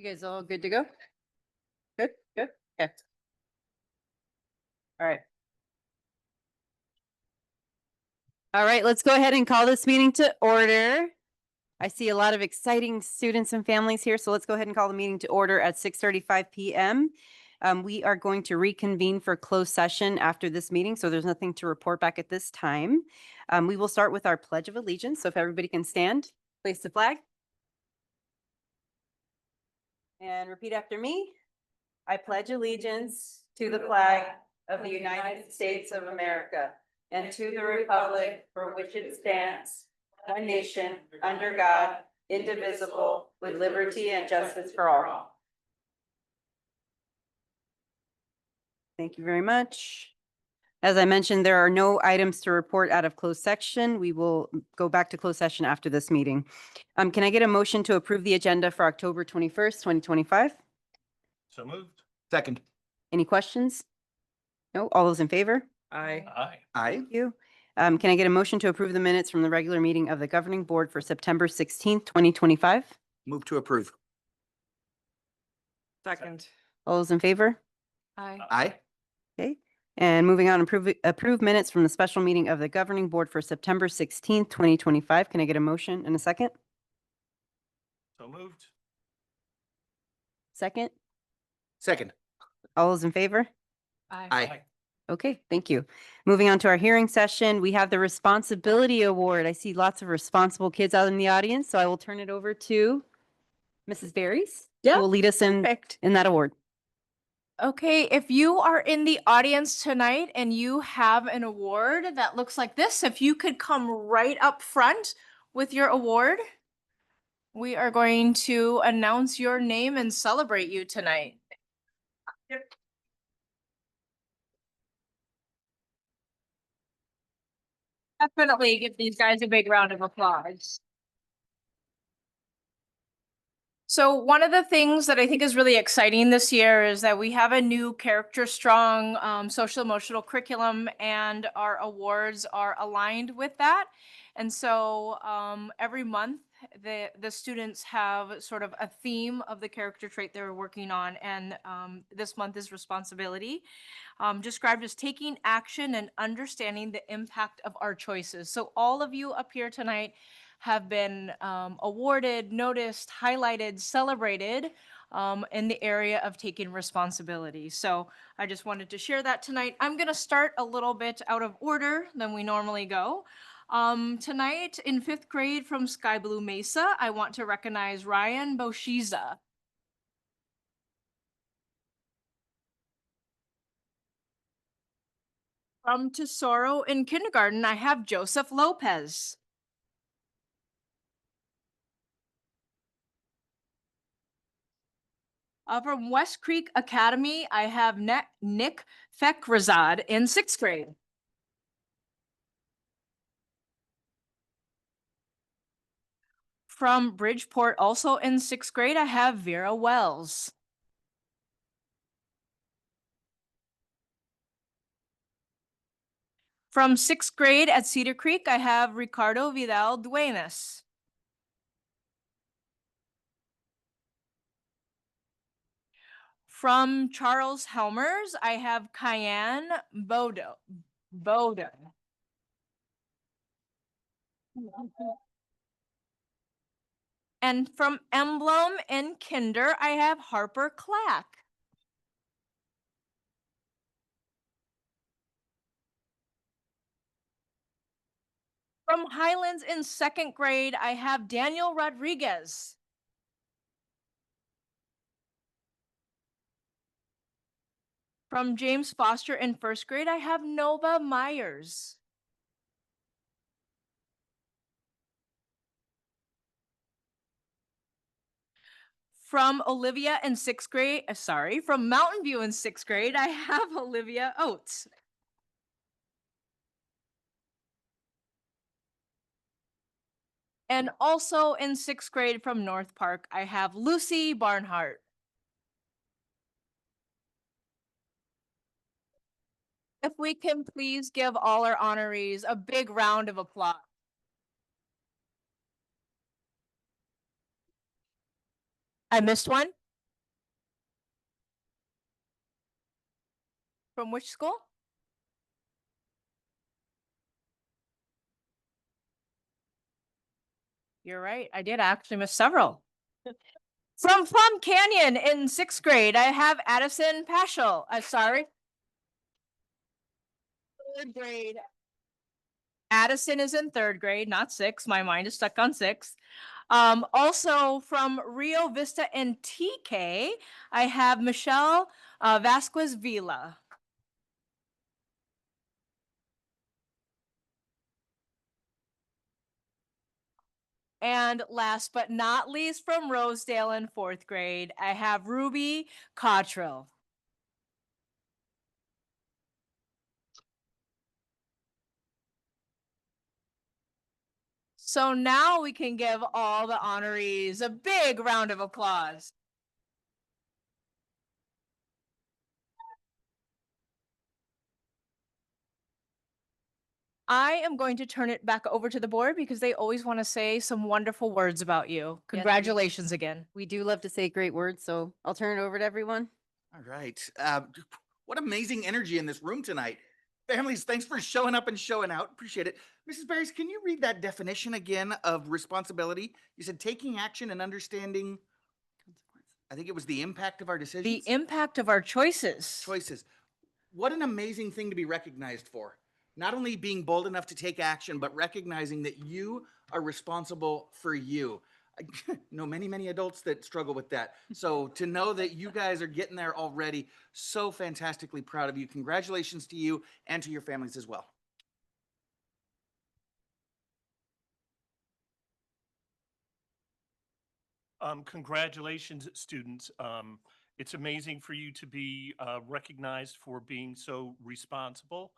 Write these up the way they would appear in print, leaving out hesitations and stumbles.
You guys all good to go? Good, good, okay. All right. All right, let's go ahead and call this meeting to order. I see a lot of exciting students and families here, so let's go ahead and call the meeting to order at 6:35 PM. We are going to reconvene for closed session after this meeting, so there's nothing to report back at this time. We will start with our Pledge of Allegiance, so if everybody can stand, place the flag. And repeat after me. I pledge allegiance to the flag of the United States of America and to the republic for which it stands, one nation, under God, indivisible, with liberty and justice for all. Thank you very much. As I mentioned, there are no items to report out of closed section. We will go back to closed session after this meeting. Can I get a motion to approve the agenda for October 21st, 2025? So moved. Second. Any questions? No, all those in favor? Aye. Aye. Aye. Thank you. Can I get a motion to approve the minutes from the regular meeting of the governing board for September 16th, 2025? Move to approve. Second. All those in favor? Aye. Aye. Okay. And moving on, approve minutes from the special meeting of the governing board for September 16th, 2025. Can I get a motion and a second? So moved. Second? Second. All those in favor? Aye. Okay, thank you. Moving on to our hearing session, we have the Responsibility Award. I see lots of responsible kids out in the audience, so I will turn it over to Mrs. Berries. Yeah, Who will lead us in Perfect. that award. Okay, if you are in the audience tonight and you have an award that looks like this, if you could come right up front with your award, we are going to announce your name and celebrate you tonight. Definitely give these guys a big round of applause. So one of the things that I think is really exciting this year is that we have a new character strong social emotional curriculum, and our awards are aligned with that. And so every month the students have sort of a theme of the character trait they're working on, and this month is responsibility, described as taking action and understanding the impact of our choices. So all of you up here tonight have been awarded, noticed, highlighted, celebrated in the area of taking responsibility. So I just wanted to share that tonight. I'm going to start a little bit out of order than we normally go. Tonight in 5th grade from Sky Blue Mesa, I want to recognize Ryan Boshiza. From Tesoro in kindergarten, I have Joseph Lopez. From West Creek Academy, I have Nick Fekrazad in 6th grade. From Bridgeport, also in 6th grade, I have Vera Wells. From 6th grade at Cedar Creek, I have Ricardo Vidal Duenas. From Charles Helmers, I have Cayenne Bodo. And from Emblem in Kinder, I have Harper Clack. From Highlands in 2nd grade, I have Daniel Rodriguez. From James Foster in 1st grade, I have Nova Myers. From Olivia in 6th grade, from Mountain View in 6th grade, I have Olivia Oates. And also in 6th grade from North Park, I have Lucy Barnhart. If we can please give all our honorees a big round of applause. I missed one? From which school? You're right. I did actually miss several. From Plum Canyon in 6th grade, I have Addison Paschal. I'm sorry. 3rd grade. Addison is in 3rd grade, not 6th. My mind is stuck on 6th. Also from Rio Vista and TK, I have Michelle Vasquez Vila. And last but not least, from Rosedale in 4th grade, I have Ruby Cottrell. So now we can give all the honorees a big round of applause. I am going to turn it back over to the board because they always want to say some wonderful words about you. Congratulations again. We do love to say great words, so I'll turn it over to everyone. All right. What amazing energy in this room tonight. Families, thanks for showing up and showing out. Appreciate it. Mrs. Barris, can you read that definition again of responsibility? You said taking action and understanding, I think it was the impact of our decisions. The impact of our choices. Choices. What an amazing thing to be recognized for. Not only being bold enough to take action, but recognizing that you are responsible for you. I know many adults that struggle with that. So to know that you guys are getting there already, so fantastically proud of you. Congratulations to you and to your families as well. Congratulations, students. It's amazing for you to be recognized for being so responsible.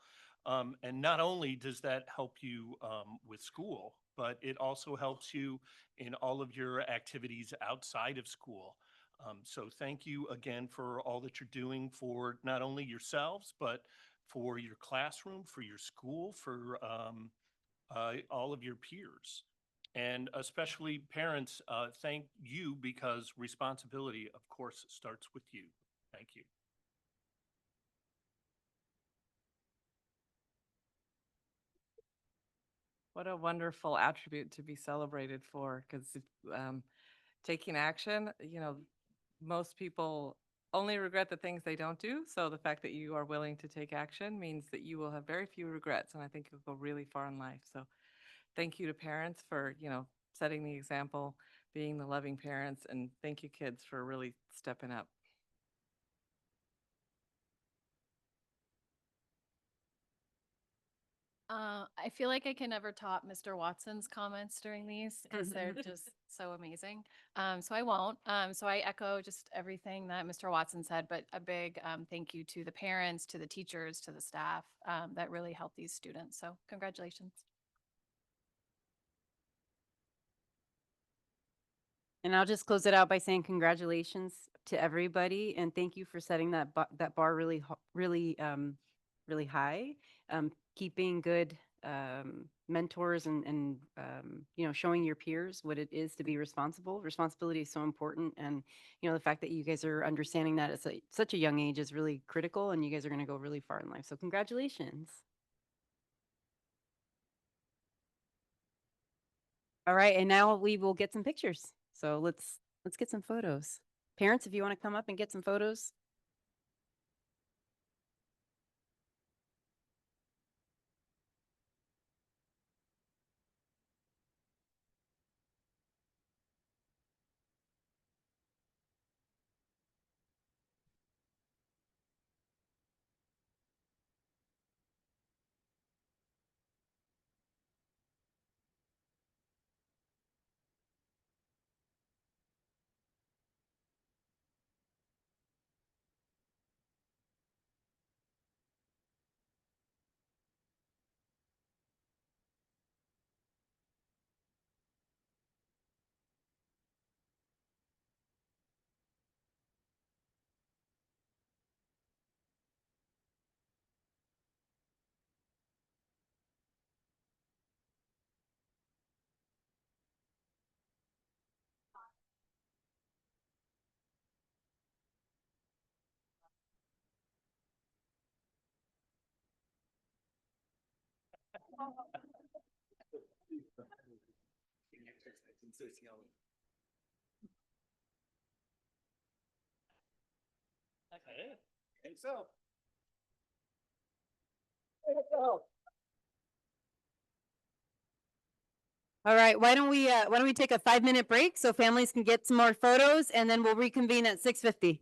And not only does that help you with school, but it also helps you in all of your activities outside of school. So thank you again for all that you're doing for not only yourselves, but for your classroom, for your school, for all of your peers. And especially parents, thank you because responsibility, of course, starts with you. Thank you. What a wonderful attribute to be celebrated for, because taking action, most people only regret the things they don't do. So the fact that you are willing to take action means that you will have very few regrets, and I think you'll go really far in life. So thank you to parents for, setting the example, being the loving parents, and thank you kids for really stepping up. I feel like I can never top Mr. Watson's comments during these because they're just so amazing. So I won't. So I echo just everything that Mr. Watson said, but a big thank you to the parents, to the teachers, to the staff that really helped these students. So congratulations. And I'll just close it out by saying congratulations to everybody and thank you for setting that bar really high. Keeping good mentors and showing your peers what it is to be responsible. Responsibility is so important, and the fact that you guys are understanding that at such a young age is really critical, and you guys are going to go really far in life. So congratulations. All right, and now we will get some pictures. So let's get some photos. Parents, if you want to come up and get some photos. Okay. Think so. All right, why don't we take a 5-minute break so families can get some more photos and then we'll reconvene at 6:50.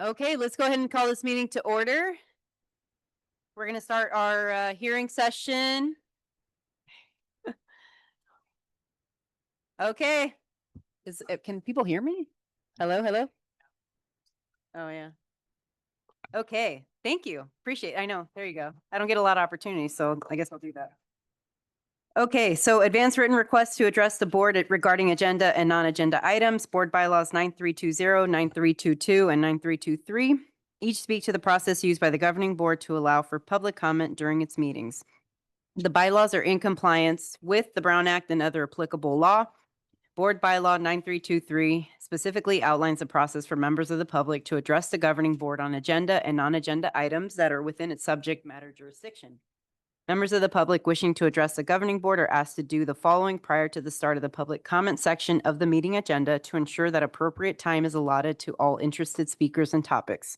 Okay, let's go ahead and call this meeting to order. We're going to start our hearing session. Okay. Can people hear me? Hello, hello? Oh, yeah. Okay, thank you. Appreciate it. I know. There you go. I don't get a lot of opportunities, so I guess I'll do that. Okay, so advance written requests to address the board regarding agenda and non-agenda items, board bylaws 9320, 9322, and 9323. Each speak to the process used by the governing board to allow for public comment during its meetings. The bylaws are in compliance with the Brown Act and other applicable law. Board bylaw 9323 specifically outlines the process for members of the public to address the governing board on agenda and non-agenda items that are within its subject matter jurisdiction. Members of the public wishing to address the governing board are asked to do the following prior to the start of the public comment section of the meeting agenda to ensure that appropriate time is allotted to all interested speakers and topics.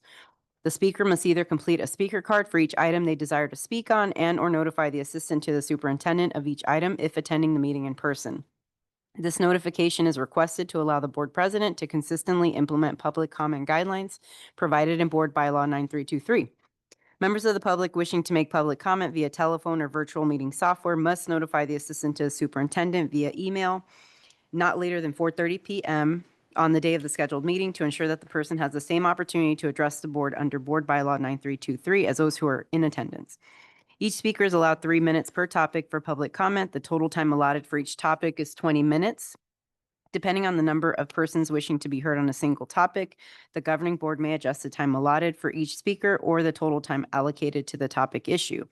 The speaker must either complete a speaker card for each item they desire to speak on and/or notify the assistant to the superintendent of each item if attending the meeting in person. This notification is requested to allow the board president to consistently implement public comment guidelines provided in Board Bylaw 9323. Members of the public wishing to make public comment via telephone or virtual meeting software must notify the assistant to the superintendent via email not later than 4:30 p.m. on the day of the scheduled meeting to ensure that the person has the same opportunity to address the board under Board Bylaw 9323 as those who are in attendance. Each speaker is allowed 3 minutes per topic for public comment. The total time allotted for each topic is 20 minutes. Depending on the number of persons wishing to be heard on a single topic, the governing board may adjust the time allotted for each speaker or the total time allocated to the topic issue.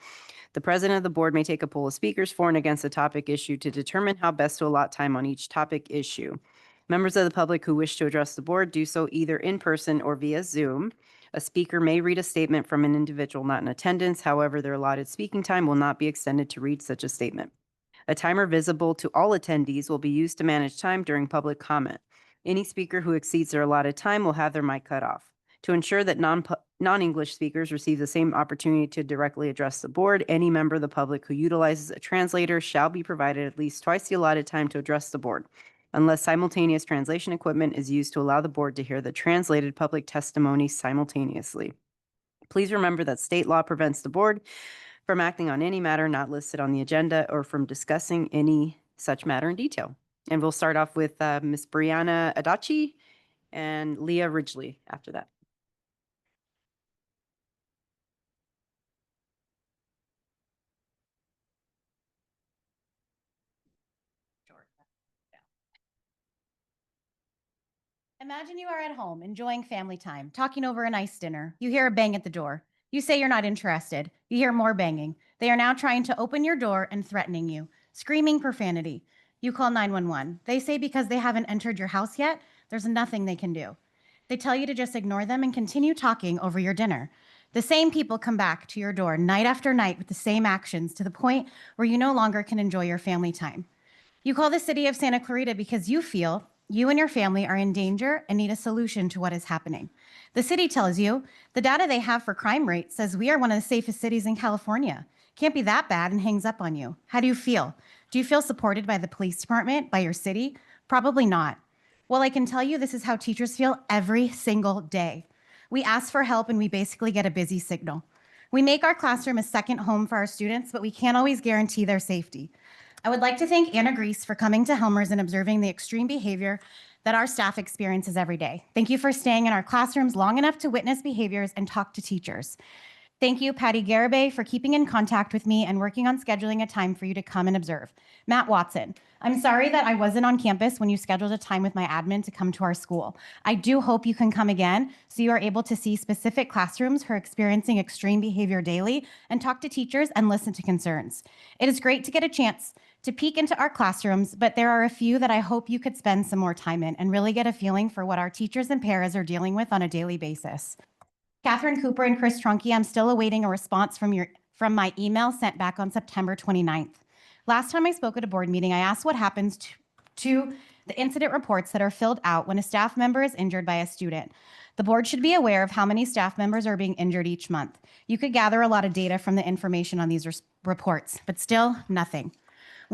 The president of the board may take a poll of speakers for and against the topic issue to determine how best to allot time on each topic issue. Members of the public who wish to address the board do so either in person or via Zoom. A speaker may read a statement from an individual not in attendance. However, their allotted speaking time will not be extended to read such a statement. A timer visible to all attendees will be used to manage time during public comment. Any speaker who exceeds their allotted time will have their mic cut off. To ensure that non-English speakers receive the same opportunity to directly address the board, any member of the public who utilizes a translator shall be provided at least twice the allotted time to address the board, unless simultaneous translation equipment is used to allow the board to hear the translated public testimony simultaneously. Please remember that state law prevents the board from acting on any matter not listed on the agenda or from discussing any such matter in detail. And we'll start off with Ms. Brianna Adachi and Leah Ridgely after that. Imagine you are at home enjoying family time, talking over a nice dinner. You hear a bang at the door. You say you're not interested. You hear more banging. They are now trying to open your door and threatening you, screaming profanity. You call 911. They say because they haven't entered your house yet, there's nothing they can do. They tell you to just ignore them and continue talking over your dinner. The same people come back to your door night after night with the same actions to the point where you no longer can enjoy your family time. You call the city of Santa Clarita because you feel you and your family are in danger and need a solution to what is happening. The city tells you the data they have for crime rates says we are one of the safest cities in California. Can't be that bad, and hangs up on you. How do you feel? Do you feel supported by the police department, by your city? Probably not. Well, I can tell you this is how teachers feel every single day. We ask for help and we basically get a busy signal. We make our classroom a second home for our students, but we can't always guarantee their safety. I would like to thank Anna Grease for coming to Helmers and observing the extreme behavior that our staff experiences every day. Thank you for staying in our classrooms long enough to witness behaviors and talk to teachers. Thank you, Patty Garibay, for keeping in contact with me and working on scheduling a time for you to come and observe. Matt Watson, I'm sorry that I wasn't on campus when you scheduled a time with my admin to come to our school. I do hope you can come again so you are able to see specific classrooms who are experiencing extreme behavior daily and talk to teachers and listen to concerns. It is great to get a chance to peek into our classrooms, but there are a few that I hope you could spend some more time in and really get a feeling for what our teachers and paras are dealing with on a daily basis. Catherine Cooper and Chris Trunke, I'm still awaiting a response from my email sent back on September 29th. Last time I spoke at a board meeting, I asked what happens to the incident reports that are filled out when a staff member is injured by a student. The board should be aware of how many staff members are being injured each month. You could gather a lot of data from the information on these reports, but still nothing.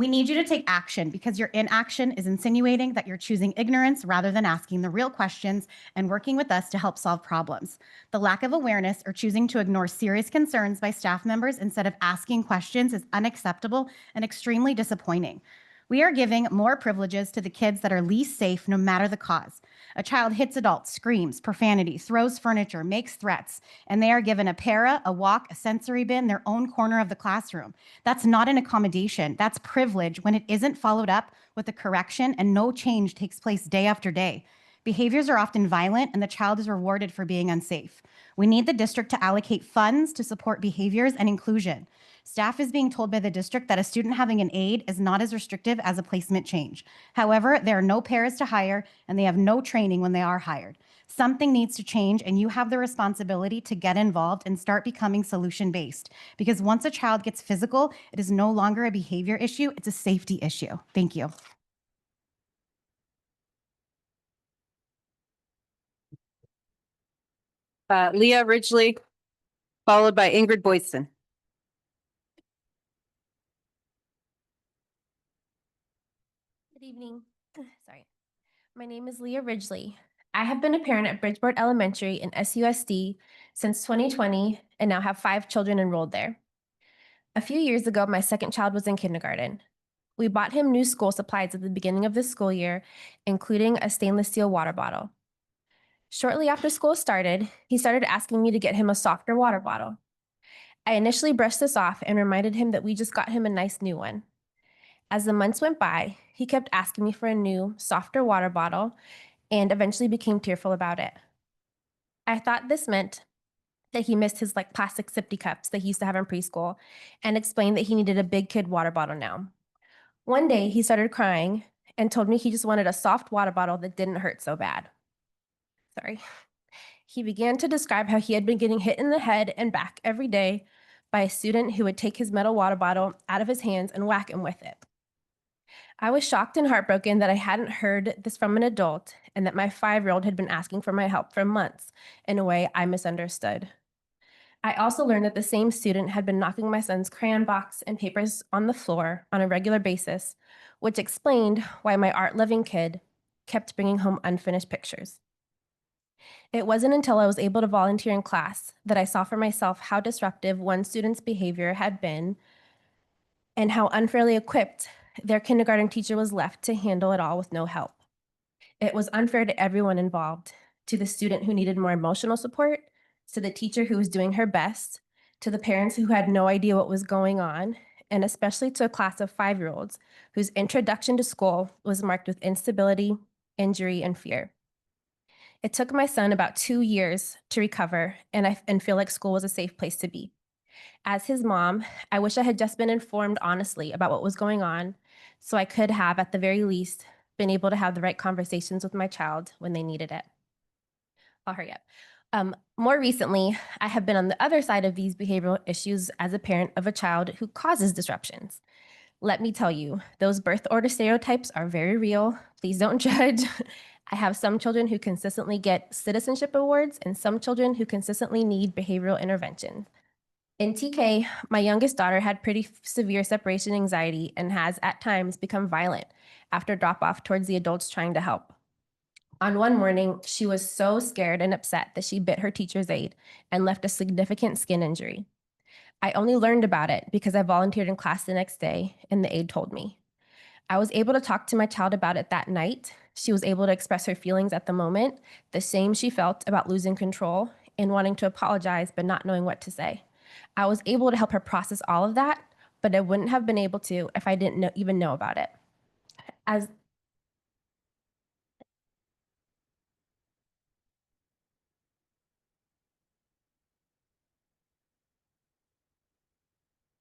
We need you to take action because your inaction is insinuating that you're choosing ignorance rather than asking the real questions and working with us to help solve problems. The lack of awareness or choosing to ignore serious concerns by staff members instead of asking questions is unacceptable and extremely disappointing. We are giving more privileges to the kids that are least safe no matter the cause. A child hits adults, screams, profanity, throws furniture, makes threats, and they are given a para, a walk, a sensory bin, their own corner of the classroom. That's not an accommodation. That's privilege when it isn't followed up with a correction and no change takes place day after day. Behaviors are often violent and the child is rewarded for being unsafe. We need the district to allocate funds to support behaviors and inclusion. Staff is being told by the district that a student having an aide is not as restrictive as a placement change. However, there are no paras to hire and they have no training when they are hired. Something needs to change and you have the responsibility to get involved and start becoming solution-based. Because once a child gets physical, it is no longer a behavior issue, it's a safety issue. Thank you. Leah Ridgely, followed by Ingrid Boydston. Good evening. Sorry. My name is Leah Ridgely. I have been a parent at Bridgeport Elementary in SUSD since 2020 and now have 5 children enrolled there. A few years ago, my second child was in kindergarten. We bought him new school supplies at the beginning of the school year, including a stainless steel water bottle. Shortly after school started, he started asking me to get him a softer water bottle. I initially brushed this off and reminded him that we just got him a nice new one. As the months went by, he kept asking me for a new, softer water bottle and eventually became tearful about it. I thought this meant that he missed his plastic sippy cups that he used to have in preschool and explained that he needed a big kid water bottle now. One day he started crying and told me he just wanted a soft water bottle that didn't hurt so bad. Sorry. He began to describe how he had been getting hit in the head and back every day by a student who would take his metal water bottle out of his hands and whack him with it. I was shocked and heartbroken that I hadn't heard this from an adult and that my 5-year-old had been asking for my help for months in a way I misunderstood. I also learned that the same student had been knocking my son's crayon box and papers on the floor on a regular basis, which explained why my art-loving kid kept bringing home unfinished pictures. It wasn't until I was able to volunteer in class that I saw for myself how disruptive one student's behavior had been and how unfairly equipped their kindergarten teacher was left to handle it all with no help. It was unfair to everyone involved, to the student who needed more emotional support, to the teacher who was doing her best, to the parents who had no idea what was going on, and especially to a class of 5-year-olds whose introduction to school was marked with instability, injury, and fear. It took my son about 2 years to recover and feel like school was a safe place to be. As his mom, I wish I had just been informed honestly about what was going on, so I could have, at the very least, been able to have the right conversations with my child when they needed it. I'll hurry up. More recently, I have been on the other side of these behavioral issues as a parent of a child who causes disruptions. Let me tell you, those birth order stereotypes are very real. Please don't judge. I have some children who consistently get citizenship awards and some children who consistently need behavioral intervention. In TK, my youngest daughter had pretty severe separation anxiety and has at times become violent after drop-off towards the adults trying to help. On one morning, she was so scared and upset that she bit her teacher's aide and left a significant skin injury. I only learned about it because I volunteered in class the next day and the aide told me. I was able to talk to my child about it that night. She was able to express her feelings at the moment, the shame she felt about losing control and wanting to apologize but not knowing what to say. I was able to help her process all of that, but I wouldn't have been able to if I didn't even know about it.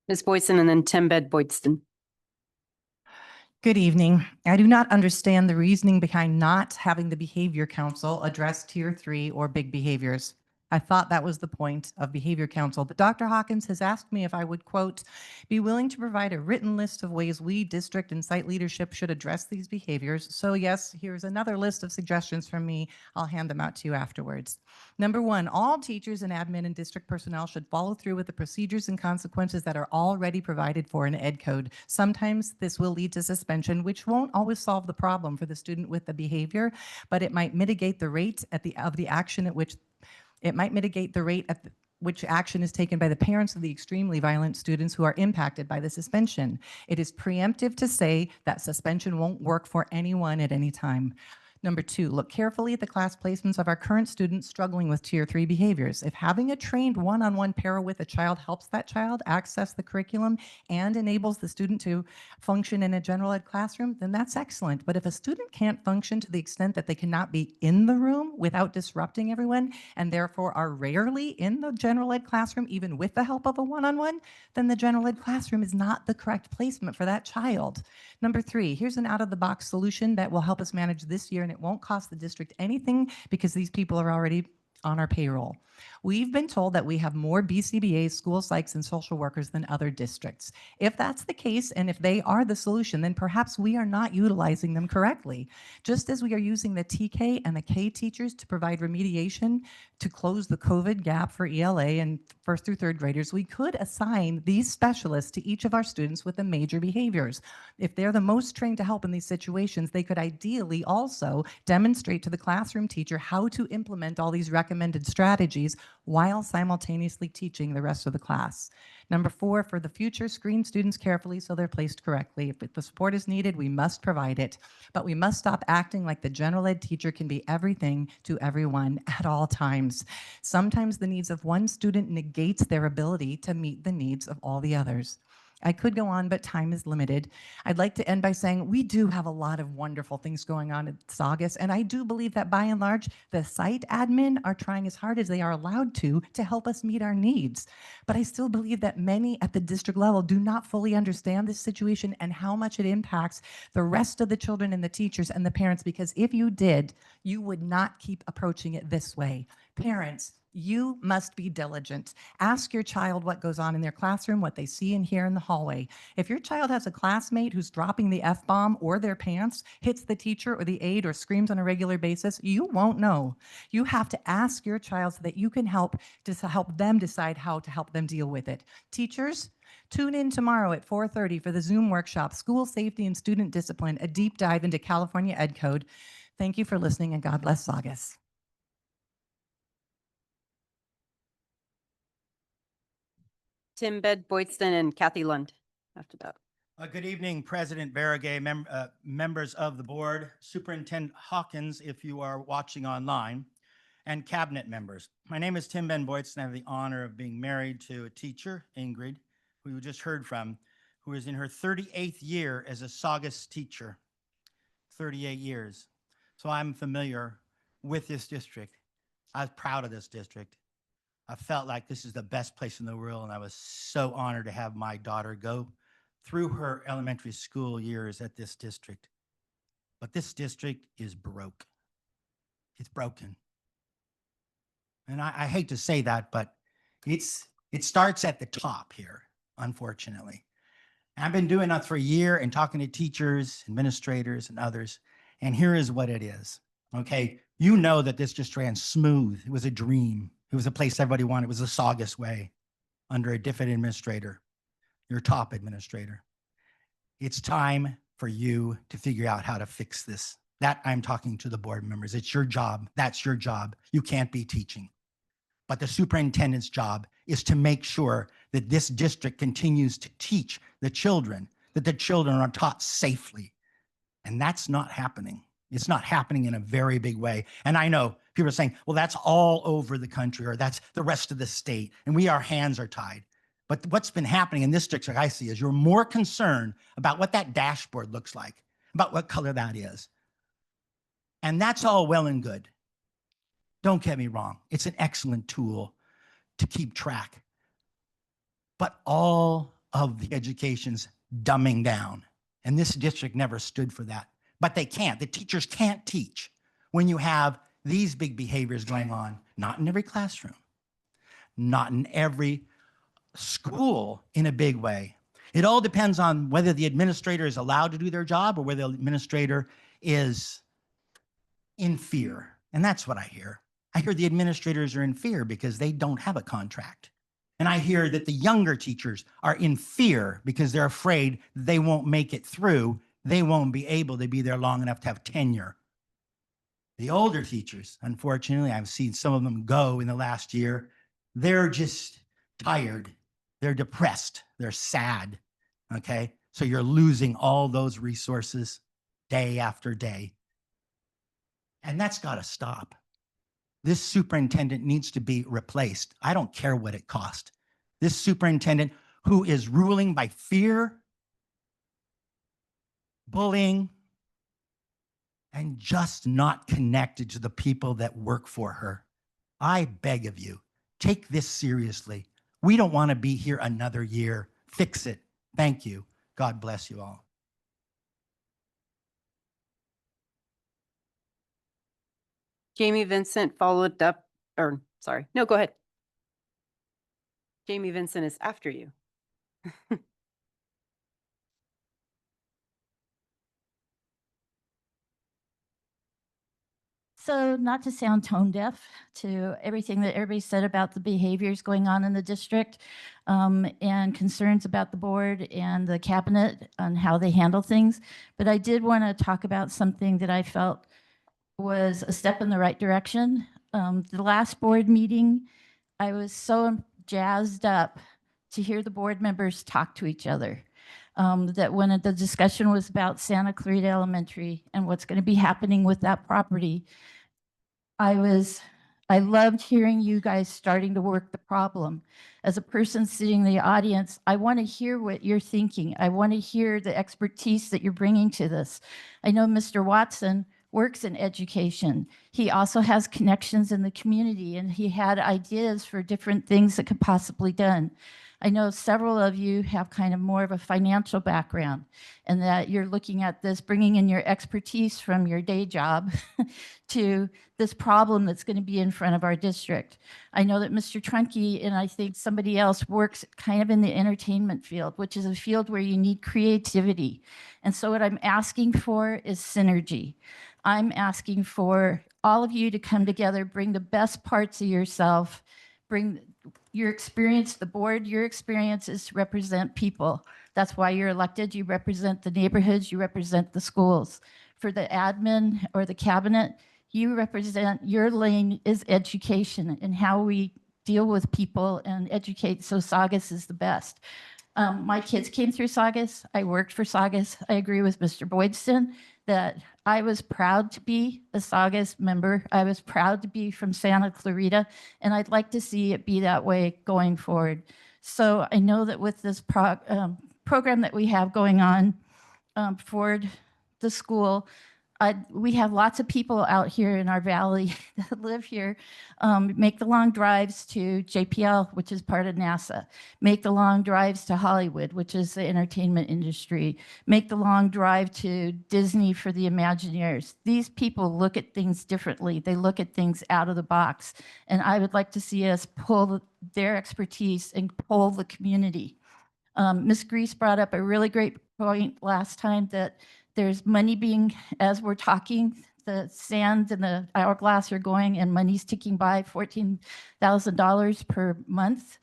Ms. Boydston and then Tembed Boydston. Good evening. I do not understand the reasoning behind not having the behavior council address tier 3 or big behaviors. I thought that was the point of behavior council, but Dr. Hawkins has asked me if I would, quote, be willing to provide a written list of ways we, district and site leadership, should address these behaviors. So yes, here's another list of suggestions from me. I'll hand them out to you afterwards. Number one, all teachers and admin and district personnel should follow through with the procedures and consequences that are already provided for in Ed Code. Sometimes this will lead to suspension, which won't always solve the problem for the student with the behavior, but it might mitigate the rate of the action at which which action is taken by the parents of the extremely violent students who are impacted by the suspension. It is preemptive to say that suspension won't work for anyone at any time. Number two, look carefully at the class placements of our current students struggling with Tier 3 behaviors. If having a trained one-on-one para with a child helps that child access the curriculum and enables the student to function in a general ed classroom, then that's excellent. But if a student can't function to the extent that they cannot be in the room without disrupting everyone, and therefore are rarely in the general ed classroom, even with the help of a one-on-one, then the general ed classroom is not the correct placement for that child. Number three, here's an out-of-the-box solution that will help us manage this year, and it won't cost the district anything because these people are already on our payroll. We've been told that we have more BCBAs, school psychs, and social workers than other districts. If that's the case, and if they are the solution, then perhaps we are not utilizing them correctly. Just as we are using the TK and the K teachers to provide remediation to close the COVID gap for ELA and first through third graders, we could assign these specialists to each of our students with the major behaviors. If they're the most trained to help in these situations, they could ideally also demonstrate to the classroom teacher how to implement all these recommended strategies while simultaneously teaching the rest of the class. Number four, for the future, screen students carefully so they're placed correctly. If the support is needed, we must provide it, but we must stop acting like the general ed teacher can be everything to everyone at all times. Sometimes the needs of one student negates their ability to meet the needs of all the others. I could go on, but time is limited. I'd like to end by saying we do have a lot of wonderful things going on at Saugus, and I do believe that by and large, the site admin are trying as hard as they are allowed to help us meet our needs. But I still believe that many at the district level do not fully understand this situation and how much it impacts the rest of the children and the teachers and the parents, because if you did, you would not keep approaching it this way. Parents, you must be diligent. Ask your child what goes on in their classroom, what they see and hear in the hallway. If your child has a classmate who's dropping the F-bomb or their pants, hits the teacher or the aide, or screams on a regular basis, you won't know. You have to ask your child so that you can help them decide how to help them deal with it. Teachers, tune in tomorrow at 4:30 for the Zoom workshop, School Safety and Student Discipline, a deep dive into California Ed Code. Thank you for listening, and God bless Saugus. Tim Boydston and Kathy Lund after that. Good evening, President Barragay, members of the board, Superintendent Hawkins, if you are watching online, and cabinet members. My name is Tim Boydston. I have the honor of being married to a teacher, Ingrid, who you just heard from, who is in her 38th year as a Saugus teacher, 38 years. So I'm familiar with this district. I was proud of this district. I felt like this is the best place in the world, and I was so honored to have my daughter go through her elementary school years at this district. But this district is broke. It's broken. And I hate to say that, but it starts at the top here, unfortunately. And I've been doing that for a year and talking to teachers, administrators, and others, and here is what it is, okay? You know that this just ran smooth. It was a dream. It was a place everybody wanted. It was the Saugus way under a different administrator, your top administrator. It's time for you to figure out how to fix this. That I'm talking to the board members. It's your job. That's your job. You can't be teaching. But the superintendent's job is to make sure that this district continues to teach the children, that the children are taught safely. And that's not happening. It's not happening in a very big way. And I know people are saying, well, that's all over the country, or that's the rest of the state, and our hands are tied. But what's been happening in this district, I see, is you're more concerned about what that dashboard looks like, about what color that is. And that's all well and good. Don't get me wrong. It's an excellent tool to keep track. But all of the education's dumbing down. And this district never stood for that. But they can't. The teachers can't teach when you have these big behaviors going on, not in every classroom, not in every school in a big way. It all depends on whether the administrator is allowed to do their job or whether the administrator is in fear. And that's what I hear. I hear the administrators are in fear because they don't have a contract. And I hear that the younger teachers are in fear because they're afraid they won't make it through. They won't be able to be there long enough to have tenure. The older teachers, unfortunately, I've seen some of them go in the last year. They're just tired. They're depressed. They're sad. Okay. So you're losing all those resources day after day. And that's got to stop. This superintendent needs to be replaced. I don't care what it costs. This superintendent who is ruling by fear, bullying, and just not connected to the people that work for her. I beg of you, take this seriously. We don't want to be here another year. Fix it. Thank you. God bless you all. Jamie Vincent followed up, or sorry, no, go ahead. Jamie Vincent is after you. So not to sound tone deaf to everything that everybody said about the behaviors going on in the district and concerns about the board and the cabinet on how they handle things, but I did want to talk about something that I felt was a step in the right direction. The last board meeting, I was so jazzed up to hear the board members talk to each other. That when the discussion was about Santa Clarita Elementary and what's going to be happening with that property, I loved hearing you guys starting to work the problem. As a person sitting in the audience, I want to hear what you're thinking. I want to hear the expertise that you're bringing to this. I know Mr. Watson works in education. He also has connections in the community, and he had ideas for different things that could possibly be done. I know several of you have kind of more of a financial background, and that you're looking at this, bringing in your expertise from your day job to this problem that's going to be in front of our district. I know that Mr. Trunke and I think somebody else works kind of in the entertainment field, which is a field where you need creativity. And so what I'm asking for is synergy. I'm asking for all of you to come together, bring the best parts of yourself, bring your experience, the board, your experience is to represent people. That's why you're elected. You represent the neighborhoods, you represent the schools. For the admin or the cabinet, you represent, your lane is education and how we deal with people and educate, so Saugus is the best. My kids came through Saugus. I worked for Saugus. I agree with Mr. Boydston that I was proud to be a Saugus member. I was proud to be from Santa Clarita, and I'd like to see it be that way going forward. So I know that with this program that we have going on for the school, we have lots of people out here in our valley that live here, make the long drives to JPL, which is part of NASA, make the long drives to Hollywood, which is the entertainment industry, make the long drive to Disney for the Imagineers. These people look at things differently. They look at things out of the box. And I would like to see us pull their expertise and pull the community. Ms. Grease brought up a really great point last time that there's money being, as we're talking, the sand and the hourglass are going and money's ticking by, $14,000 per month.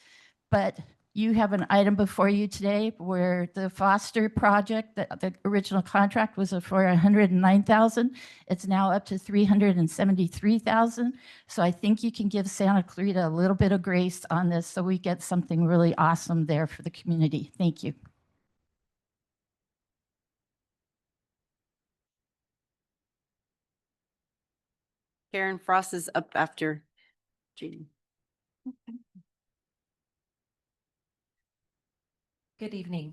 But you have an item before you today where the Foster project, the original contract was for $109,000. It's now up to $373,000. So I think you can give Santa Clarita a little bit of grace on this so we get something really awesome there for the community. Thank you. Karen Frost is up after Jean. Good evening.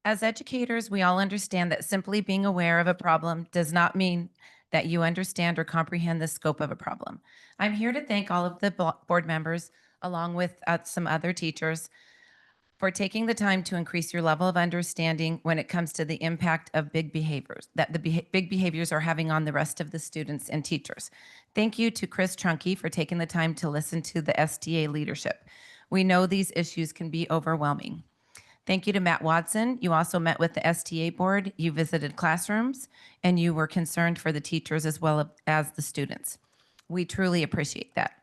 As educators, we all understand that simply being aware of a problem does not mean that you understand or comprehend the scope of a problem. I'm here to thank all of the board members, along with some other teachers, for taking the time to increase your level of understanding when it comes to the impact of big behaviors that big behaviors are having on the rest of the students and teachers. Thank you to Chris Trunke for taking the time to listen to the STA leadership. We know these issues can be overwhelming. Thank you to Matt Watson. You also met with the STA board, you visited classrooms, and you were concerned for the teachers as well as the students. We truly appreciate that.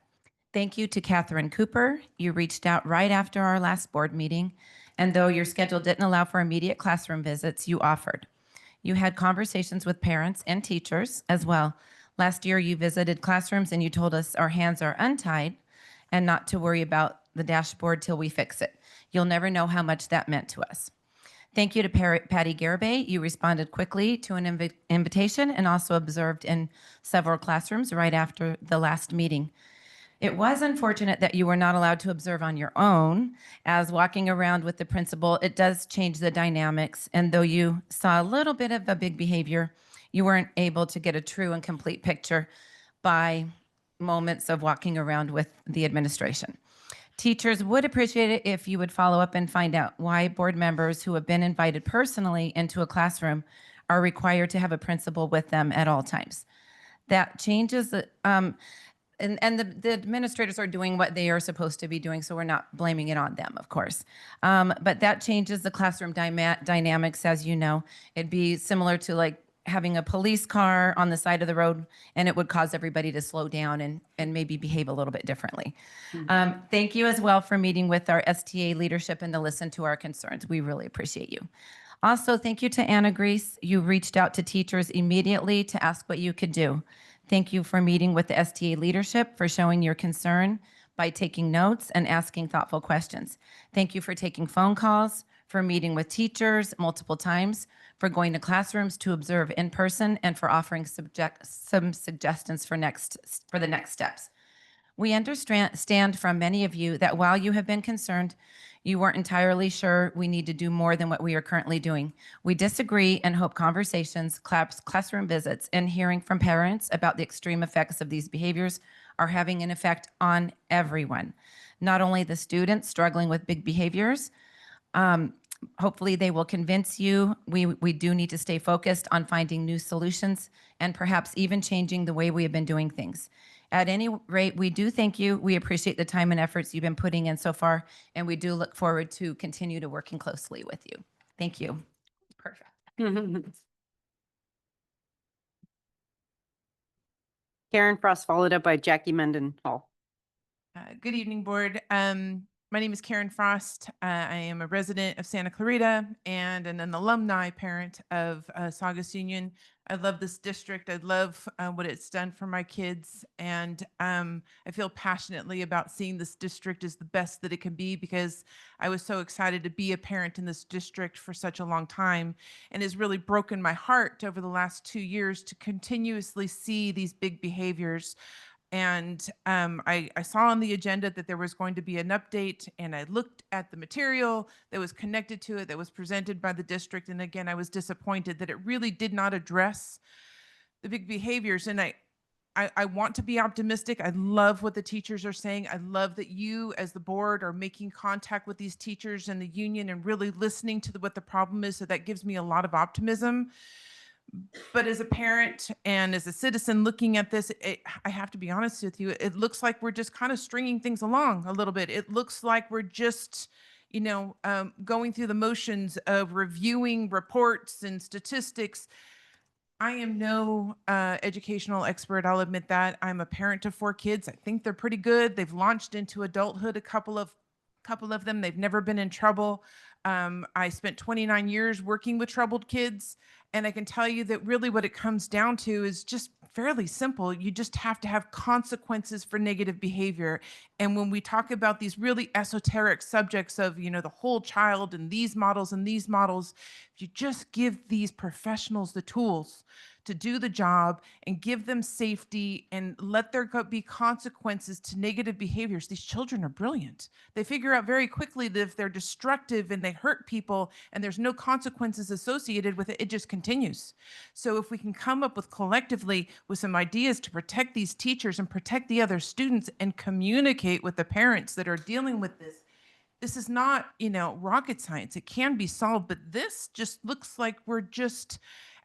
Thank you to Catherine Cooper. You reached out right after our last board meeting, and though your schedule didn't allow for immediate classroom visits, you offered. You had conversations with parents and teachers as well. Last year, you visited classrooms and you told us our hands are untied and not to worry about the dashboard till we fix it. You'll never know how much that meant to us. Thank you to Patty Garibay. You responded quickly to an invitation and also observed in several classrooms right after the last meeting. It was unfortunate that you were not allowed to observe on your own, as walking around with the principal, it does change the dynamics. And though you saw a little bit of a big behavior, you weren't able to get a true and complete picture by moments of walking around with the administration. Teachers would appreciate it if you would follow up and find out why board members who have been invited personally into a classroom are required to have a principal with them at all times. That changes the, and the administrators are doing what they are supposed to be doing, so we're not blaming it on them, of course. But that changes the classroom dynamics, as you know. It'd be similar to like having a police car on the side of the road, and it would cause everybody to slow down and maybe behave a little bit differently. Thank you as well for meeting with our STA leadership and to listen to our concerns. We really appreciate you. Also, thank you to Anna Grease. You reached out to teachers immediately to ask what you could do. Thank you for meeting with the STA leadership, for showing your concern by taking notes and asking thoughtful questions. Thank you for taking phone calls, for meeting with teachers multiple times, for going to classrooms to observe in person, and for offering some suggestions for the next steps. We understand from many of you that while you have been concerned, you weren't entirely sure we need to do more than what we are currently doing. We disagree and hope conversations, classroom visits, and hearing from parents about the extreme effects of these behaviors are having an effect on everyone. Not only the students struggling with big behaviors, hopefully they will convince you we do need to stay focused on finding new solutions and perhaps even changing the way we have been doing things. At any rate, we do thank you. We appreciate the time and efforts you've been putting in so far, and we do look forward to continue to working closely with you. Thank you. Perfect. Karen Frost, followed up by Jackie Menden Hall. Good evening, board. My name is Karen Frost. I am a resident of Santa Clarita and an alumni parent of Saugus Union. I love this district. I love what it's done for my kids. And I feel passionately about seeing this district as the best that it can be, because I was so excited to be a parent in this district for such a long time, and it's really broken my heart over the last 2 years to continuously see these big behaviors. And I saw on the agenda that there was going to be an update, and I looked at the material that was connected to it, that was presented by the district. And again, I was disappointed that it really did not address the big behaviors. And I want to be optimistic. I love what the teachers are saying. I love that you as the board are making contact with these teachers and the union and really listening to what the problem is. So that gives me a lot of optimism. But as a parent and as a citizen looking at this, I have to be honest with you, it looks like we're just kind of stringing things along a little bit. It looks like we're just, going through the motions of reviewing reports and statistics. I am no educational expert, I'll admit that. I'm a parent of 4 kids. I think they're pretty good. They've launched into adulthood, a couple of them. They've never been in trouble. I spent 29 years working with troubled kids. And I can tell you that really what it comes down to is just fairly simple. You just have to have consequences for negative behavior. And when we talk about these really esoteric subjects of, the whole child and these models, if you just give these professionals the tools to do the job and give them safety and let there be consequences to negative behaviors, these children are brilliant. They figure out very quickly that if they're destructive and they hurt people and there's no consequences associated with it, it just continues. So if we can come up with collectively with some ideas to protect these teachers and protect the other students and communicate with the parents that are dealing with this, this is not, rocket science. It can be solved, but this just looks like we're just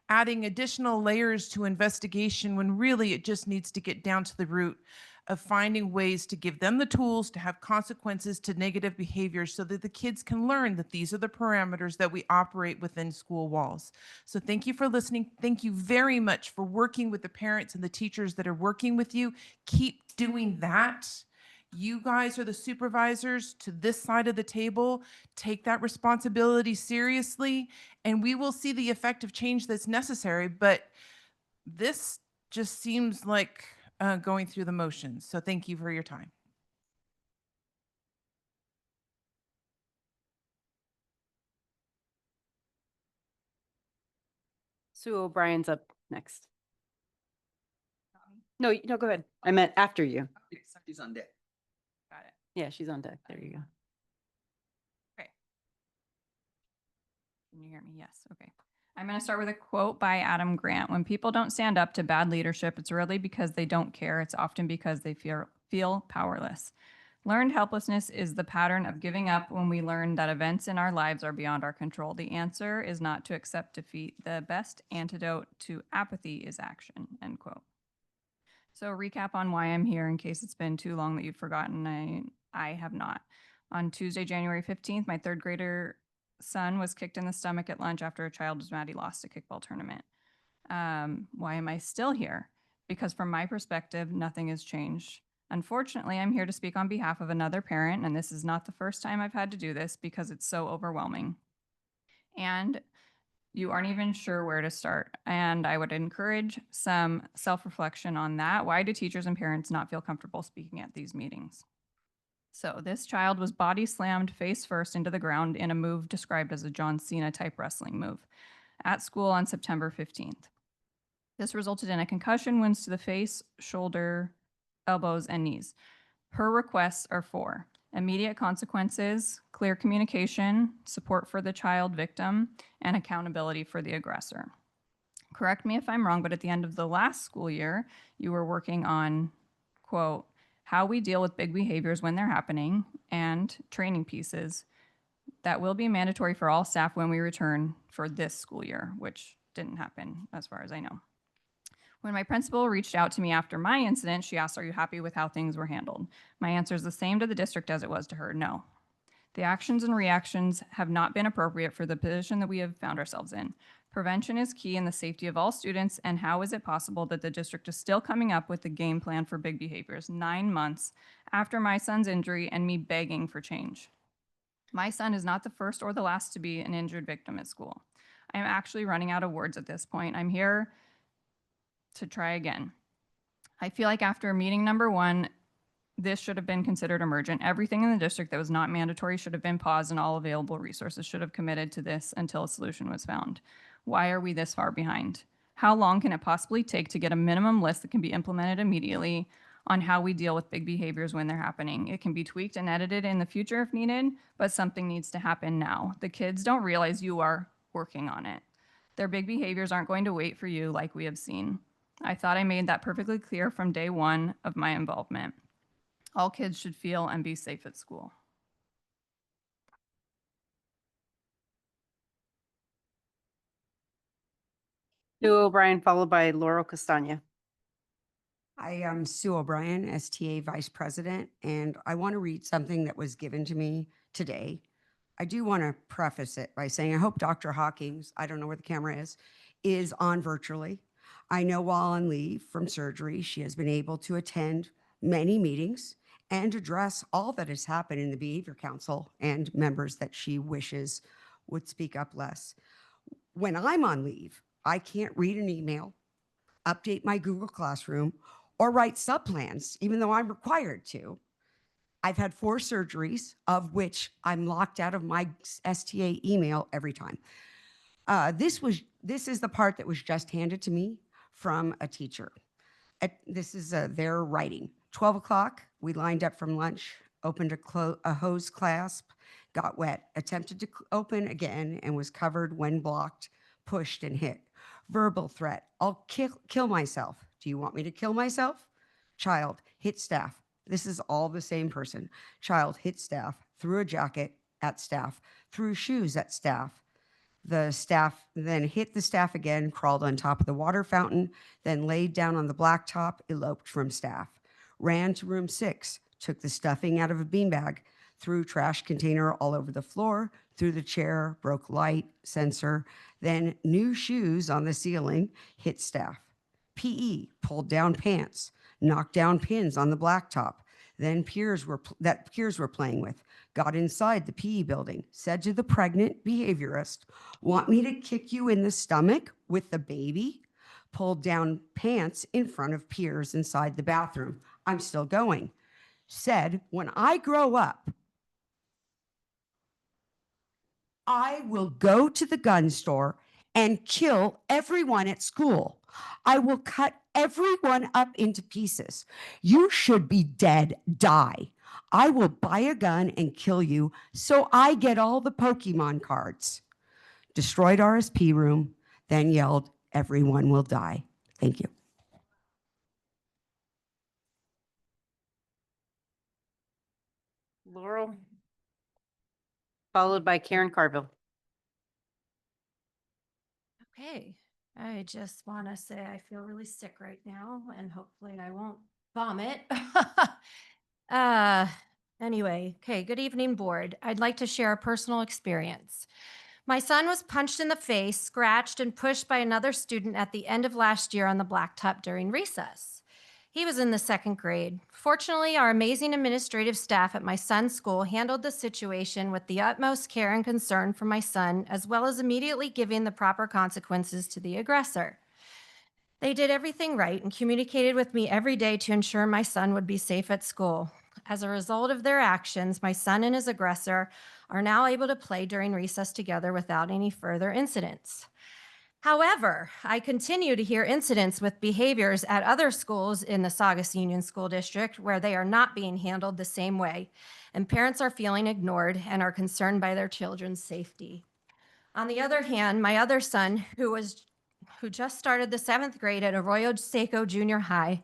adding additional layers to investigation when really it just needs to get down to the root of finding ways to give them the tools to have consequences to negative behaviors so that the kids can learn that these are the parameters that we operate within school walls. So thank you for listening. Thank you very much for working with the parents and the teachers that are working with you. Keep doing that. You guys are the supervisors to this side of the table. Take that responsibility seriously, and we will see the effective change that's necessary. But this just seems like going through the motions. So thank you for your time. Sue O'Brien's up next. No, no, go ahead. I meant after you. She's on deck. Got it. Yeah, she's on deck. There you go. Okay. Can you hear me? Yes. Okay. I'm going to start with a quote by Adam Grant. When people don't stand up to bad leadership, it's rarely because they don't care. It's often because they feel powerless. Learned helplessness is the pattern of giving up when we learn that events in our lives are beyond our control. The answer is not to accept defeat. The best antidote to apathy is action, end quote. So recap on why I'm here in case it's been too long that you've forgotten. I have not. On Tuesday, January 15th, my third grader son was kicked in the stomach at lunch after a child was mad he lost a kickball tournament. Why am I still here? Because from my perspective, nothing has changed. Unfortunately, I'm here to speak on behalf of another parent, and this is not the first time I've had to do this because it's so overwhelming. And you aren't even sure where to start. And I would encourage some self-reflection on that. Why do teachers and parents not feel comfortable speaking at these meetings? So this child was body slammed face first into the ground in a move described as a John Cena type wrestling move at school on September 15th. This resulted in a concussion, wounds to the face, shoulder, elbows, and knees. Her requests are for immediate consequences, clear communication, support for the child victim, and accountability for the aggressor. Correct me if I'm wrong, but at the end of the last school year, you were working on, quote, how we deal with big behaviors when they're happening, and training pieces that will be mandatory for all staff when we return for this school year, which didn't happen as far as I know. When my principal reached out to me after my incident, she asked, are you happy with how things were handled? My answer is the same to the district as it was to her, no. The actions and reactions have not been appropriate for the position that we have found ourselves in. Prevention is key in the safety of all students, and how is it possible that the district is still coming up with the game plan for big behaviors 9 months after my son's injury and me begging for change? My son is not the first or the last to be an injured victim at school. I am actually running out of words at this point. I'm here to try again. I feel like after meeting number 1, this should have been considered emergent. Everything in the district that was not mandatory should have been paused, and all available resources should have committed to this until a solution was found. Why are we this far behind? How long can it possibly take to get a minimum list that can be implemented immediately on how we deal with big behaviors when they're happening? It can be tweaked and edited in the future if needed, but something needs to happen now. The kids don't realize you are working on it. Their big behaviors aren't going to wait for you like we have seen. I thought I made that perfectly clear from day 1 of my involvement. All kids should feel and be safe at school. Sue O'Brien, followed by Laurel Castagna. I am Sue O'Brien, STA Vice President, and I want to read something that was given to me today. I do want to preface it by saying I hope Dr. Hawkins, I don't know where the camera is on virtually. I know while on leave from surgery, she has been able to attend many meetings and address all that has happened in the Behavior Council and members that she wishes would speak up less. When I'm on leave, I can't read an email, update my Google Classroom, or write subplans, even though I'm required to. I've had 4 surgeries, of which I'm locked out of my STA email every time. This is the part that was just handed to me from a teacher. This is their writing. 12 o'clock, we lined up from lunch, opened a hose clasp, got wet, attempted to open again and was covered when blocked, pushed and hit. Verbal threat, I'll kill myself. Do you want me to kill myself? Child, hit staff, This is all the same person. Child hit staff, threw a jacket at staff, threw shoes at staff. The staff then hit the staff again, crawled on top of the water fountain, then laid down on the blacktop, eloped from staff. Ran to room 6, took the stuffing out of a beanbag, threw trash container all over the floor, threw the chair, broke light, sensor, then new shoes on the ceiling, hit staff. PE, pulled down pants, knocked down pins on the blacktop, then peers were playing with, got inside the PE building, said to the pregnant behaviorist, "Want me to kick you in the stomach with the baby?" Pulled down pants in front of peers inside the bathroom. I'm still going. Said, "When I grow up, I will go to the gun store and kill everyone at school. I will cut everyone up into pieces. You should be dead, die. I will buy a gun and kill you so I get all the Pokemon cards." Destroyed RSP room, then yelled, "Everyone will die." Thank you. Laurel, followed by Karen Carville. Okay, I just want to say I feel really sick right now and hopefully I won't vomit. Anyway, okay, good evening, board. I'd like to share a personal experience. My son was punched in the face, scratched, and pushed by another student at the end of last year on the blacktop during recess. He was in the 2nd grade. Fortunately, our amazing administrative staff at my son's school handled the situation with the utmost care and concern for my son, as well as immediately giving the proper consequences to the aggressor. They did everything right and communicated with me every day to ensure my son would be safe at school. As a result of their actions, my son and his aggressor are now able to play during recess together without any further incidents. However, I continue to hear incidents with behaviors at other schools in the Saugus Union School District where they are not being handled the same way, and parents are feeling ignored and are concerned by their children's safety. On the other hand, my other son, who just started the 7th grade at Arroyo Seco Junior High,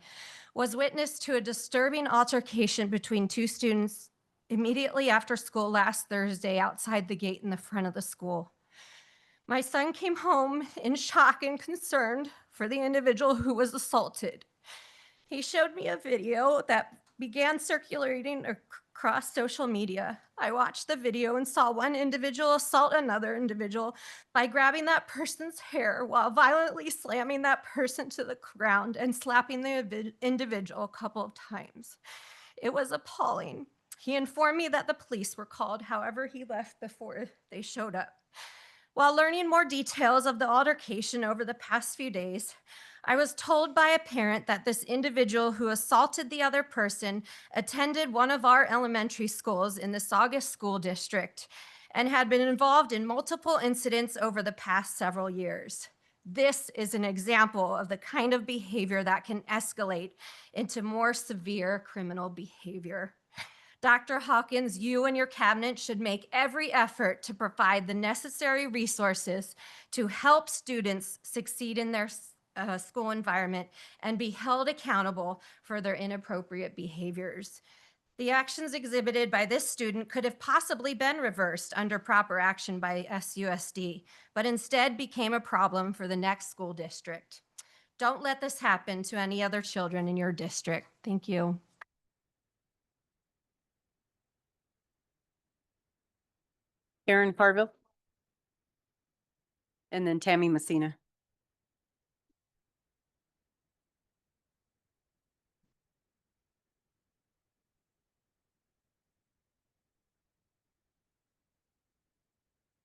was witness to a disturbing altercation between 2 students immediately after school last Thursday outside the gate in the front of the school. My son came home in shock and concerned for the individual who was assaulted. He showed me a video that began circulating across social media. I watched the video and saw one individual assault another individual by grabbing that person's hair while violently slamming that person to the ground and slapping the individual a couple of times. It was appalling. He informed me that the police were called, however, he left before they showed up. While learning more details of the altercation over the past few days, I was told by a parent that this individual who assaulted the other person attended one of our elementary schools in the Saugus School District and had been involved in multiple incidents over the past several years. This is an example of the kind of behavior that can escalate into more severe criminal behavior. Dr. Hawkins, you and your cabinet should make every effort to provide the necessary resources to help students succeed in their school environment and be held accountable for their inappropriate behaviors. The actions exhibited by this student could have possibly been reversed under proper action by SUSD, but instead became a problem for the next school district. Don't let this happen to any other children in your district. Thank you. Karen Carville. And then Tammy Messina.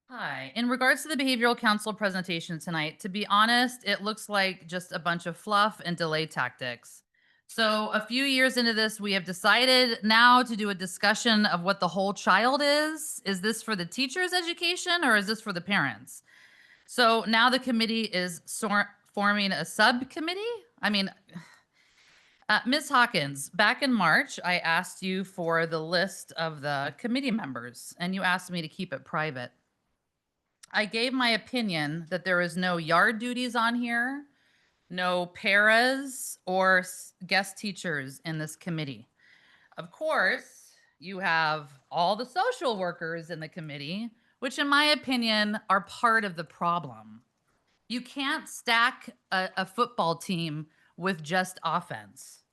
Hi. In regards to the behavioral council presentation tonight, to be honest, it looks like just a bunch of fluff and delay tactics. So a few years into this, we have decided now to do a discussion of what the whole child is. Is this for the teacher's education or is this for the parents? So now the committee is forming a subcommittee. I mean, Ms. Hawkins, back in March, I asked you for the list of the committee members and you asked me to keep it private. I gave my opinion that there is no yard duties on here, no paras or guest teachers in this committee. Of course, you have all the social workers in the committee, which in my opinion are part of the problem. You can't stack a football team with just offense.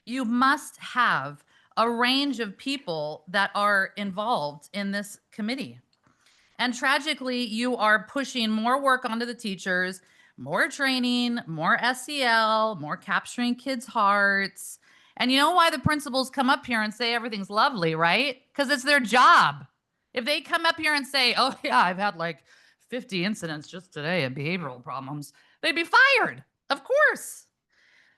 You must have a range of people that are involved in this committee. And tragically, you are pushing more work onto the teachers, more training, more SEL, more capturing kids' hearts. And you know why the principals come up here and say everything's lovely, right? Because it's their job. If they come up here and say, oh, yeah, I've had like 50 incidents just today of behavioral problems, they'd be fired, of course.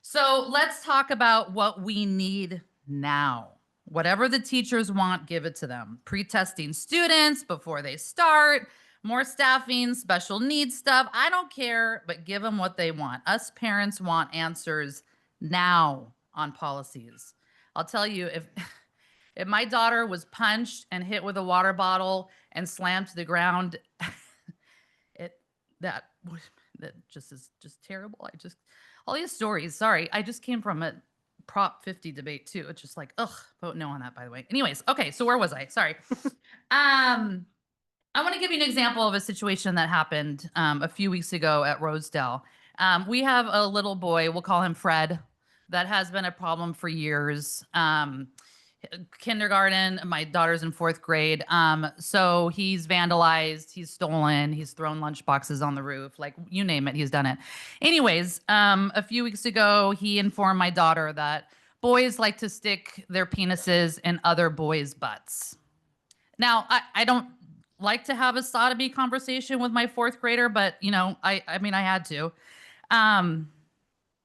So let's talk about what we need now. Whatever the teachers want, give it to them. Pre-testing students before they start, more staffing, special needs stuff. I don't care, but give them what they want. Us parents want answers now on policies. I'll tell you, if my daughter was punched and hit with a water bottle and slammed to the ground, that just is just terrible. All these stories. Sorry, I just came from a Prop 50 debate too. It's just like, ugh, vote no on that, by the way. Anyways, okay, so where was I? Sorry. I want to give you an example of a situation that happened a few weeks ago at Rosedale. We have a little boy, we'll call him Fred, that has been a problem for years. Kindergarten, my daughter's in 4th grade. So he's vandalized, he's stolen, he's thrown lunch boxes on the roof, like you name it, he's done it. Anyways, a few weeks ago, he informed my daughter that boys like to stick their penises in other boys' butts. Now, I don't like to have a sodomy conversation with my 4th grader, but you know, I mean, I had to.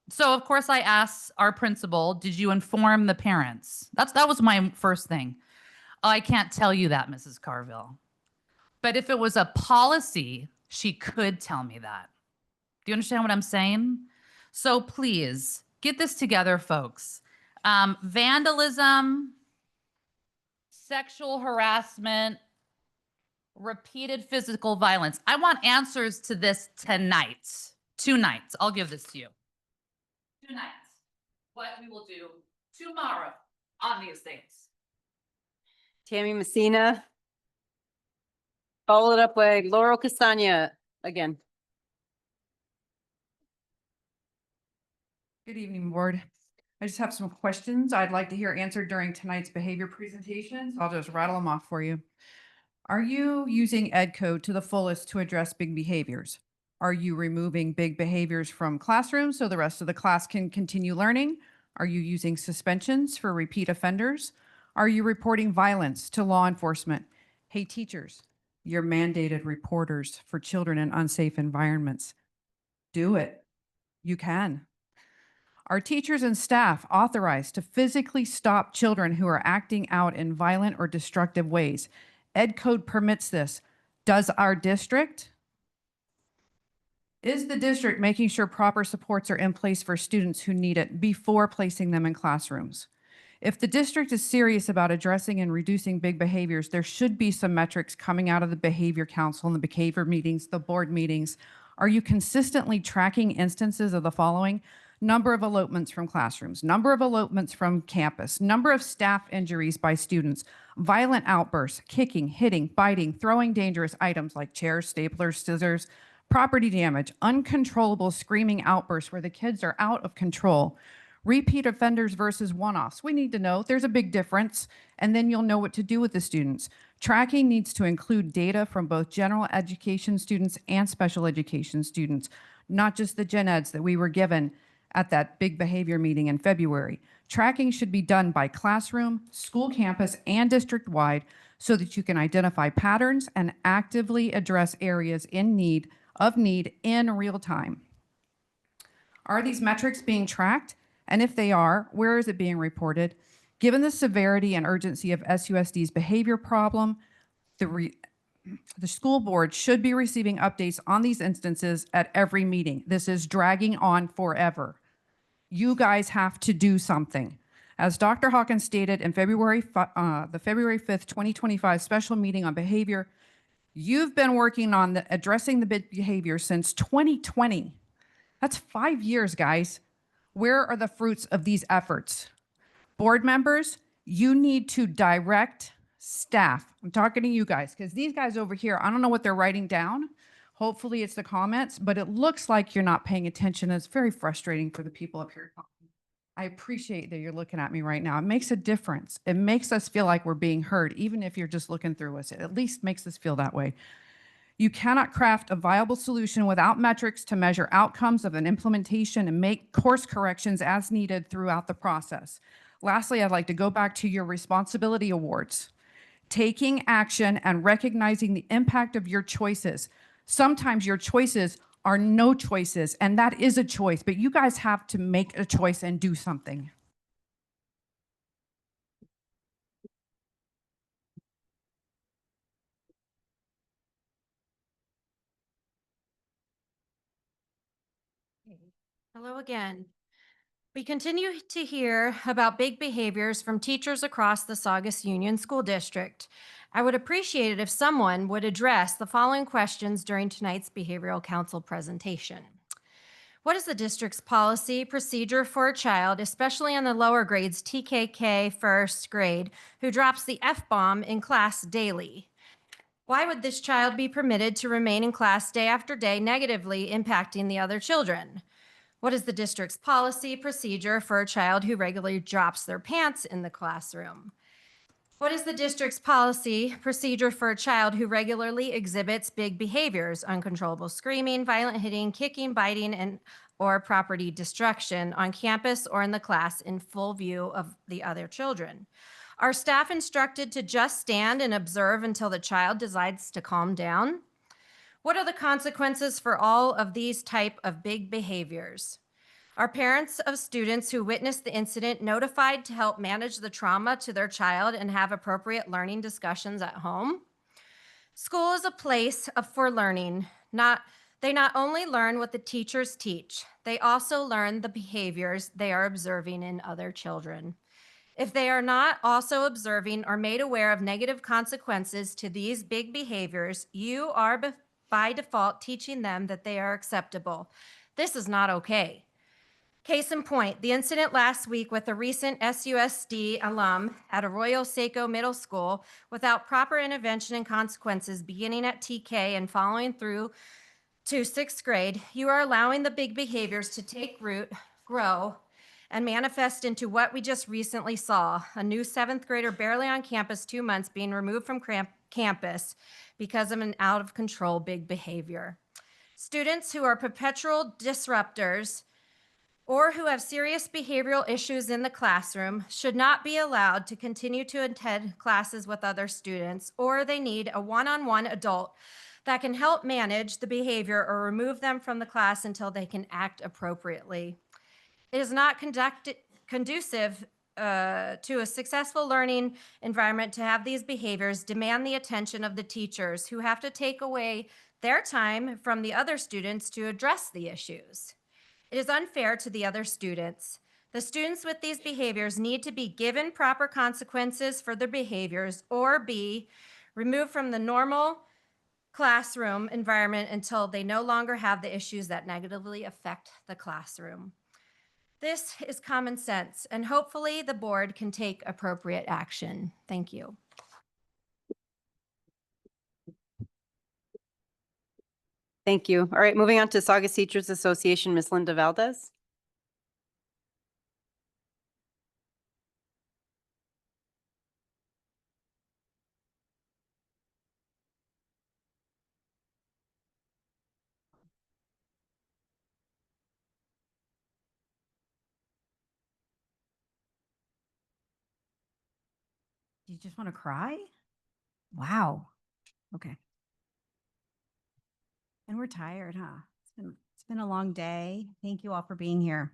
So of course I asked our principal, did you inform the parents? That was my first thing. Oh, I can't tell you that, Mrs. Carville. But if it was a policy, she could tell me that. Do you understand what I'm saying? So please get this together, folks. Vandalism, sexual harassment, repeated physical violence. I want answers to this tonight. 2 nights. I'll give this to you. 2 nights. What we will do tomorrow on these things. Tammy Messina. Followed up by Laurel Castagna again. Good evening, board. I just have some questions I'd like to hear answered during tonight's behavior presentations. I'll just rattle them off for you. Are you using ed code to the fullest to address big behaviors? Are you removing big behaviors from classrooms so the rest of the class can continue learning? Are you using suspensions for repeat offenders? Are you reporting violence to law enforcement? Hey, teachers, you're mandated reporters for children in unsafe environments. Do it. You can. Are teachers and staff authorized to physically stop children who are acting out in violent or destructive ways? Ed code permits this. Does our district? Is the district making sure proper supports are in place for students who need it before placing them in classrooms? If the district is serious about addressing and reducing big behaviors, there should be some metrics coming out of the behavior council and the behavior meetings, the board meetings. Are you consistently tracking instances of the following? Number of elopements from classrooms, number of elopements from campus, number of staff injuries by students, violent outbursts, kicking, hitting, biting, throwing dangerous items like chairs, staplers, scissors, property damage, uncontrollable screaming outbursts where the kids are out of control, repeat offenders versus one-offs. We need to know there's a big difference, and then you'll know what to do with the students. Tracking needs to include data from both general education students and special education students, not just the gen eds that we were given at that big behavior meeting in February. Tracking should be done by classroom, school campus, and district-wide so that you can identify patterns and actively address areas in need in real time. Are these metrics being tracked? And if they are, where is it being reported? Given the severity and urgency of SUSD's behavior problem, the school board should be receiving updates on these instances at every meeting. This is dragging on forever. You guys have to do something. As Dr. Hawkins stated in the February 5th, 2025 special meeting on behavior, you've been working on addressing the big behavior since 2020. That's 5 years, guys. Where are the fruits of these efforts? Board members, You need to direct staff. I'm talking to you guys because these guys over here, I don't know what they're writing down. Hopefully it's the comments, but it looks like you're not paying attention. It's very frustrating for the people up here talking. I appreciate that you're looking at me right now. It makes a difference. It makes us feel like we're being heard, even if you're just looking through us. It at least makes us feel that way. You cannot craft a viable solution without metrics to measure outcomes of an implementation and make course corrections as needed throughout the process. Lastly, I'd like to go back to your responsibility awards. Taking action and recognizing the impact of your choices. Sometimes your choices are no choices, and that is a choice, but you guys have to make a choice and do something. Hello again. We continue to hear about big behaviors from teachers across the Saugus Union School District. I would appreciate it if someone would address the following questions during tonight's Behavioral Council presentation. What is the district's policy procedure for a child, especially in the lower grades, TKK first grade, who drops the F-bomb in class daily? Why would this child be permitted to remain in class day after day, negatively impacting the other children? What is the district's policy procedure for a child who regularly drops their pants in the classroom? What is the district's policy procedure for a child who regularly exhibits big behaviors, uncontrollable screaming, violent hitting, kicking, biting, or property destruction on campus or in the class in full view of the other children? Are staff instructed to just stand and observe until the child decides to calm down? What are the consequences for all of these type of big behaviors? Are parents of students who witnessed the incident notified to help manage the trauma to their child and have appropriate learning discussions at home? School is a place for learning. They not only learn what the teachers teach, they also learn the behaviors they are observing in other children. If they are not also observing or made aware of negative consequences to these big behaviors, you are by default teaching them that they are acceptable. This is not okay. Case in point, the incident last week with a recent SUSD alum at Arroyo Seco Middle School without proper intervention and consequences beginning at TK and following through to 6th grade, you are allowing the big behaviors to take root, grow, and manifest into what we just recently saw, a new 7th grader barely on campus 2 months being removed from campus because of an out-of-control big behavior. Students who are perpetual disruptors or who have serious behavioral issues in the classroom should not be allowed to continue to attend classes with other students, or they need a one-on-one adult that can help manage the behavior or remove them from the class until they can act appropriately. It is not conducive to a successful learning environment to have these behaviors demand the attention of the teachers who have to take away their time from the other students to address the issues. It is unfair to the other students. The students with these behaviors need to be given proper consequences for their behaviors or be removed from the normal classroom environment until they no longer have the issues that negatively affect the classroom. This is common sense, and hopefully the board can take appropriate action. Thank you. Thank you. All right, moving on to Saugus Teachers Association, Ms. Linda Valdez. Do you just want to cry? Wow. Okay. And we're tired, huh? It's been a long day. Thank you all for being here.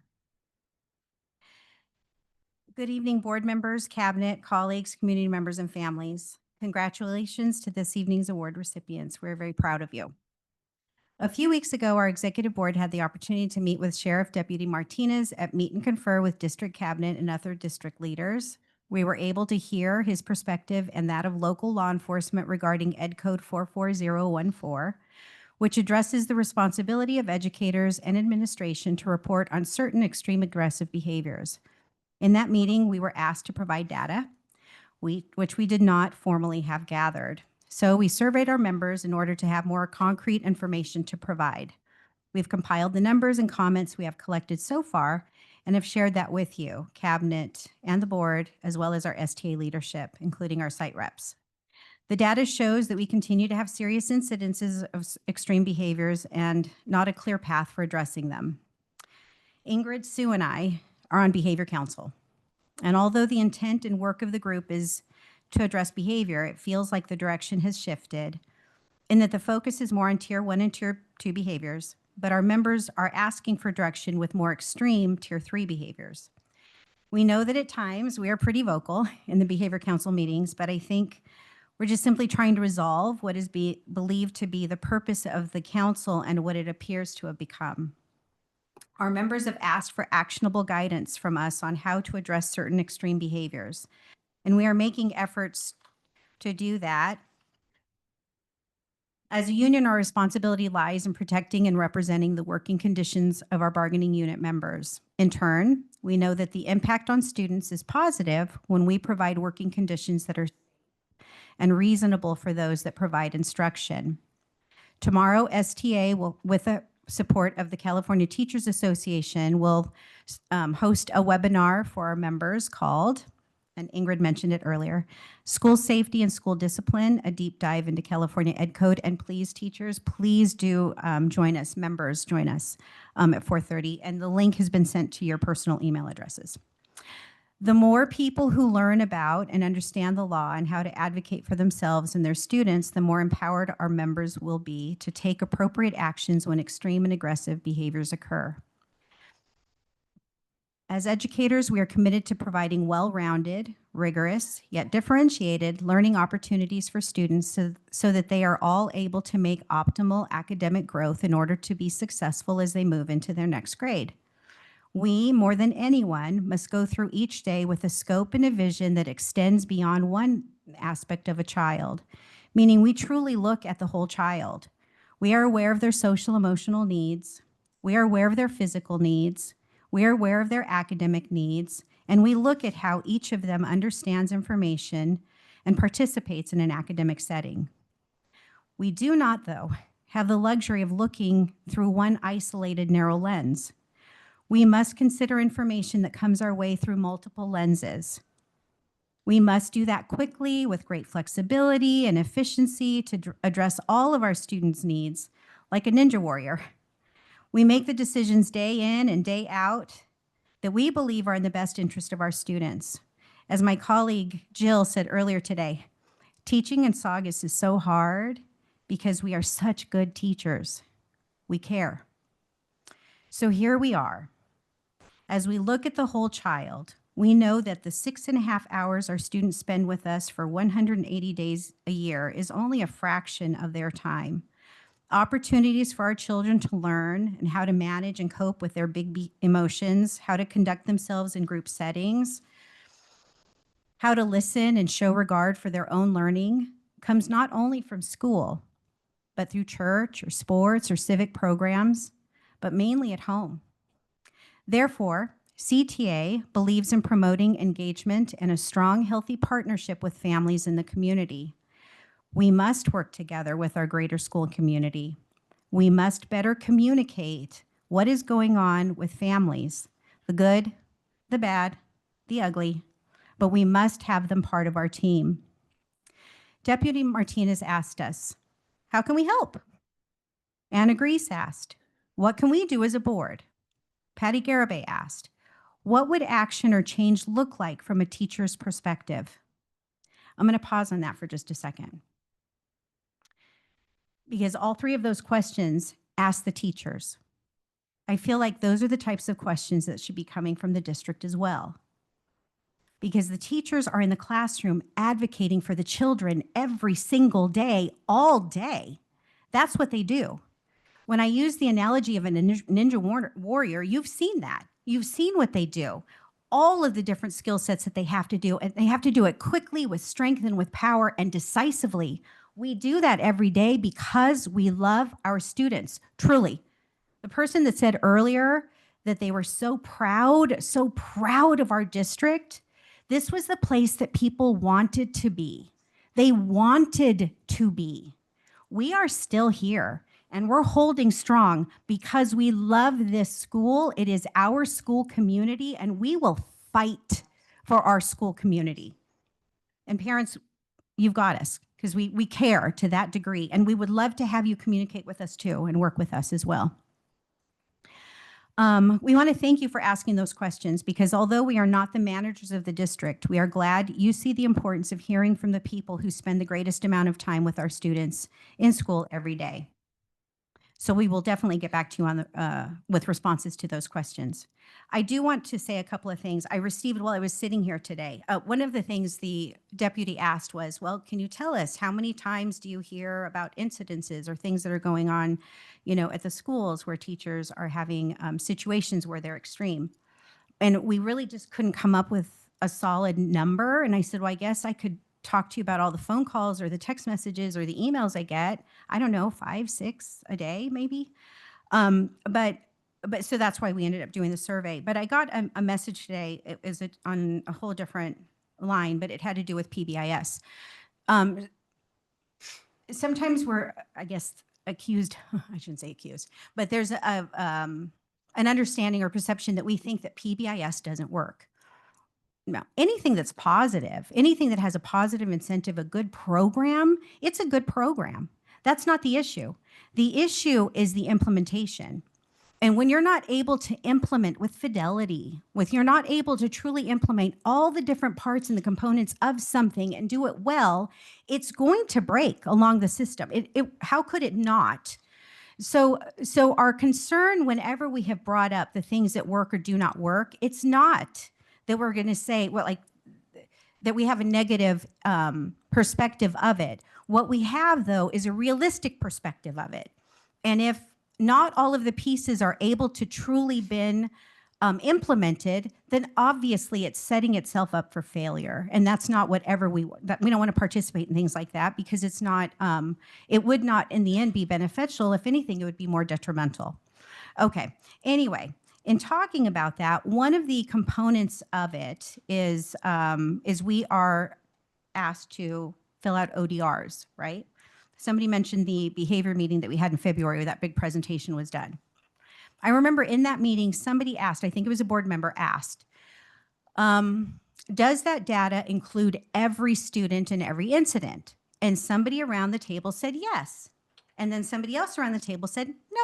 Good evening, board members, cabinet, colleagues, community members, and families. Congratulations to this evening's award recipients. We're very proud of you. A few weeks ago, our executive board had the opportunity to meet with Sheriff Deputy Martinez at Meet and Confer with district cabinet and other district leaders. We were able to hear his perspective and that of local law enforcement regarding Ed Code 44014, which addresses the responsibility of educators and administration to report on certain extreme aggressive behaviors. In that meeting, we were asked to provide data which we did not formally have gathered. So we surveyed our members in order to have more concrete information to provide. We've compiled the numbers and comments we have collected so far and have shared that with you, Cabinet and the board, as well as our STA leadership, including our site reps. The data shows that we continue to have serious incidences of extreme behaviors and not a clear path for addressing them. Ingrid, Sue, and I are on Behavior Council. And although the intent and work of the group is to address behavior, it feels like the direction has shifted in that the focus is more on Tier 1 and Tier 2 behaviors, but our members are asking for direction with more extreme Tier 3 behaviors. We know that at times we are pretty vocal in the Behavior Council meetings, but I think we're just simply trying to resolve what is believed to be the purpose of the council and what it appears to have become. Our members have asked for actionable guidance from us on how to address certain extreme behaviors, and we are making efforts to do that. As a union, our responsibility lies in protecting and representing the working conditions of our bargaining unit members. In turn, we know that the impact on students is positive when we provide working conditions that are and reasonable for those that provide instruction. Tomorrow, STA will, with the support of the California Teachers Association, will host a webinar for our members called, and Ingrid mentioned it earlier, School Safety and School Discipline, a deep dive into California Ed Code. And please, teachers, please do join us, members, join us at 4:30. And the link has been sent to your personal email addresses. The more people who learn about and understand the law and how to advocate for themselves and their students, the more empowered our members will be to take appropriate actions when extreme and aggressive behaviors occur. As educators, we are committed to providing well-rounded, rigorous, yet differentiated learning opportunities for students so that they are all able to make optimal academic growth in order to be successful as they move into their next grade. We, more than anyone, must go through each day with a scope and a vision that extends beyond one aspect of a child, meaning we truly look at the whole child. We are aware of their social emotional needs. We are aware of their physical needs. We are aware of their academic needs, and we look at how each of them understands information and participates in an academic setting. We do not, though, have the luxury of looking through one isolated narrow lens. We must consider information that comes our way through multiple lenses. We must do that quickly with great flexibility and efficiency to address all of our students' needs like a ninja warrior. We make the decisions day in and day out that we believe are in the best interest of our students. As my colleague Jill said earlier today, teaching in Saugus is so hard because we are such good teachers. We care. So here we are. As we look at the whole child, we know that the 6.5 hours our students spend with us for 180 days a year is only a fraction of their time. Opportunities for our children to learn and how to manage and cope with their big emotions, how to conduct themselves in group settings, how to listen and show regard for their own learning comes not only from school, but through church or sports or civic programs, but mainly at home. Therefore, CTA believes in promoting engagement and a strong, healthy partnership with families in the community. We must work together with our greater school community. We must better communicate what is going on with families, the good, the bad, the ugly, but we must have them part of our team. Deputy Martinez asked us, how can we help? Anna Grease asked, what can we do as a board? Patty Garibay asked, what would action or change look like from a teacher's perspective? I'm going to pause on that for just a second, because all three of those questions ask the teachers. I feel like those are the types of questions that should be coming from the district as well, because the teachers are in the classroom advocating for the children every single day, all day. That's what they do. When I use the analogy of a ninja warrior, you've seen that. You've seen what they do. All of the different skill sets that they have to do, and they have to do it quickly, with strength and with power and decisively. We do that every day because we love our students, truly. The person that said earlier that they were so proud of our district, This was the place that people wanted to be. They wanted to be. We are still here and we're holding strong because we love this school. It is our school community and we will fight for our school community. And parents, you've got us because we care to that degree and we would love to have you communicate with us too and work with us as well. We want to thank you for asking those questions because although we are not the managers of the district, we are glad you see the importance of hearing from the people who spend the greatest amount of time with our students in school every day. So we will definitely get back to you on the, with responses to those questions. I do want to say a couple of things I received while I was sitting here today. One of the things the deputy asked was, well, can you tell us how many times do you hear about incidences or things that are going on, you know, at the schools where teachers are having situations where they're extreme? And we really just couldn't come up with a solid number. And I said, well, I guess I could talk to you about all the phone calls or the text messages or the emails I get. I don't know, 5, 6 a day, maybe. But so that's why we ended up doing the survey. But I got a message today. It was on a whole different line, but it had to do with PBIS. Sometimes we're, I guess, accused, I shouldn't say accused, but there's an understanding or perception that we think that PBIS doesn't work. No, anything that's positive, anything that has a positive incentive, a good program, it's a good program. That's not the issue. The issue is the implementation. And when you're not able to implement with fidelity, you're not able to truly implement all the different parts and the components of something and do it well, it's going to break along the system. How could it not? So our concern whenever we have brought up the things that work or do not work, it's not that we're going to say, well, like that we have a negative perspective of it. What we have, though, is a realistic perspective of it. And if not all of the pieces are able to truly been implemented, then obviously it's setting itself up for failure. And that's not whatever we don't want to participate in things like that because it's not, it would not in the end be beneficial. If anything, it would be more detrimental. Okay, anyway. In talking about that, one of the components of it is we are asked to fill out ODRs, right? Somebody mentioned the behavior meeting that we had in February where that big presentation was done. I remember in that meeting, somebody asked, I think it was a board member asked, does that data include every student and every incident? And somebody around the table said yes. And then somebody else around the table said no.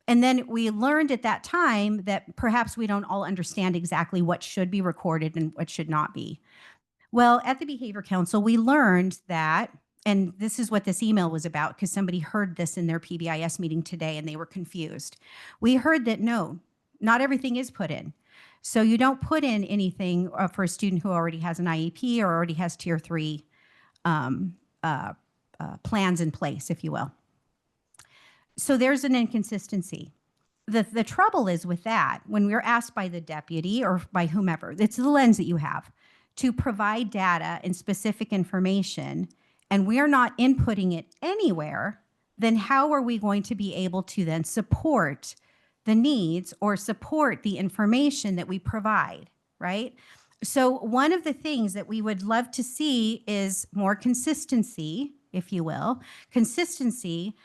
And then we learned at that time that perhaps we don't all understand exactly what should be recorded and what should not be. Well, at the Behavior Council, we learned that, and this is what this email was about because somebody heard this in their PBIS meeting today and they were confused. We heard that no, not everything is put in. So you don't put in anything for a student who already has an IEP or already has Tier 3 plans in place, if you will. So there's an inconsistency. The trouble is with that, when we're asked by the deputy or by whomever, it's the lens that you have, to provide data and specific information, and we're not inputting it anywhere, then how are we going to be able to then support the needs or support the information that we provide, right? So one of the things that we would love to see is more consistency, if you will, consistency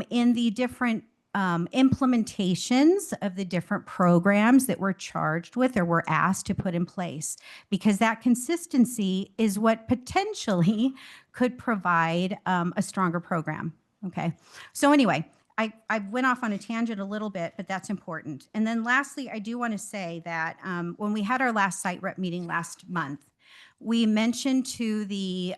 in the different implementations of the different programs that we're charged with or we're asked to put in place, because that consistency is what potentially could provide a stronger program. Okay, so anyway, I went off on a tangent a little bit, but that's important. And then lastly, I do want to say that when we had our last site rep meeting last month, we mentioned to the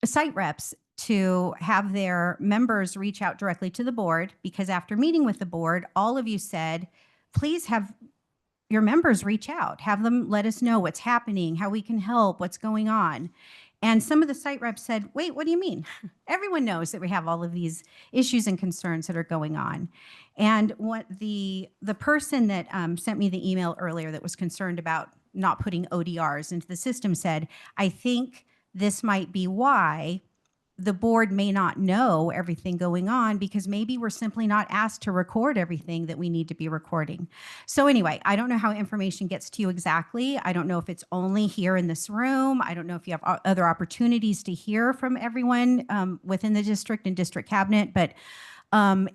site reps to have their members reach out directly to the board, because after meeting with the board, all of you said, please have your members reach out, have them let us know what's happening, how we can help, what's going on. And some of the site reps said, wait, what do you mean? Everyone knows that we have all of these issues and concerns that are going on. And what the person that sent me the email earlier that was concerned about not putting ODRs into the system said, I think this might be why the board may not know everything going on because maybe we're simply not asked to record everything that we need to be recording. So anyway, I don't know how information gets to you exactly. I don't know if it's only here in this room. I don't know if you have other opportunities to hear from everyone within the district and district cabinet, but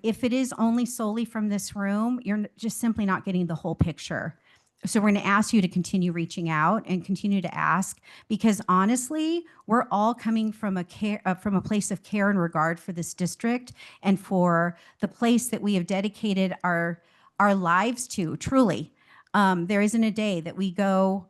if it is only solely from this room, you're just simply not getting the whole picture. So we're going to ask you to continue reaching out and continue to ask, because honestly, we're all coming from a place of care and regard for this district and for the place that we have dedicated our lives to. Truly, there isn't a day that we go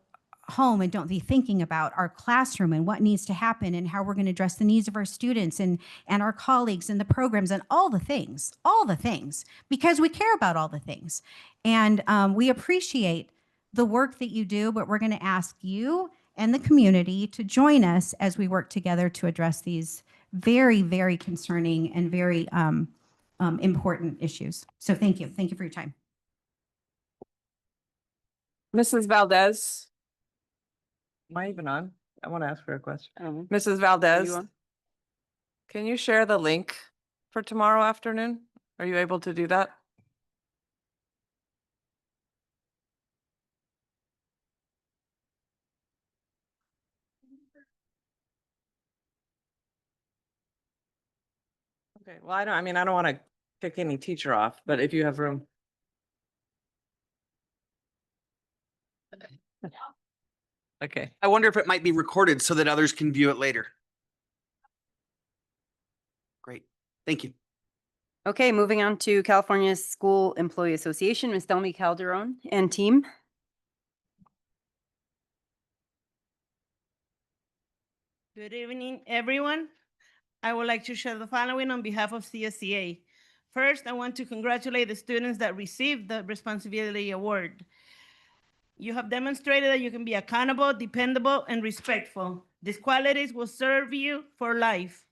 home and don't be thinking about our classroom and what needs to happen and how we're going to address the needs of our students and our colleagues and the programs and all the things, because we care about all the things. And we appreciate the work that you do, but we're going to ask you and the community to join us as we work together to address these very, very concerning and very important issues. So thank you. Thank you for your time. Mrs. Valdez. Am I even on? I want to ask her a question. Mrs. Valdez, can you share the link for tomorrow afternoon? Are you able to do that? Okay, well, I don't want to kick any teacher off, but if you have room. Okay. I wonder if it might be recorded so that others can view it later. Great. Thank you. Okay, moving on to California School Employee Association, Ms. Delmy Calderon and team. Good evening, everyone. I would like to share the following on behalf of CSCA. First, I want to congratulate the students that received the Responsibility Award. You have demonstrated that you can be accountable, dependable, and respectful. These qualities will serve you for life.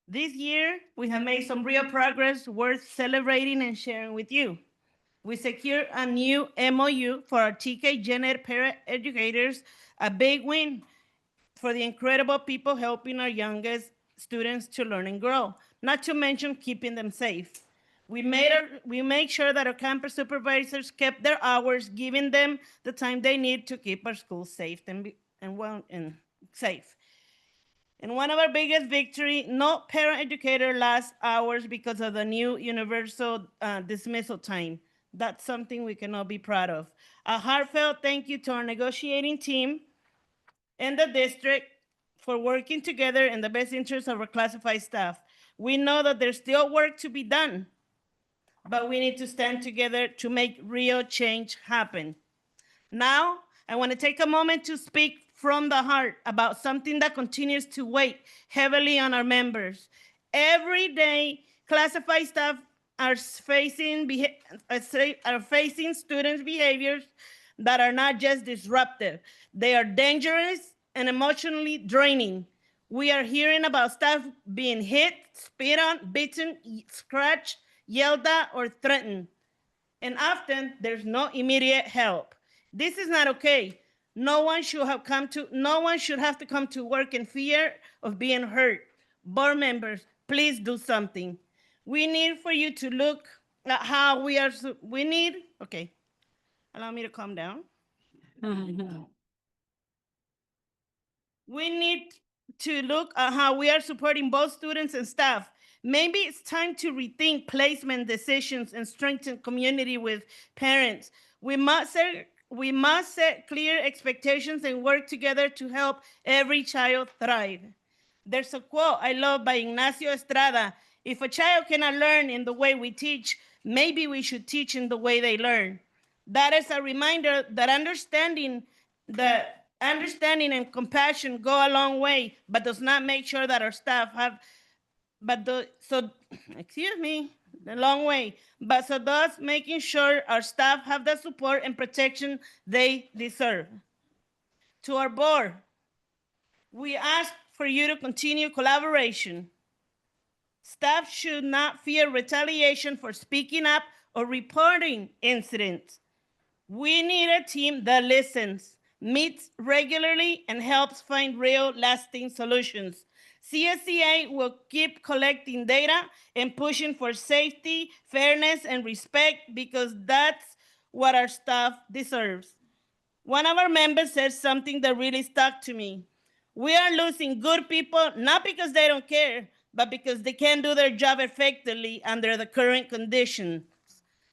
This year, we have made some real progress worth celebrating and sharing with you. We secured a new MOU for our TK Gen Ed paraeducators, a big win for the incredible people helping our youngest students to learn and grow, not to mention keeping them safe. We made sure that our campus supervisors kept their hours, giving them the time they need to keep our schools safe and safe. And one of our biggest victory, no parent educator lost hours because of the new universal dismissal time. That's something we can all be proud of. A heartfelt thank you to our negotiating team and the district for working together in the best interest of our classified staff. We know that there's still work to be done, but we need to stand together to make real change happen. Now, I want to take a moment to speak from the heart about something that continues to weigh heavily on our members. Every day, classified staff are facing students' behaviors that are not just disruptive. They are dangerous and emotionally draining. We are hearing about staff being hit, spit on, beaten, scratched, yelled at, or threatened. And often there's no immediate help. This is not okay. No one should have to come to work in fear of being hurt. Board members, please do something. We need for you to look at how okay, allow me to calm down. We need to look at how we are supporting both students and staff. Maybe it's time to rethink placement decisions and strengthen community with parents. We must set clear expectations and work together to help every child thrive. There's a quote I love by Ignacio Estrada: if a child cannot learn in the way we teach, maybe we should teach in the way they learn. That is a reminder that understanding and compassion go a long way, but does not make sure that our staff have, so thus making sure our staff have the support and protection they deserve. To our board, we ask for you to continue collaboration. Staff should not fear retaliation for speaking up or reporting incidents. We need a team that listens, meets regularly, and helps find real lasting solutions. CSCA will keep collecting data and pushing for safety, fairness, and respect because that's what our staff deserves. One of our members said something that really stuck to me. We are losing good people not because they don't care, but because they can't do their job effectively under the current conditions.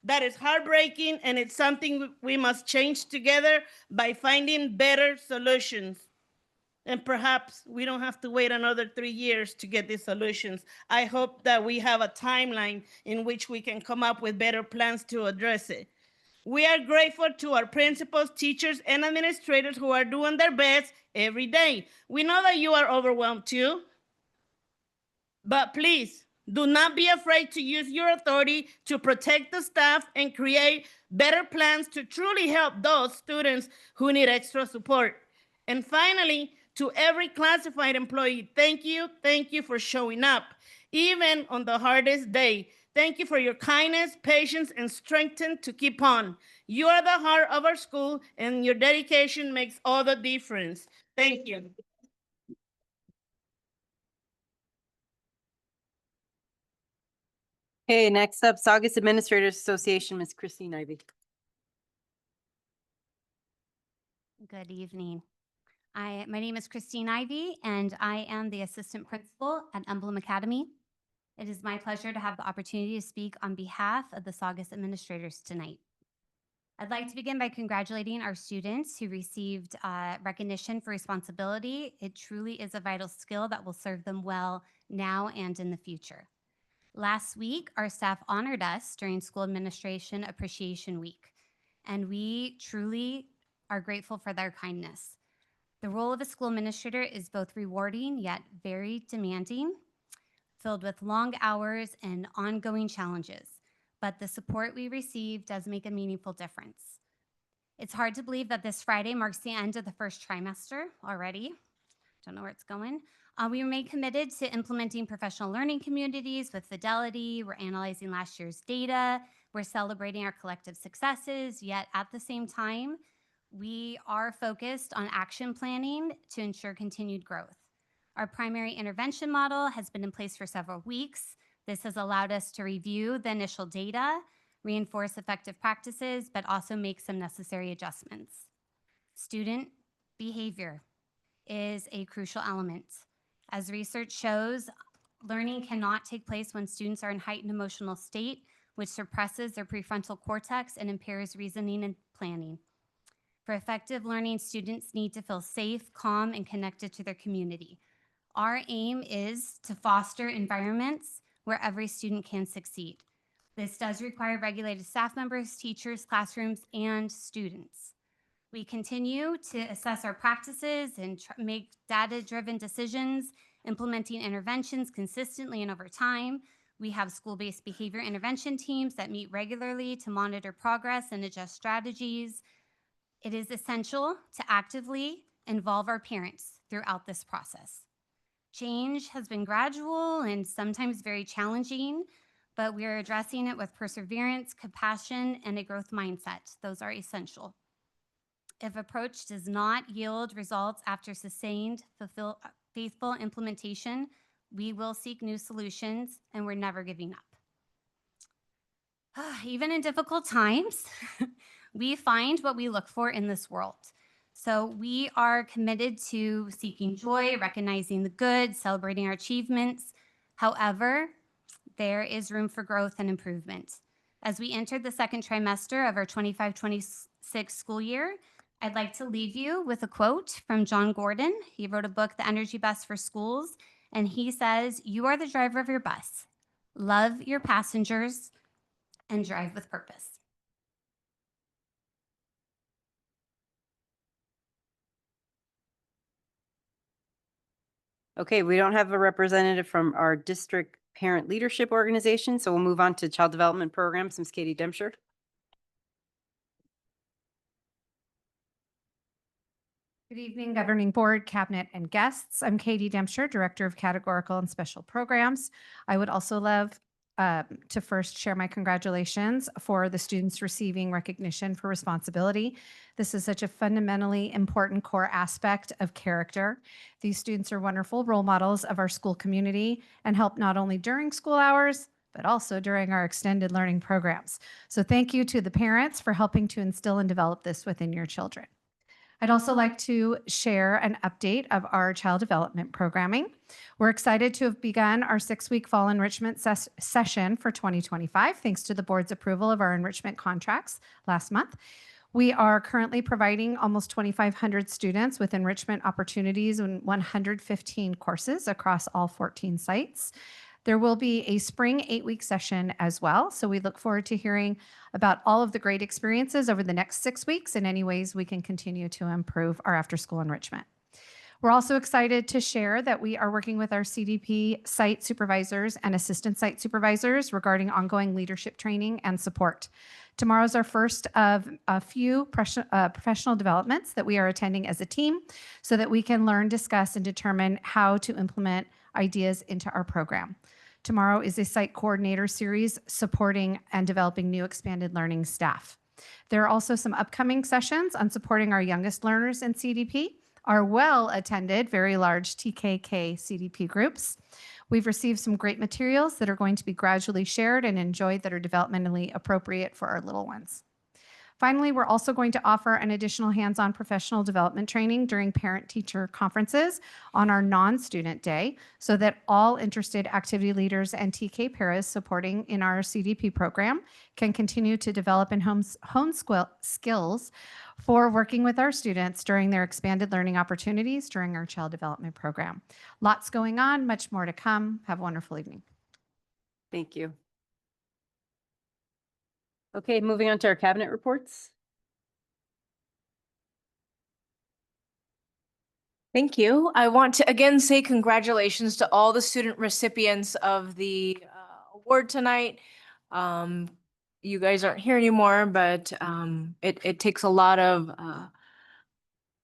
That is heartbreaking, and it's something we must change together by finding better solutions. And perhaps we don't have to wait another 3 years to get these solutions. I hope that we have a timeline in which we can come up with better plans to address it. We are grateful to our principals, teachers, and administrators who are doing their best every day. We know that you are overwhelmed too, but please do not be afraid to use your authority to protect the staff and create better plans to truly help those students who need extra support. And finally, to every classified employee, thank you for showing up, even on the hardest day. Thank you for your kindness, patience, and strength to keep on. You are the heart of our school, and your dedication makes all the difference. Thank you. Okay, next up, Saugus Administrators Association, Ms. Christine Ivy. Good evening. My name is Christine Ivy, and I am the assistant principal at Emblem Academy. It is my pleasure to have the opportunity to speak on behalf of the Saugus administrators tonight. I'd like to begin by congratulating our students who received recognition for responsibility. It truly is a vital skill that will serve them well now and in the future. Last week, our staff honored us during School Administration Appreciation Week, and we truly are grateful for their kindness. The role of a school administrator is both rewarding yet very demanding, filled with long hours and ongoing challenges, but the support we receive does make a meaningful difference. It's hard to believe that this Friday marks the end of the first trimester already. Don't know where it's going. We remain committed to implementing professional learning communities with fidelity. We're analyzing last year's data. We're celebrating our collective successes, yet at the same time, we are focused on action planning to ensure continued growth. Our primary intervention model has been in place for several weeks. This has allowed us to review the initial data, reinforce effective practices, but also make some necessary adjustments. Student behavior is a crucial element. As research shows, learning cannot take place when students are in heightened emotional state, which suppresses their prefrontal cortex and impairs reasoning and planning. For effective learning, students need to feel safe, calm, and connected to their community. Our aim is to foster environments where every student can succeed. This does require regulated staff members, teachers, classrooms, and students. We continue to assess our practices and make data-driven decisions, implementing interventions consistently and over time. We have school-based behavior intervention teams that meet regularly to monitor progress and adjust strategies. It is essential to actively involve our parents throughout this process. Change has been gradual and sometimes very challenging, but we are addressing it with perseverance, compassion, and a growth mindset. Those are essential. If approach does not yield results after sustained, faithful implementation, we will seek new solutions, and we're never giving up. Even in difficult times, we find what we look for in this world. So we are committed to seeking joy, recognizing the good, celebrating our achievements. However, there is room for growth and improvement. As we enter the second trimester of our 25-26 school year, I'd like to leave you with a quote from John Gordon. He wrote a book, The Energy Bus for Schools, and he says, "You are the driver of your bus. Love your passengers and drive with purpose." Okay, we don't have a representative from our district parent leadership organization, so we'll move on to child development programs. Ms. Katie Dempscher. Good evening, Governing Board, Cabinet, and guests. I'm Katie Dempscher, Director of Categorical and Special Programs. I would also love to first share my congratulations for the students receiving recognition for responsibility. This is such a fundamentally important core aspect of character. These students are wonderful role models of our school community and help not only during school hours, but also during our extended learning programs. So thank you to the parents for helping to instill and develop this within your children. I'd also like to share an update of our child development programming. We're excited to have begun our 6-week fall enrichment session for 2025, thanks to the board's approval of our enrichment contracts last month. We are currently providing almost 2,500 students with enrichment opportunities in 115 courses across all 14 sites. There will be a spring 8-week session as well. So we look forward to hearing about all of the great experiences over the next 6 weeks and any ways we can continue to improve our after-school enrichment. We're also excited to share that we are working with our CDP site supervisors and assistant site supervisors regarding ongoing leadership training and support. Tomorrow's our first of a few professional developments that we are attending as a team so that we can learn, discuss, and determine how to implement ideas into our program. Tomorrow is a site coordinator series supporting and developing new expanded learning staff. There are also some upcoming sessions on supporting our youngest learners in CDP, our well-attended, very large TKK CDP groups. We've received some great materials that are going to be gradually shared and enjoyed that are developmentally appropriate for our little ones. Finally, we're also going to offer an additional hands-on professional development training during parent-teacher conferences on our non-student day so that all interested activity leaders and TK paras supporting in our CDP program can continue to develop and hone skills for working with our students during their expanded learning opportunities during our child development program. Lots going on, much more to come. Have a wonderful evening. Thank you. Okay, moving on to our cabinet reports. Thank you. I want to again say congratulations to all the student recipients of the award tonight. You guys aren't here anymore, but it takes a lot of,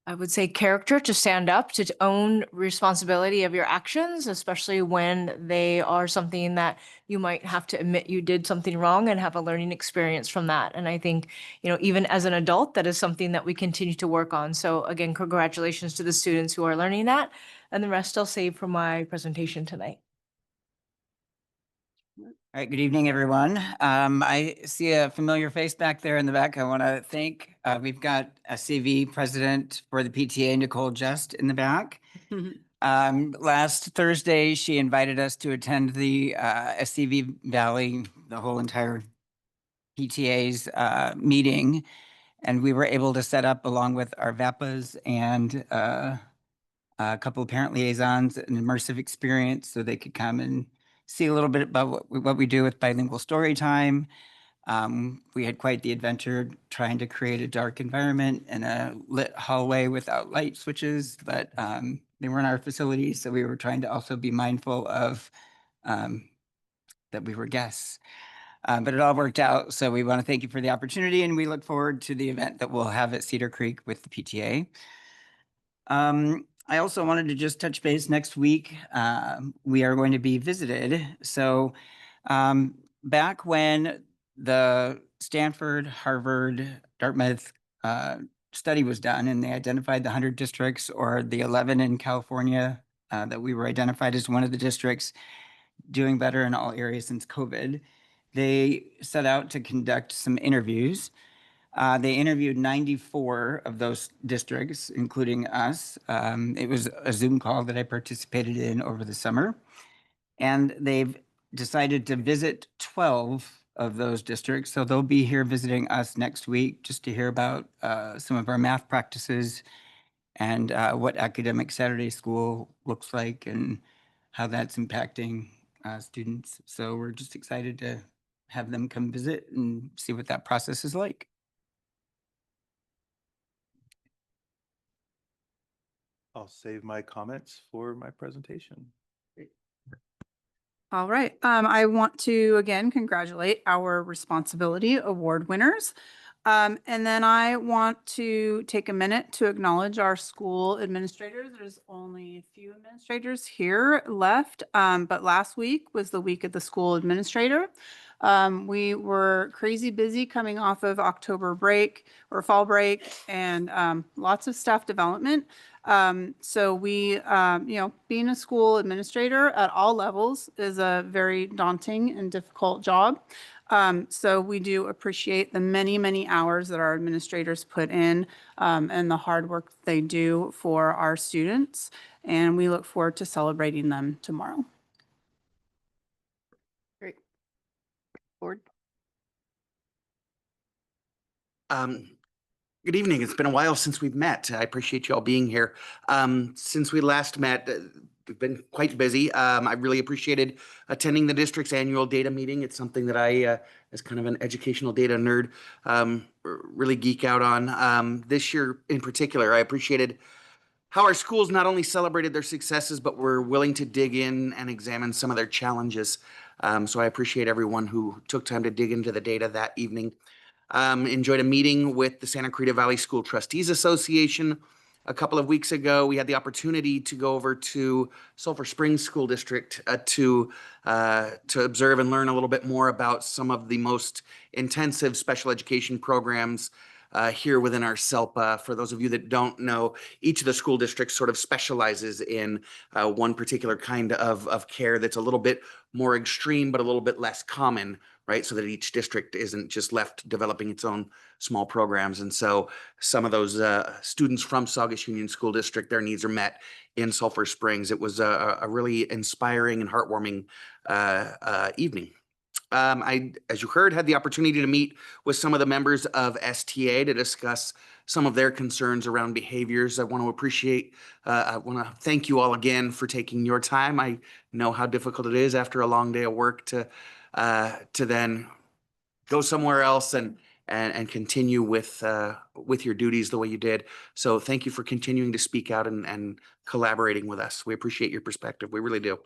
I would say, character to stand up, to own responsibility of your actions, especially when they are something that you might have to admit you did something wrong and have a learning experience from that. And I think, even as an adult, that is something that we continue to work on. So again, congratulations to the students who are learning that, and the rest I'll save for my presentation tonight. All right, good evening, everyone. I see a familiar face back there in the back. I want to thank, we've got a CV president for the PTA, Nicole Just, in the back. Last Thursday, she invited us to attend the SCV Valley, the whole entire PTA's meeting. And we were able to set up, along with our VAPAs and a couple of parent liaisons, an immersive experience so they could come and see a little bit about what we do with bilingual story time. We had quite the adventure trying to create a dark environment and a lit hallway without light switches, but they weren't our facilities, so we were trying to also be mindful of that we were guests. But it all worked out, so we want to thank you for the opportunity, and we look forward to the event that we'll have at Cedar Creek with the PTA. I also wanted to just touch base next week. We are going to be visited. So back when the Stanford, Harvard, Dartmouth study was done and they identified the 100 districts or the 11 in California that we were identified as one of the districts doing better in all areas since COVID, they set out to conduct some interviews. They interviewed 94 of those districts, including us. It was a Zoom call that I participated in over the summer. And they've decided to visit 12 of those districts. So they'll be here visiting us next week just to hear about some of our math practices and what academic Saturday school looks like and how that's impacting students. So we're just excited to have them come visit and see what that process is like. I'll save my comments for my presentation. All right. I want to again congratulate our responsibility award winners. And then I want to take a minute to acknowledge our school administrators. There's only a few administrators here left, but last week was the week of the school administrator. We were crazy busy coming off of October break or fall break and lots of staff development. So we, being a school administrator at all levels is a very daunting and difficult job. So we do appreciate the many, many hours that our administrators put in and the hard work they do for our students. And we look forward to celebrating them tomorrow. Great. Board. Good evening. It's been a while since we've met. I appreciate you all being here. Since we last met, we've been quite busy. I really appreciated attending the district's annual data meeting. It's something that I, as kind of an educational data nerd, really geek out on. This year in particular, I appreciated how our schools not only celebrated their successes, but were willing to dig in and examine some of their challenges. So I appreciate everyone who took time to dig into the data that evening. Enjoyed a meeting with the Santa Clarita Valley School Trustees Association. A couple of weeks ago, we had the opportunity to go over to Sulphur Springs School District to observe and learn a little bit more about some of the most intensive special education programs here within our SELPA. For those of you that don't know, each of the school districts sort of specializes in one particular kind of care that's a little bit more extreme, but a little bit less common, right? So that each district isn't just left developing its own small programs. And so some of those students from Saugus Union School District, their needs are met in Sulphur Springs. It was a really inspiring and heartwarming evening. I, as you heard, had the opportunity to meet with some of the members of STA to discuss some of their concerns around behaviors. I want to thank you all again for taking your time. I know how difficult it is after a long day of work to then go somewhere else and continue with your duties the way you did. So thank you for continuing to speak out and collaborating with us. We appreciate your perspective. We really do.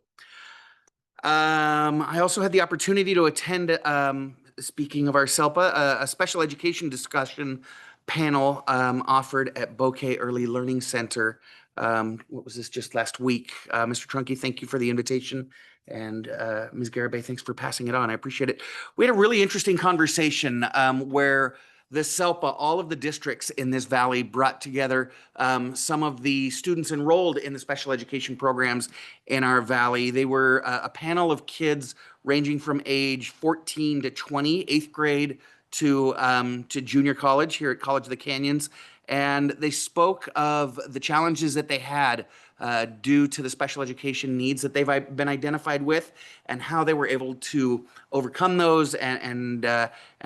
I also had the opportunity to attend, speaking of our SELPA, a special education discussion panel offered at Bouquet Early Learning Center. What was this, just last week? Mr. Trunky, thank you for the invitation. And Ms. Garibay, thanks for passing it on. I appreciate it. We had a really interesting conversation where the SELPA, all of the districts in this valley, brought together some of the students enrolled in the special education programs in our valley. They were a panel of kids ranging from age 14 to 20, 8th grade to junior college here at College of the Canyons. And they spoke of the challenges that they had due to the special education needs that they've been identified with, and how they were able to overcome those, and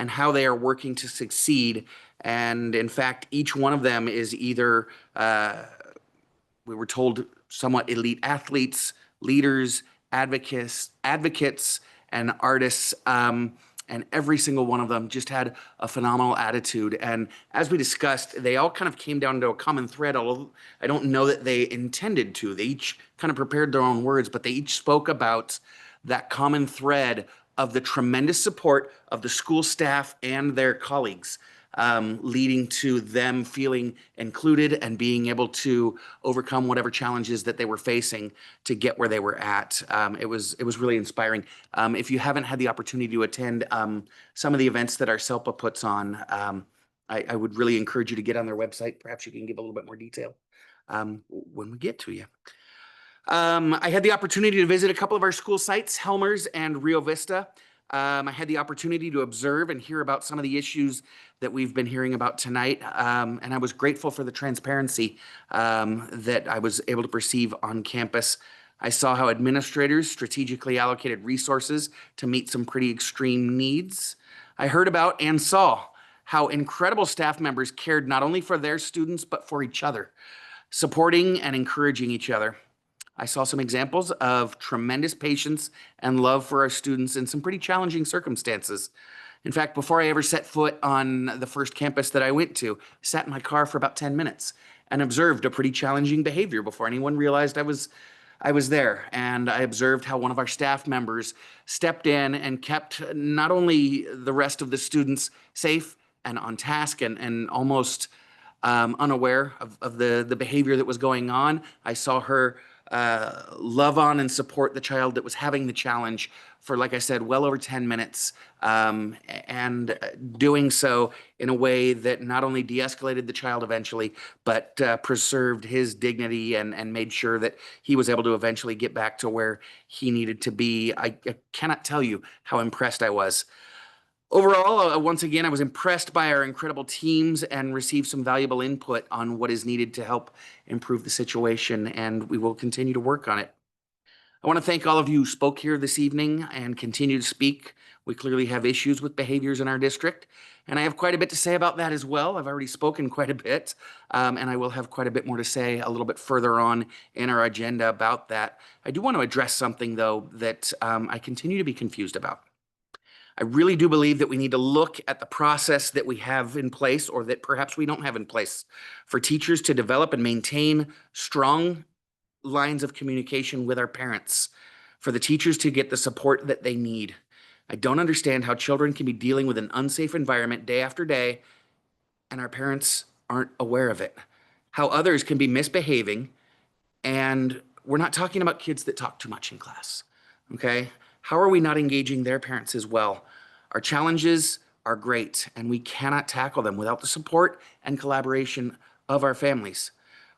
how they are working to succeed. And in fact, each one of them is either, we were told, somewhat elite athletes, leaders, advocates, and artists. And every single one of them just had a phenomenal attitude. And as we discussed, they all kind of came down to a common thread, although I don't know that they intended to. They each kind of prepared their own words, but they each spoke about that common thread of the tremendous support of the school staff and their colleagues, leading to them feeling included and being able to overcome whatever challenges that they were facing to get where they were at. It was really inspiring. If you haven't had the opportunity to attend some of the events that our SELPA puts on, I would really encourage you to get on their website. Perhaps you can give a little bit more detail when we get to you. I had the opportunity to visit a couple of our school sites, Helmers and Rio Vista. I had the opportunity to observe and hear about some of the issues that we've been hearing about tonight. And I was grateful for the transparency that I was able to perceive on campus. I saw how administrators strategically allocated resources to meet some pretty extreme needs. I heard about and saw how incredible staff members cared not only for their students, but for each other, supporting and encouraging each other. I saw some examples of tremendous patience and love for our students in some pretty challenging circumstances. In fact, before I ever set foot on the first campus that I went to, I sat in my car for about 10 minutes and observed a pretty challenging behavior before anyone realized I was there. And I observed how one of our staff members stepped in and kept not only the rest of the students safe and on task and almost unaware of the behavior that was going on. I saw her love on and support the child that was having the challenge for, like I said, well over 10 minutes, and doing so in a way that not only de-escalated the child eventually, but preserved his dignity and made sure that he was able to eventually get back to where he needed to be. I cannot tell you how impressed I was. Overall, once again, I was impressed by our incredible teams and received some valuable input on what is needed to help improve the situation, and we will continue to work on it. I want to thank all of you who spoke here this evening and continue to speak. We clearly have issues with behaviors in our district, and I have quite a bit to say about that as well. I've already spoken quite a bit, and I will have quite a bit more to say a little bit further on in our agenda about that. I do want to address something, though, that I continue to be confused about. I really do believe that we need to look at the process that we have in place, or that perhaps we don't have in place, for teachers to develop and maintain strong lines of communication with our parents, for the teachers to get the support that they need. I don't understand how children can be dealing with an unsafe environment day after day and our parents aren't aware of it. How others can be misbehaving, and we're not talking about kids that talk too much in class, okay? How are we not engaging their parents as well? Our challenges are great, and we cannot tackle them without the support and collaboration of our families.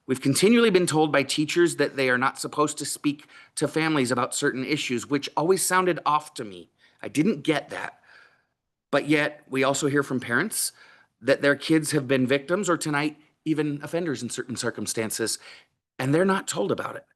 We've continually been told by teachers that they are not supposed to speak to families about certain issues, which always sounded off to me. I didn't get that. But yet, we also hear from parents that their kids have been victims, or tonight, even offenders in certain circumstances, and they're not told about it.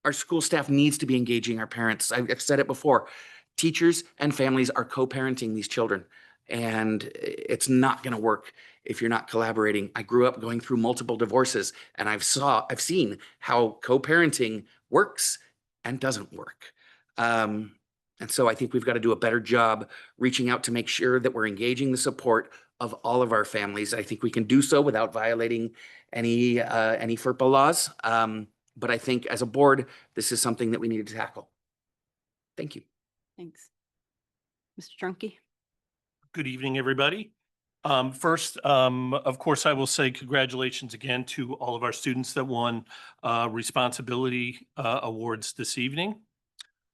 Our school staff needs to be engaging our parents. I've said it before. Teachers and families are co-parenting these children, and it's not going to work if you're not collaborating. I grew up going through multiple divorces, and I've seen how co-parenting works and doesn't work. And so I think we've got to do a better job reaching out to make sure that we're engaging the support of all of our families. I think we can do so without violating any FERPA laws. But I think as a board, this is something that we need to tackle. Thank you. Thanks. Mr. Trunke? Good evening, everybody. First, of course, I will say congratulations again to all of our students that won responsibility awards this evening.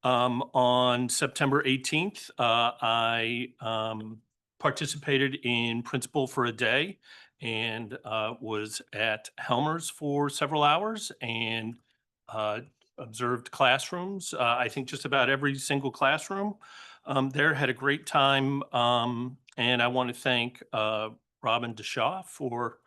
On September 18th, I participated in Principal for a Day and was at Helmer's for several hours and observed classrooms. I think just about every single classroom there, had a great time. And I want to thank Robin DeShaw for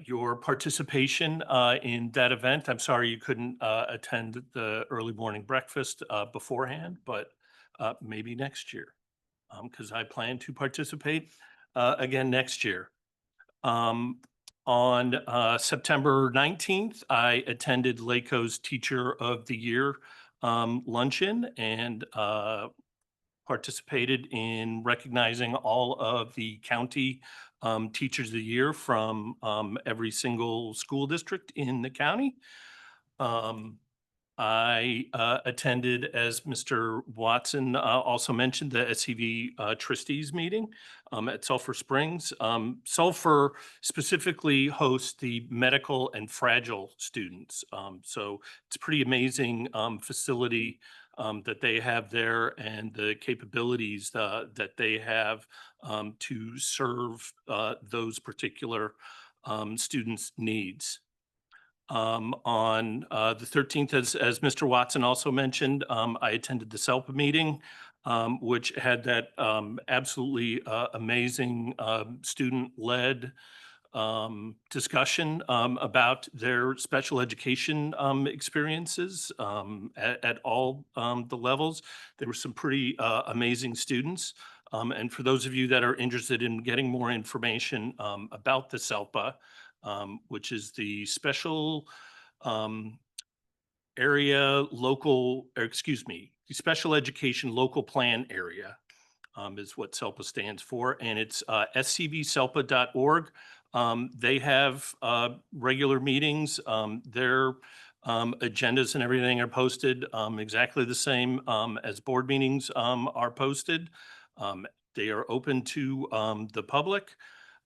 your participation in that event. I'm sorry you couldn't attend the early morning breakfast beforehand, but maybe next year, because I plan to participate again next year. On September 19th, I attended LACO's Teacher of the Year luncheon and participated in recognizing all of the county Teachers of the Year from every single school district in the county. I attended, as Mr. Watson also mentioned, the SCV trustees meeting at Sulphur Springs. Sulphur specifically hosts the medical and fragile students. So it's a pretty amazing facility that they have there, and the capabilities that they have to serve those particular students' needs. On the 13th, as Mr. Watson also mentioned, I attended the SELPA meeting, which had that absolutely amazing student-led discussion about their special education experiences at all the levels. There were some pretty amazing students. And for those of you that are interested in getting more information about the SELPA, which is the Special Area Local, or excuse me, the Special Education Local Plan Area is what SELPA stands for, and it's scvselpa.org. They have regular meetings. Their agendas and everything are posted exactly the same as board meetings are posted. They are open to the public.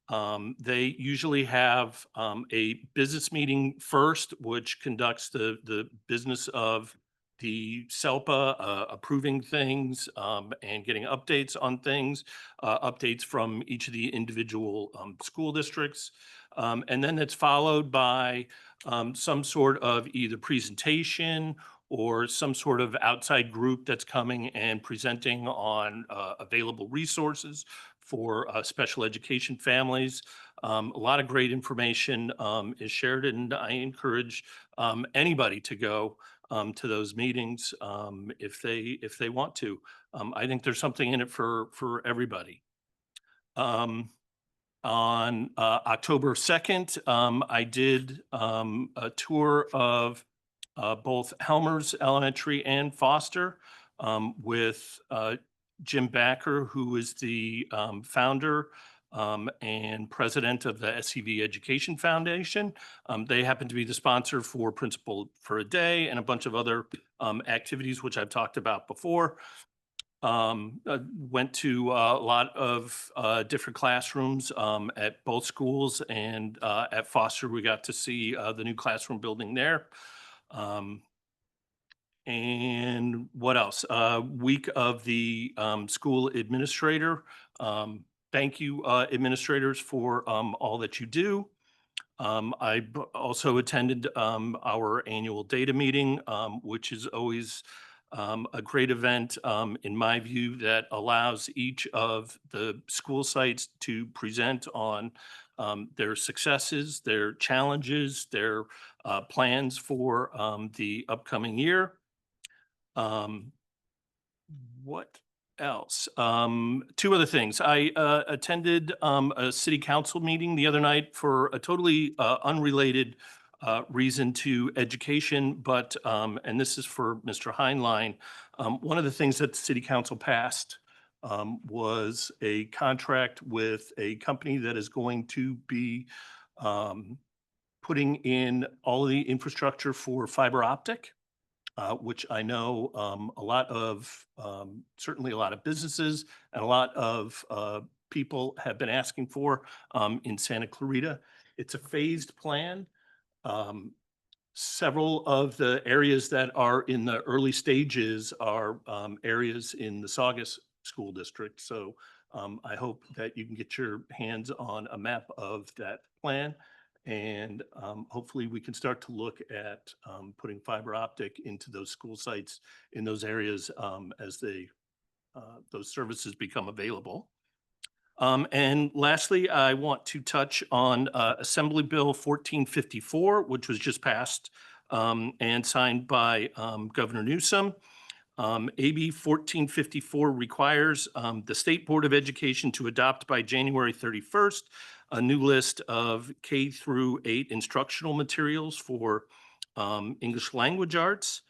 They usually have a business meeting first, which conducts the business of the SELPA, approving things and getting updates on things, updates from each of the individual school districts. And then it's followed by some sort of either presentation or some sort of outside group that's coming and presenting on available resources for special education families. A lot of great information is shared, and I encourage anybody to go to those meetings if they want to. I think there's something in it for everybody. On October 2nd, I did a tour of both Helmers Elementary and Foster with Jim Backer, who is the founder and president of the SCV Education Foundation. They happen to be the sponsor for Principal for a Day and a bunch of other activities, which I've talked about before. Went to a lot of different classrooms at both schools, and at Foster we got to see the new classroom building there. And what else? Week of the school administrator. Thank you, administrators, for all that you do. Also attended our annual data meeting, which is always a great event, in my view, that allows each of the school sites to present on their successes, their challenges, their plans for the upcoming year. What else? Two other things. I attended a city council meeting the other night for a totally unrelated reason to education, but, and this is for Mr. Heinlein, one of the things that the city council passed was a contract with a company that is going to be putting in all of the infrastructure for fiber optic. Which I know a lot of, certainly a lot of businesses and a lot of people have been asking for in Santa Clarita. It's a phased plan. Several of the areas that are in the early stages are areas in the Saugus School District. So I hope that you can get your hands on a map of that plan. And hopefully we can start to look at putting fiber optic into those school sites in those areas as those services become available. And lastly, I want to touch on Assembly Bill 1454, which was just passed and signed by Governor Newsom. AB 1454 requires the State Board of Education to adopt by January 31st a new list of K through 8 instructional materials for English language arts.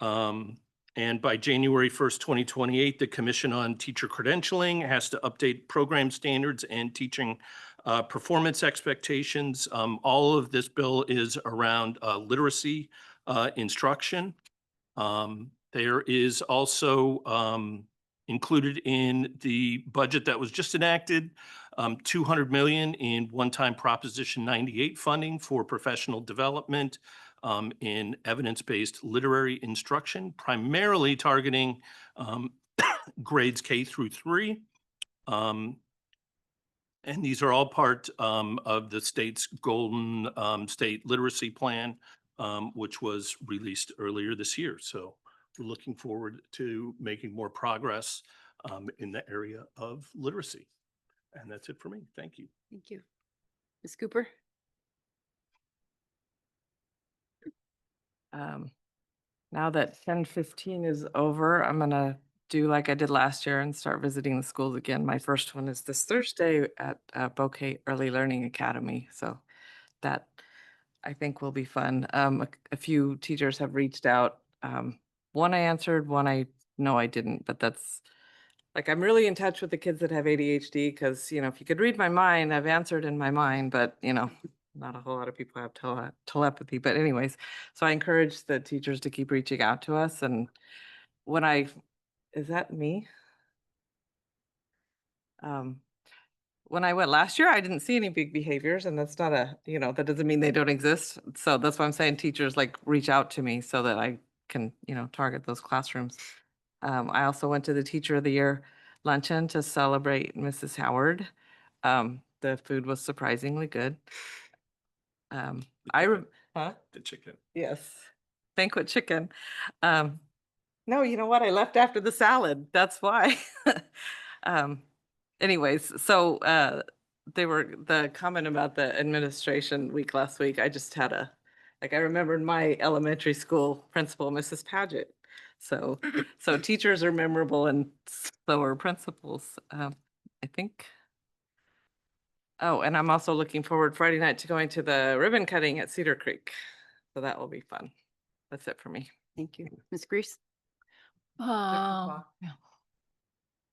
And by January 1st, 2028, the Commission on Teacher Credentialing has to update program standards and teaching performance expectations. All of this bill is around literacy instruction. There is also included in the budget that was just enacted, $200 million in one-time Proposition 98 funding for professional development in evidence-based literary instruction, primarily targeting grades K through 3. And these are all part of the state's Golden State Literacy Plan, which was released earlier this year. So we're looking forward to making more progress in the area of literacy. And that's it for me. Thank you. Thank you. Ms. Cooper? Now that 10:15 is over, I'm gonna do like I did last year and start visiting the schools again. My first one is this Thursday at Bouquet Early Learning Academy. So that I think will be fun. A few teachers have reached out. One I answered, one I didn't, but that's like I'm really in touch with the kids that have ADHD because, you know, if you could read my mind, I've answered in my mind, but, you know, not a whole lot of people have telepathy. But anyways, so I encourage the teachers to keep reaching out to us. And when is that me? When I went last year, I didn't see any big behaviors, and that's not that doesn't mean they don't exist. So that's why I'm saying teachers like reach out to me so that I can, target those classrooms. I also went to the Teacher of the Year luncheon to celebrate Mrs. Howard. The food was surprisingly good. Huh? The chicken. Yes, banquet chicken. No, you know what? I left after the salad. That's why. Um, anyways, so the comment about the administration week last week, I just had I remembered my elementary school principal, Mrs. Paget. So teachers are memorable and so are principals. I think. Oh, and I'm also looking forward Friday night to going to the ribbon cutting at Cedar Creek. So that will be fun. That's it for me. Thank you. Ms. Grease? Yeah.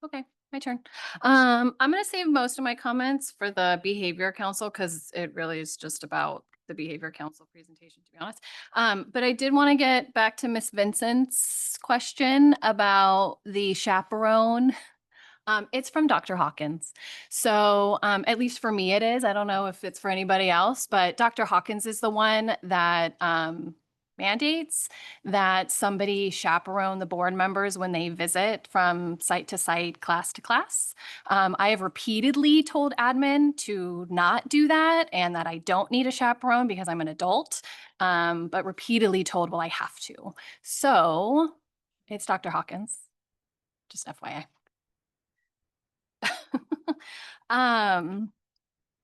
Okay, my turn. I'm gonna save most of my comments for the behavior council because it really is just about the behavior council presentation, to be honest. But I did want to get back to Miss Vincent's question about the chaperone. It's from Dr. Hawkins. So at least for me it is. I don't know if it's for anybody else, but Dr. Hawkins is the one that mandates that somebody chaperone the board members when they visit from site to site, class to class. I have repeatedly told admin to not do that and that I don't need a chaperone because I'm an adult, but repeatedly told, well, I have to. So it's Dr. Hawkins, just FYI.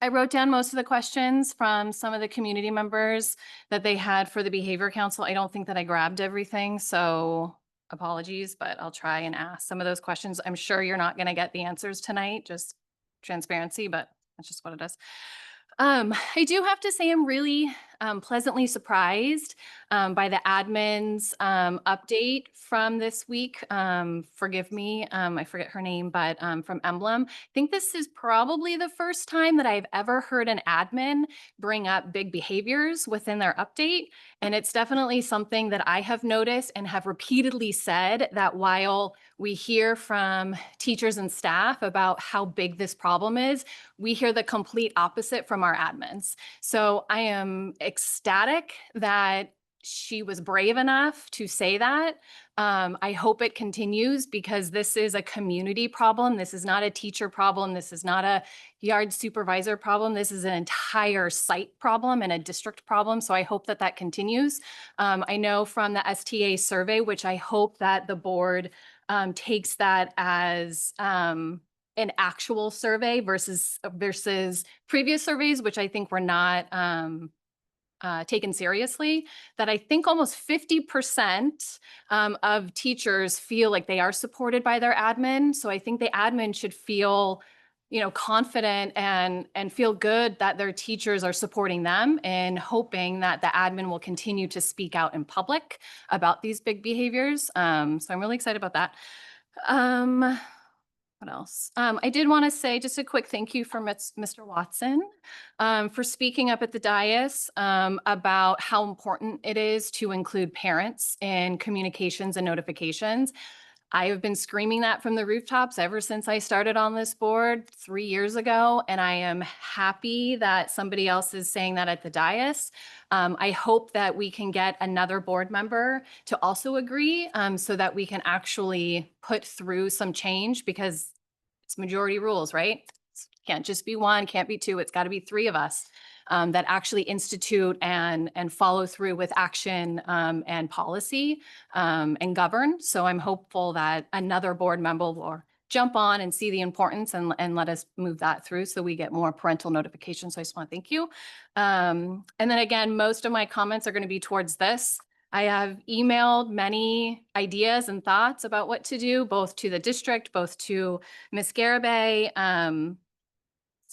I wrote down most of the questions from some of the community members that they had for the behavior council. I don't think that I grabbed everything, so apologies, but I'll try and ask some of those questions. I'm sure you're not going to get the answers tonight, just transparency, but that's just what it is. I do have to say I'm really pleasantly surprised by the admin's update from this week. Forgive me, I forget her name, but from Emblem. I think this is probably the first time that I've ever heard an admin bring up big behaviors within their update. And it's definitely something that I have noticed and have repeatedly said that while we hear from teachers and staff about how big this problem is, we hear the complete opposite from our admins. So I am ecstatic that she was brave enough to say that. I hope it continues because this is a community problem. This is not a teacher problem. This is not a yard supervisor problem. This is an entire site problem and a district problem. So I hope that that continues. I know from the STA survey, which I hope that the board takes that as an actual survey versus previous surveys, which I think were not taken seriously, that I think almost 50% of teachers feel like they are supported by their admin. So I think the admin should feel, confident and feel good that their teachers are supporting them and hoping that the admin will continue to speak out in public about these big behaviors. So I'm really excited about that. What else? I did want to say just a quick thank you for Mr. Watson for speaking up at the dais about how important it is to include parents in communications and notifications. I have been screaming that from the rooftops ever since I started on this board 3 years ago, and I am happy that somebody else is saying that at the dais. I hope that we can get another board member to also agree so that we can actually put through some change because it's majority rules, right? Can't just be one, can't be two, it's got to be 3 of us that actually institute and follow through with action and policy and govern. So I'm hopeful that another board member will jump on and see the importance and let us move that through so we get more parental notifications. So I just want to thank you. And then again, most of my comments are going to be towards this. I have emailed many ideas and thoughts about what to do, both to the district, both to Ms. Garibay.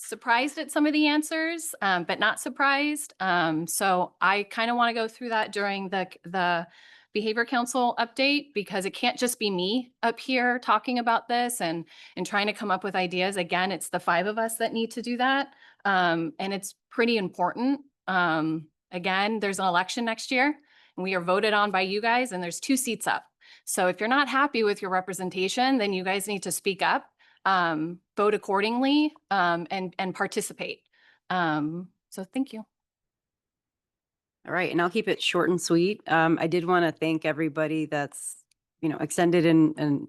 Surprised at some of the answers, but not surprised. So I kind of want to go through that during the behavior council update because it can't just be me up here talking about this and trying to come up with ideas. Again, it's the 5 of us that need to do that. And it's pretty important. Again, there's an election next year and we are voted on by you guys and there's 2 seats up. So if you're not happy with your representation, then you guys need to speak up. vote accordingly, and participate. So thank you. All right, and I'll keep it short and sweet. I did want to thank everybody that's, extended an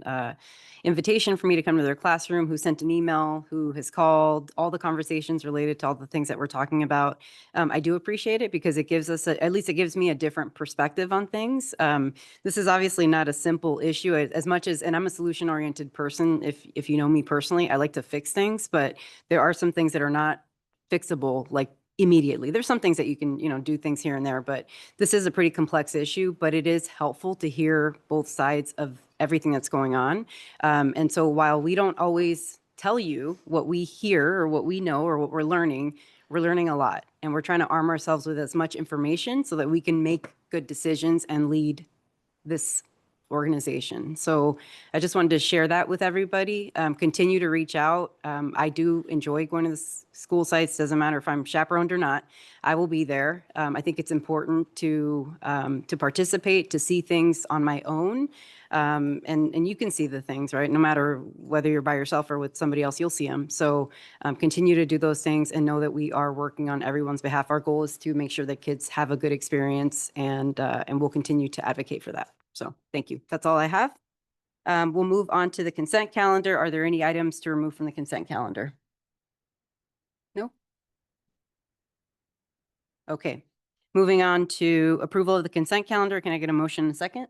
invitation for me to come to their classroom, who sent an email, who has called, all the conversations related to all the things that we're talking about. I do appreciate it because it gives us, at least it gives me a different perspective on things. This is obviously not a simple issue as much as, and I'm a solution-oriented person. If you know me personally, I like to fix things, but there are some things that are not fixable, like immediately. There's some things that you can, do things here and there, but this is a pretty complex issue, but it is helpful to hear both sides of everything that's going on. And so while we don't always tell you what we hear or what we know or what we're learning a lot. And we're trying to arm ourselves with as much information so that we can make good decisions and lead this organization. So I just wanted to share that with everybody. Continue to reach out. I do enjoy going to the school sites. Doesn't matter if I'm chaperoned or not. I will be there. I think it's important to participate, to see things on my own. And you can see the things, right? No matter whether you're by yourself or with somebody else, you'll see them. So continue to do those things and know that we are working on everyone's behalf. Our goal is to make sure that kids have a good experience, and we'll continue to advocate for that. So thank you. That's all I have. We'll move on to the consent calendar. Are there any items to remove from the consent calendar? No? Okay. Moving on to approval of the consent calendar. Can I get a motion in a second?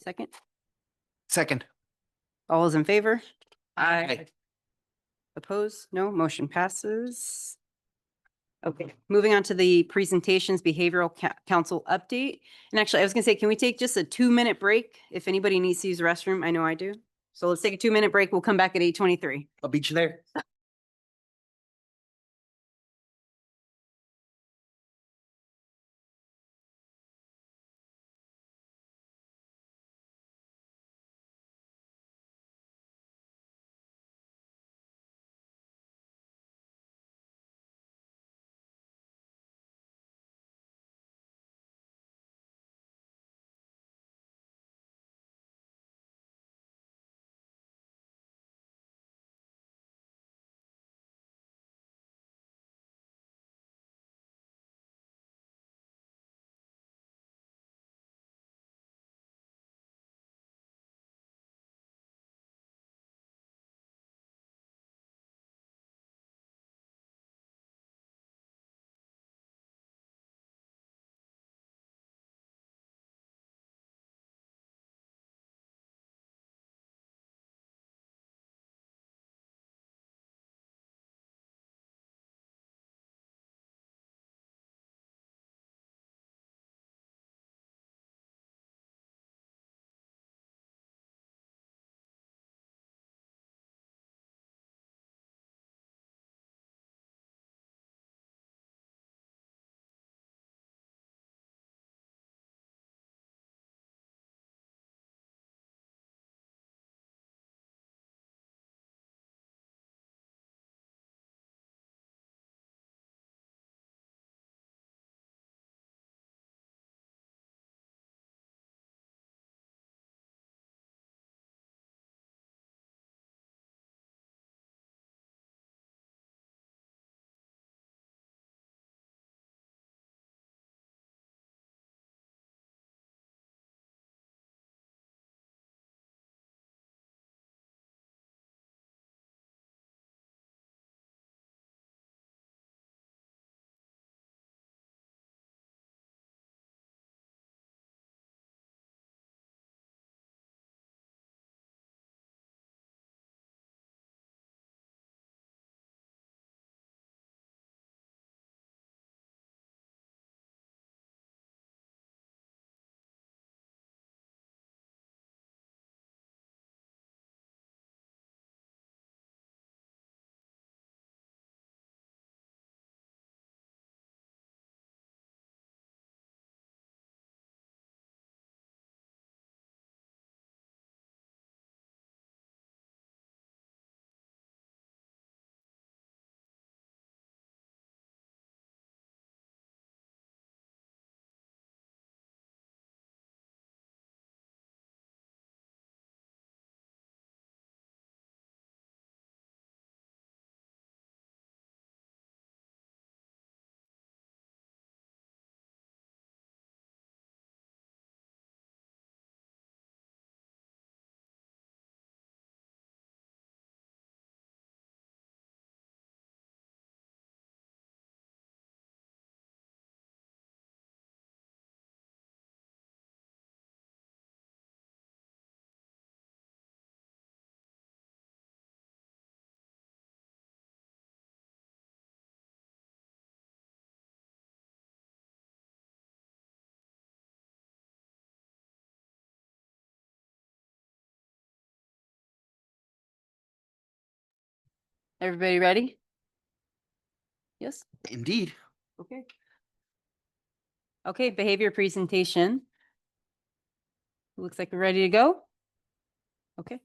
Second? Second. All those in favor? Aye. Opposed? No. Motion passes. Okay, moving on to the presentations, behavioral council update. And actually, I was gonna say, can we take just a 2-minute break if anybody needs to use the restroom? I know I do. So let's take a 2-minute break. We'll come back at 8:23. I'll beat you there. Everybody ready? Yes? Indeed. Okay. Okay, behavior presentation. Looks like we're ready to go. Okay.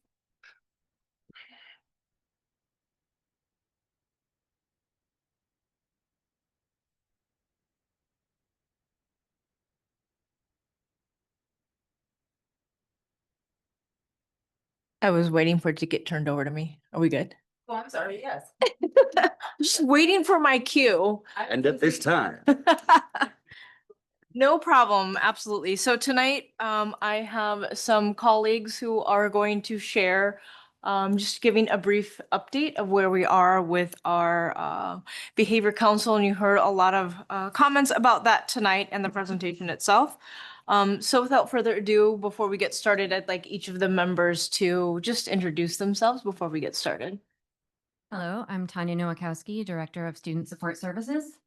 I was waiting for it to get turned over to me. Are we good? Oh, I'm sorry, yes. Just waiting for my cue. And at this time. No problem, absolutely. So tonight, I have some colleagues who are going to share, just giving a brief update of where we are with our behavior council. And you heard a lot of comments about that tonight and the presentation itself. So without further ado, before we get started, I'd like each of the members to just introduce themselves before we get started. Hello, I'm Tanya Nowakowski, Director of Student Support Services.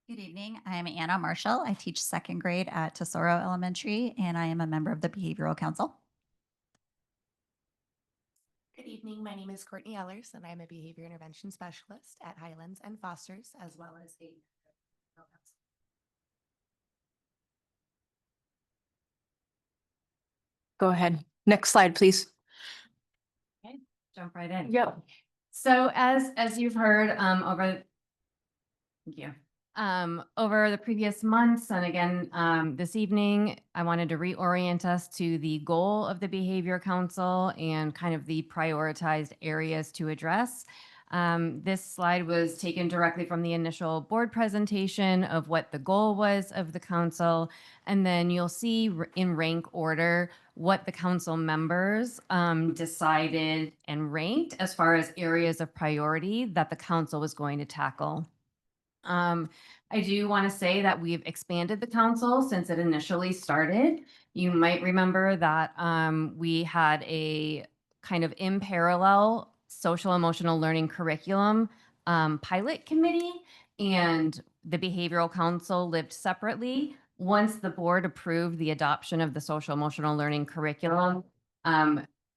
Good evening. I'm Anna Marshall. I teach second grade at Tesoro Elementary, and I am a member of the Behavioral Council. Good evening. My name is Courtney Ellers, and I'm a behavior intervention specialist at Highlands and Fosters, as well as a Go ahead. Next slide, please. Okay, jump right in. Yep. So as you've heard thank you. Over the previous months and again this evening, I wanted to reorient us to the goal of the Behavior Council and kind of the prioritized areas to address. This slide was taken directly from the initial board presentation of what the goal was of the council. And then you'll see in rank order what the council members decided and ranked as far as areas of priority that the council was going to tackle. I do want to say that we've expanded the council since it initially started. You might remember that we had a kind of in parallel social emotional learning curriculum pilot committee, and the behavioral council lived separately. Once the board approved the adoption of the social emotional learning curriculum,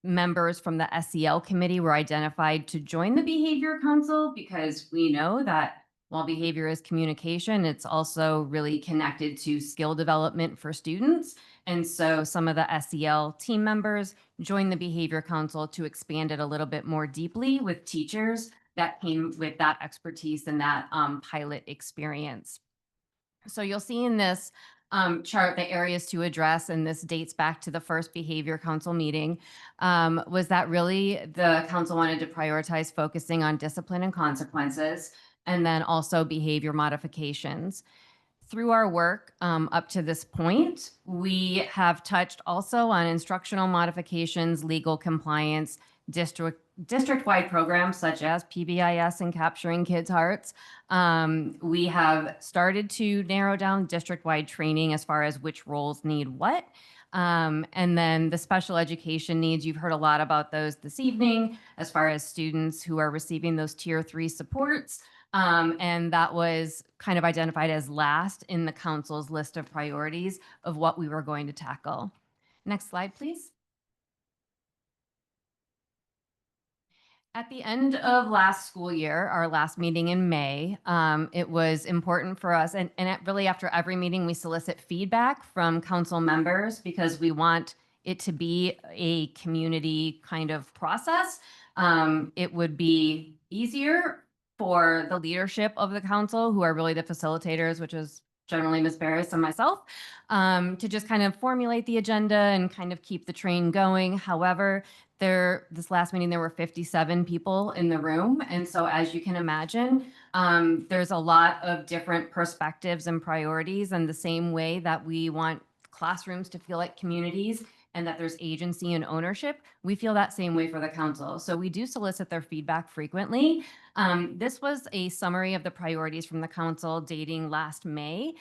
members from the SEL committee were identified to join the behavior council because we know that while behavior is communication, it's also really connected to skill development for students. And so some of the SEL team members joined the Behavior Council to expand it a little bit more deeply with teachers that came with that expertise and that pilot experience. So you'll see in this chart the areas to address, and this dates back to the first Behavior Council meeting, was that really the council wanted to prioritize focusing on discipline and consequences, and then also behavior modifications. Through our work up to this point, we have touched also on instructional modifications, legal compliance, district-wide programs such as PBIS and Capturing Kids' Hearts. We have started to narrow down district-wide training as far as which roles need what. And then the special education needs, you've heard a lot about those this evening as far as students who are receiving those tier 3 supports. And that was kind of identified as last in the council's list of priorities of what we were going to tackle. Next slide, please. At the end of last school year, our last meeting in May, it was important for us, and really after every meeting, we solicit feedback from council members because we want it to be a community kind of process. It would be easier for the leadership of the council, who are really the facilitators, which is generally Ms. Barris and myself, to just kind of formulate the agenda and kind of keep the train going. However, this last meeting, there were 57 people in the room. And so as you can imagine, there's a lot of different perspectives and priorities, and the same way that we want classrooms to feel like communities and that there's agency and ownership, we feel that same way for the council. So we do solicit their feedback frequently. This was a summary of the priorities from the council dating last May.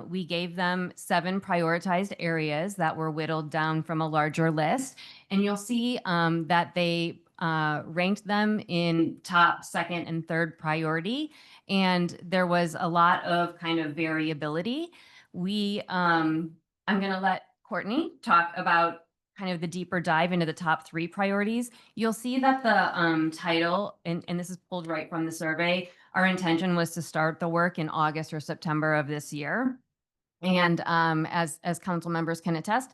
We gave them 7 prioritized areas that were whittled down from a larger list. And you'll see that they ranked them in top, second, and third priority. And there was a lot of kind of variability. I'm going to let Courtney talk about kind of the deeper dive into the top 3 priorities, you'll see that the title, and this is pulled right from the survey, our intention was to start the work in August or September of this year. And as council members can attest,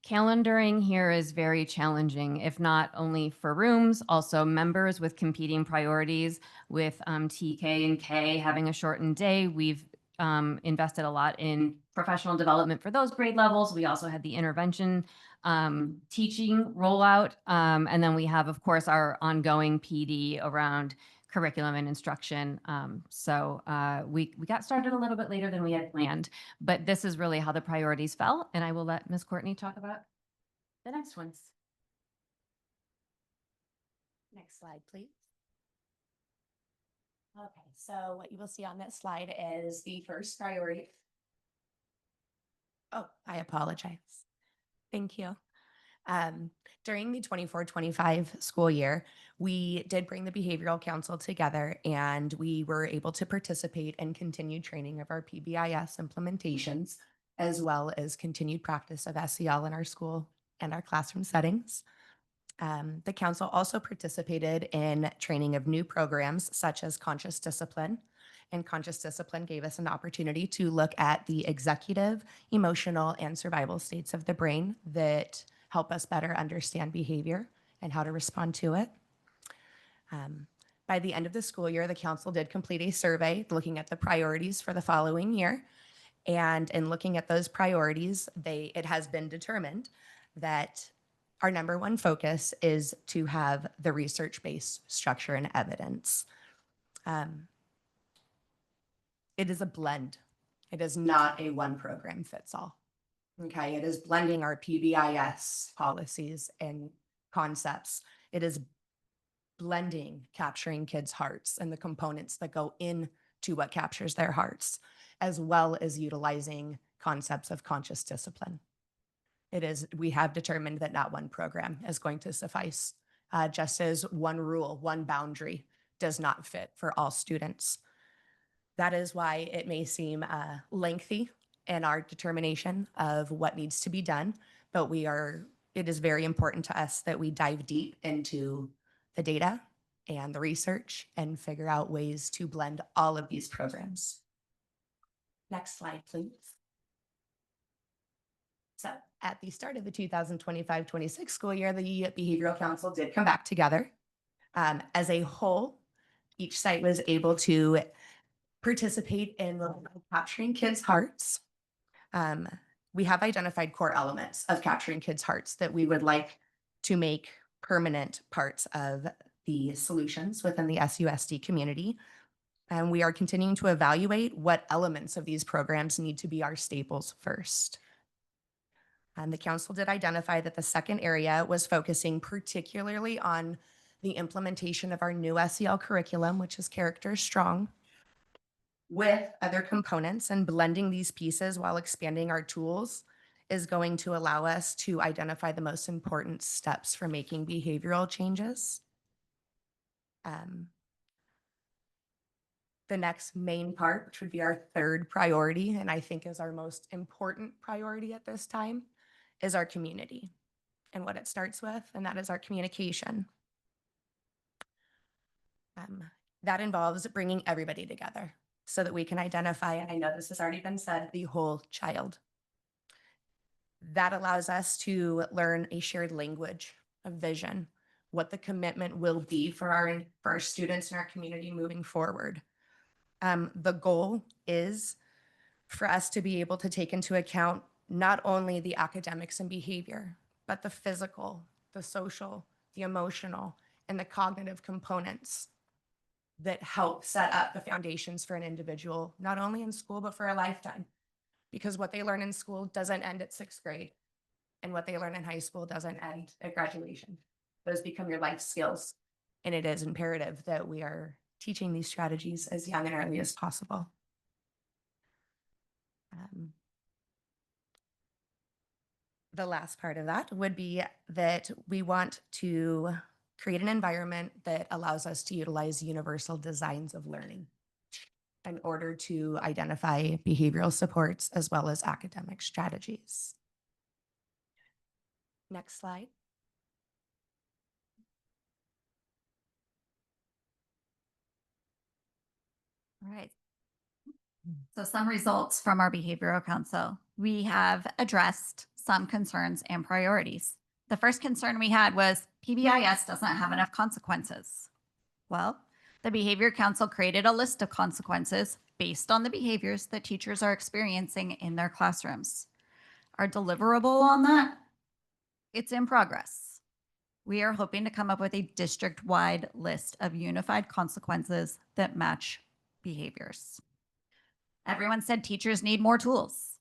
calendaring here is very challenging, if not only for rooms, also members with competing priorities, with TK and K having a shortened day. We've invested a lot in professional development for those grade levels. We also had the intervention teaching rollout. And then we have, of course, our ongoing PD around curriculum and instruction. We got started a little bit later than we had planned, but this is really how the priorities fell. And I will let Ms. Courtney talk about the next ones. Next slide, please. Okay, so what you will see on this slide is the first priority. Oh, I apologize. Thank you. During the 24-25 school year, we did bring the behavioral council together and we were able to participate in continued training of our PBIS implementations, as well as continued practice of SEL in our school and our classroom settings. The council also participated in training of new programs such as conscious discipline. And conscious discipline gave us an opportunity to look at the executive, emotional, and survival states of the brain that help us better understand behavior and how to respond to it. By the end of the school year, the council did complete a survey looking at the priorities for the following year. And in looking at those priorities, it has been determined that our number one focus is to have the research-based structure and evidence. It is a blend. It is not a one program fits all. Okay, it is blending our PBIS policies and concepts. It is blending capturing kids' hearts and the components that go into what captures their hearts, as well as utilizing concepts of conscious discipline. We have determined that not one program is going to suffice, just as one rule, one boundary does not fit for all students. That is why it may seem lengthy in our determination of what needs to be done, but it is very important to us that we dive deep into the data and the research and figure out ways to blend all of these programs. Next slide, please. So at the start of the 2025-26 school year, the Behavioral Council did come back together. As a whole, each site was able to participate in capturing kids' hearts. We have identified core elements of capturing kids' hearts that we would like to make permanent parts of the solutions within the SUSD community. And we are continuing to evaluate what elements of these programs need to be our staples first. And the council did identify that the second area was focusing particularly on the implementation of our new SEL curriculum, which is Character Strong, with other components, and blending these pieces while expanding our tools is going to allow us to identify the most important steps for making behavioral changes. The next main part, which would be our third priority, and I think is our most important priority at this time, is our community and what it starts with, and that is our communication. That involves bringing everybody together so that we can identify, and I know this has already been said, the whole child. That allows us to learn a shared language, a vision, what the commitment will be for our students in our community moving forward. The goal is for us to be able to take into account not only the academics and behavior, but the physical, the social, the emotional, and the cognitive components that help set up the foundations for an individual, not only in school, but for a lifetime. Because what they learn in school doesn't end at 6th grade, and what they learn in high school doesn't end at graduation. Those become your life skills, and it is imperative that we are teaching these strategies as young and early as possible. The last part of that would be that we want to create an environment that allows us to utilize universal designs of learning in order to identify behavioral supports as well as academic strategies. Next slide. All right. So some results from our behavioral council. We have addressed some concerns and priorities. The first concern we had was PBIS doesn't have enough consequences. Well, the behavior council created a list of consequences based on the behaviors that teachers are experiencing in their classrooms. Our deliverable on that, it's in progress. We are hoping to come up with a district-wide list of unified consequences that match behaviors. Everyone said teachers need more tools.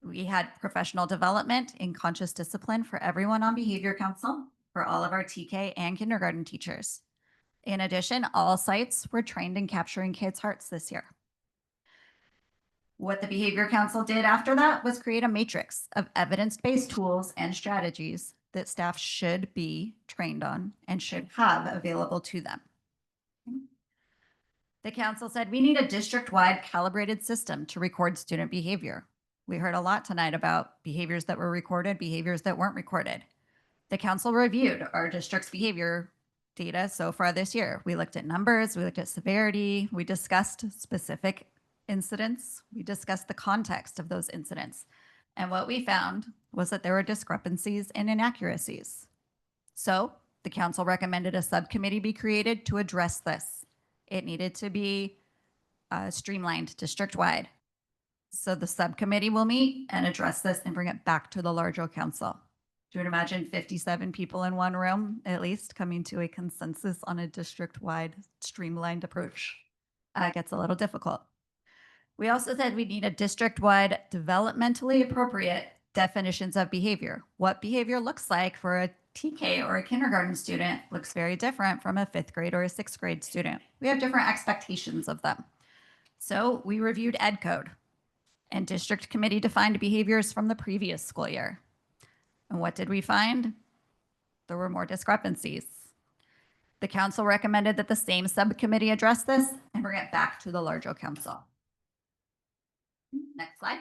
We had professional development in conscious discipline for everyone on behavior council, for all of our TK and kindergarten teachers. In addition, all sites were trained in capturing kids' hearts this year. What the behavior council did after that was create a matrix of evidence-based tools and strategies that staff should be trained on and should have available to them. The council said we need a district-wide calibrated system to record student behavior. We heard a lot tonight about behaviors that were recorded, behaviors that weren't recorded. The council reviewed our district's behavior data so far this year. We looked at numbers, we looked at severity, we discussed specific incidents, we discussed the context of those incidents. And what we found was that there were discrepancies and inaccuracies. So the council recommended a subcommittee be created to address this. It needed to be streamlined district-wide. So the subcommittee will meet and address this and bring it back to the larger council. You would imagine 57 people in one room, at least, coming to a consensus on a district-wide streamlined approach. Gets a little difficult. We also said we need a district-wide developmentally appropriate definitions of behavior. What behavior looks like for a TK or a kindergarten student looks very different from a 5th grade or a 6th grade student. We have different expectations of them. So we reviewed Ed Code, and district committee defined behaviors from the previous school year. And what did we find? There were more discrepancies. The council recommended that the same subcommittee address this and bring it back to the larger council. Next slide.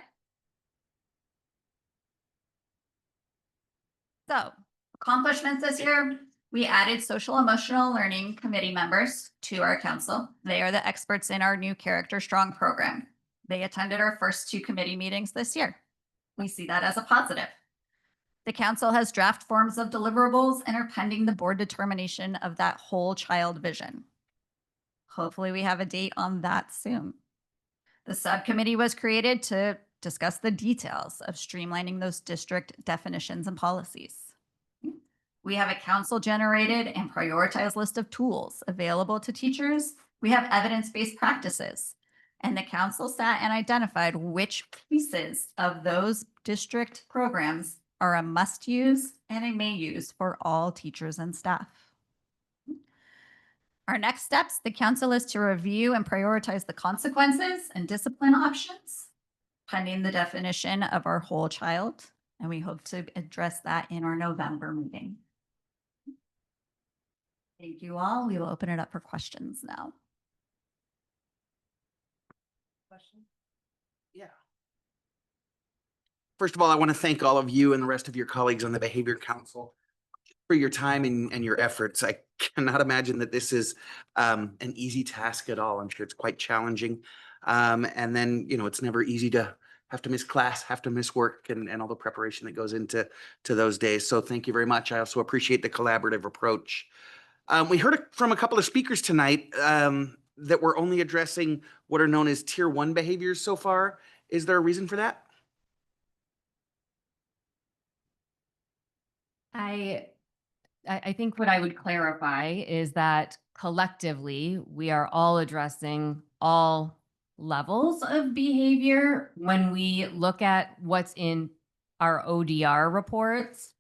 So, accomplishments this year, we added social emotional learning committee members to our council. They are the experts in our new Character Strong program. They attended our first 2 committee meetings this year. We see that as a positive. The council has draft forms of deliverables and are pending the board determination of that whole child vision. Hopefully we have a date on that soon. The subcommittee was created to discuss the details of streamlining those district definitions and policies. We have a council-generated and prioritized list of tools available to teachers. We have evidence-based practices. And the council sat and identified which pieces of those district programs are a must-use and a may-use for all teachers and staff. Our next steps, the council is to review and prioritize the consequences and discipline options, pending the definition of our whole child, and we hope to address that in our November meeting. Thank you all. We will open it up for questions now. Yeah. First of all, I want to thank all of you and the rest of your colleagues on the Behavior Council for your time and your efforts. I cannot imagine that this is an easy task at all. I'm sure it's quite challenging. And then, it's never easy to have to miss class, have to miss work, and all the preparation that goes into those days. So thank you very much. I also appreciate the collaborative approach. We heard from a couple of speakers tonight that we're only addressing what are known as Tier 1 behaviors so far. Is there a reason for that? I think what I would clarify is that collectively, we are all addressing all levels of behavior. When we look at what's in our ODR reports,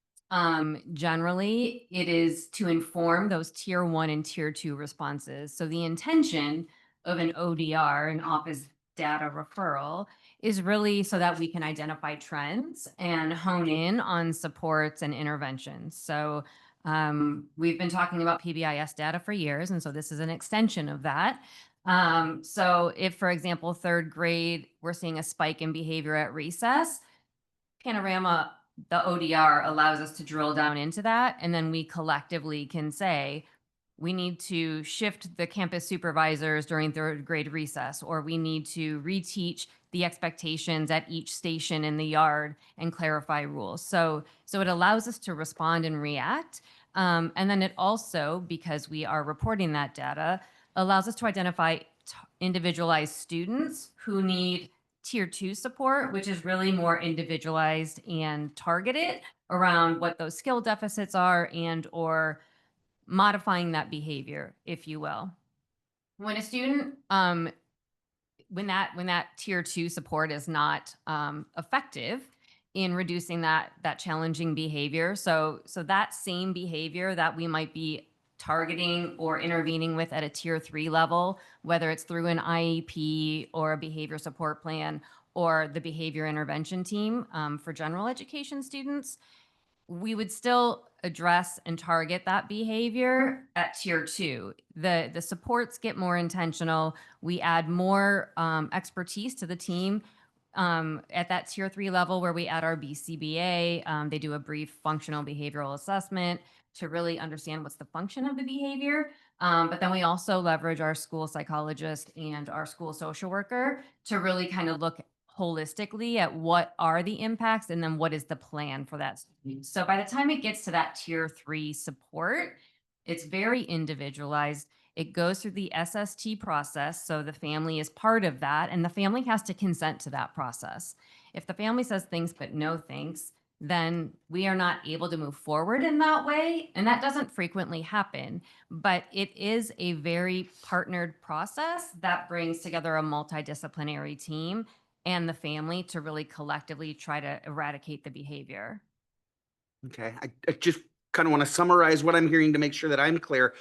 generally, it is to inform those Tier 1 and Tier 2 responses. So the intention of an ODR, an office data referral, is really so that we can identify trends and hone in on supports and interventions. So we've been talking about PBIS data for years, and so this is an extension of that. So if, for example, 3rd grade, we're seeing a spike in behavior at recess, Panorama the ODR allows us to drill down into that. And then we collectively can say, we need to shift the campus supervisors during third grade recess, or we need to reteach the expectations at each station in the yard and clarify rules. So it allows us to respond and react. And then it also, because we are reporting that data, allows us to identify individualized students who need tier 2 support, which is really more individualized and targeted around what those skill deficits are and or modifying that behavior, if you will. When a student, when that tier 2 support is not effective in reducing that challenging behavior, so that same behavior that we might be targeting or intervening with at a tier 3 level, whether it's through an IEP or a behavior support plan or the behavior intervention team for general education students, we would still address and target that behavior at tier 2. The supports get more intentional. We add more expertise to the team at that tier 3 level, where we add our BCBA. They do a brief functional behavioral assessment to really understand what's the function of the behavior. But then we also leverage our school psychologist and our school social worker to really kind of look holistically at what are the impacts and then what is the plan for that student. So by the time it gets to that tier 3 support, it's very individualized. It goes through the SST process. So the family is part of that, and the family has to consent to that process. If the family says thanks but no thanks, then we are not able to move forward in that way. And that doesn't frequently happen, but it is a very partnered process that brings together a multidisciplinary team and the family to really collectively try to eradicate the behavior. Okay, I just kind of want to summarize what I'm hearing to make sure that I'm clear.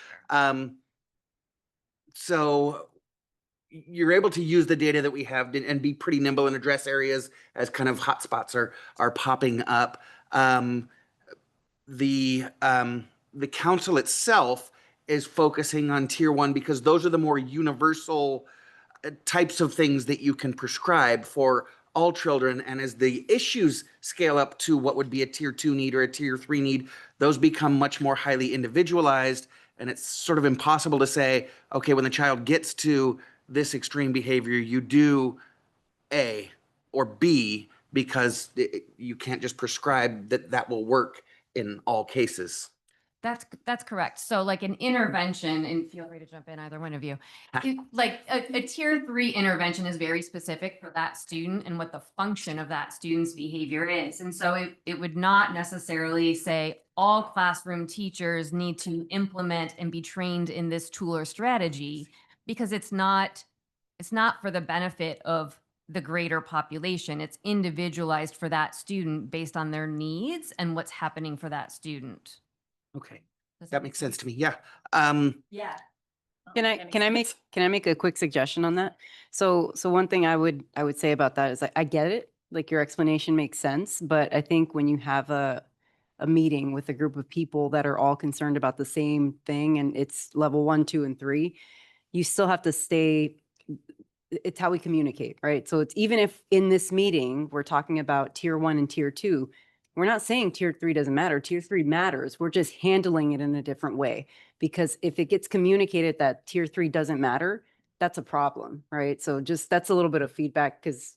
So you're able to use the data that we have and be pretty nimble and address areas as kind of hotspots are popping up. The council itself is focusing on tier 1 because those are the more universal types of things that you can prescribe for all children. And as the issues scale up to what would be a tier 2 need or a tier 3 need, those become much more highly individualized. And it's sort of impossible to say, okay, when the child gets to this extreme behavior, you do A or B, because you can't just prescribe that will work in all cases. That's correct. So like an intervention, and feel free to jump in, either one of you. Like a tier 3 intervention is very specific for that student and what the function of that student's behavior is. And so it would not necessarily say all classroom teachers need to implement and be trained in this tool or strategy, because it's not for the benefit of the greater population. It's individualized for that student based on their needs and what's happening for that student. Okay, that makes sense to me. Yeah. Yeah. Can I make a quick suggestion on that? So one thing I would say about that is I get it, like your explanation makes sense, but I think when you have a meeting with a group of people that are all concerned about the same thing and it's level 1, 2, and 3, you still have to stay. It's how we communicate, right? So it's even if in this meeting we're talking about tier 1 and tier 2, we're not saying tier 3 doesn't matter. Tier 3 matters. We're just handling it in a different way, because if it gets communicated that tier 3 doesn't matter, that's a problem, right? So just that's a little bit of feedback, because,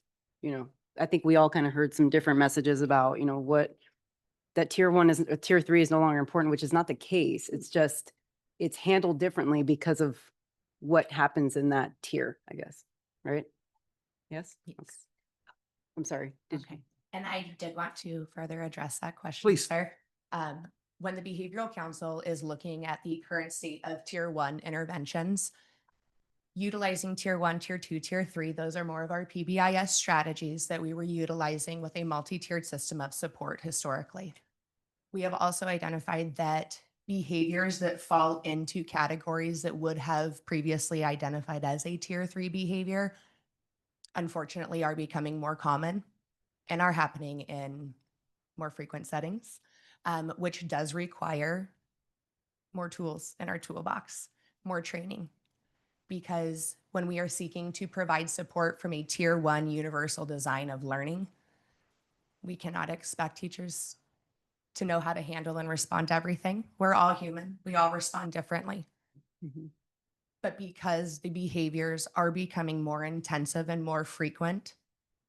I think we all kind of heard some different messages about, what that tier 1 is, tier 3 is no longer important, which is not the case. It's just, it's handled differently because of what happens in that tier, I guess. Right? Yes? Yes. Okay. I'm sorry. Okay. And I did want to further address that question, Please. sir. When the Behavioral Council is looking at the current state of tier 1 interventions, utilizing tier 1, tier 2, tier 3, those are more of our PBIS strategies that we were utilizing with a multi-tiered system of support historically. We have also identified that behaviors that fall into categories that would have previously identified as a tier 3 behavior, unfortunately, are becoming more common and are happening in more frequent settings, which does require more tools in our toolbox, more training. Because when we are seeking to provide support from a tier 1 universal design of learning, We cannot expect teachers to know how to handle and respond to everything. We're all human. We all respond differently. But because the behaviors are becoming more intensive and more frequent,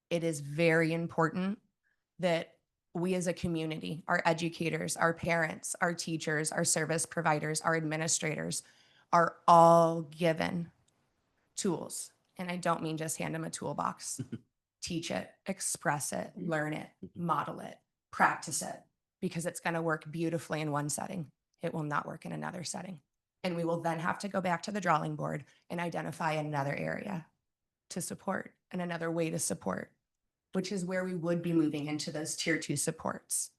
it is very important that we as a community, our educators, our parents, our teachers, our service providers, our administrators are all given tools. And I don't mean just hand them a toolbox. Teach it, express it, learn it, model it, practice it, because it's going to work beautifully in one setting. It will not work in another setting. And we will then have to go back to the drawing board and identify another area to support and another way to support, which is where we would be moving into those tier 2 supports.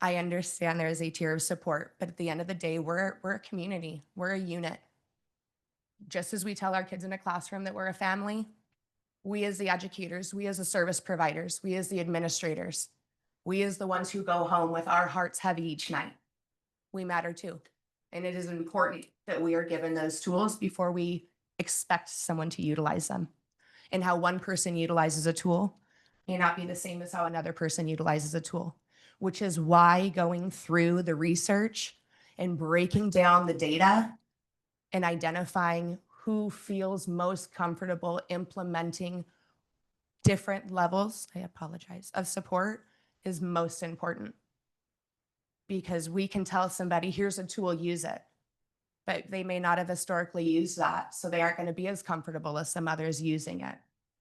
I understand there is a tier of support, but at the end of the day, we're a community, we're a unit. Just as we tell our kids in a classroom that we're a family, we as the educators, we as the service providers, we as the administrators, we as the ones who go home with our hearts heavy each night, we matter too. And it is important that we are given those tools before we expect someone to utilize them. And how one person utilizes a tool may not be the same as how another person utilizes a tool, which is why going through the research and breaking down the data and identifying who feels most comfortable implementing different levels, I apologize, of support is most important. Because we can tell somebody, here's a tool, use it. But they may not have historically used that, so they aren't going to be as comfortable as some others using it.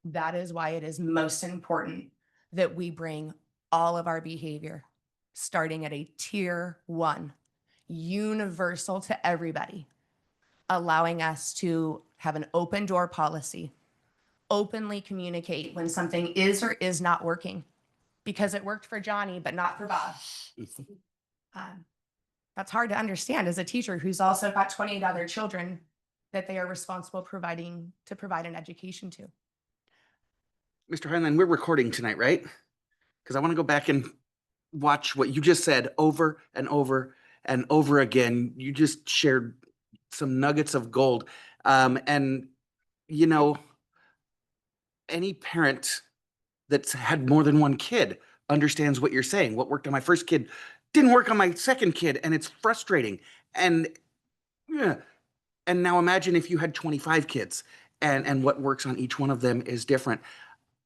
That is why it is most important that we bring all of our behavior, starting at a tier 1, universal to everybody, allowing us to have an open door policy, openly communicate when something is or is not working, because it worked for Johnny, but not for Bob. That's hard to understand as a teacher who's also got 28 other children that they are responsible to provide an education to. Mr. Heinlein, we're recording tonight, right? Because I want to go back and watch what you just said over and over and over again. You just shared some nuggets of gold. And, you know, any parent that's had more than one kid understands what you're saying. What worked on my first kid didn't work on my second kid, and it's frustrating. And yeah, and now imagine if you had 25 kids and what works on each one of them is different.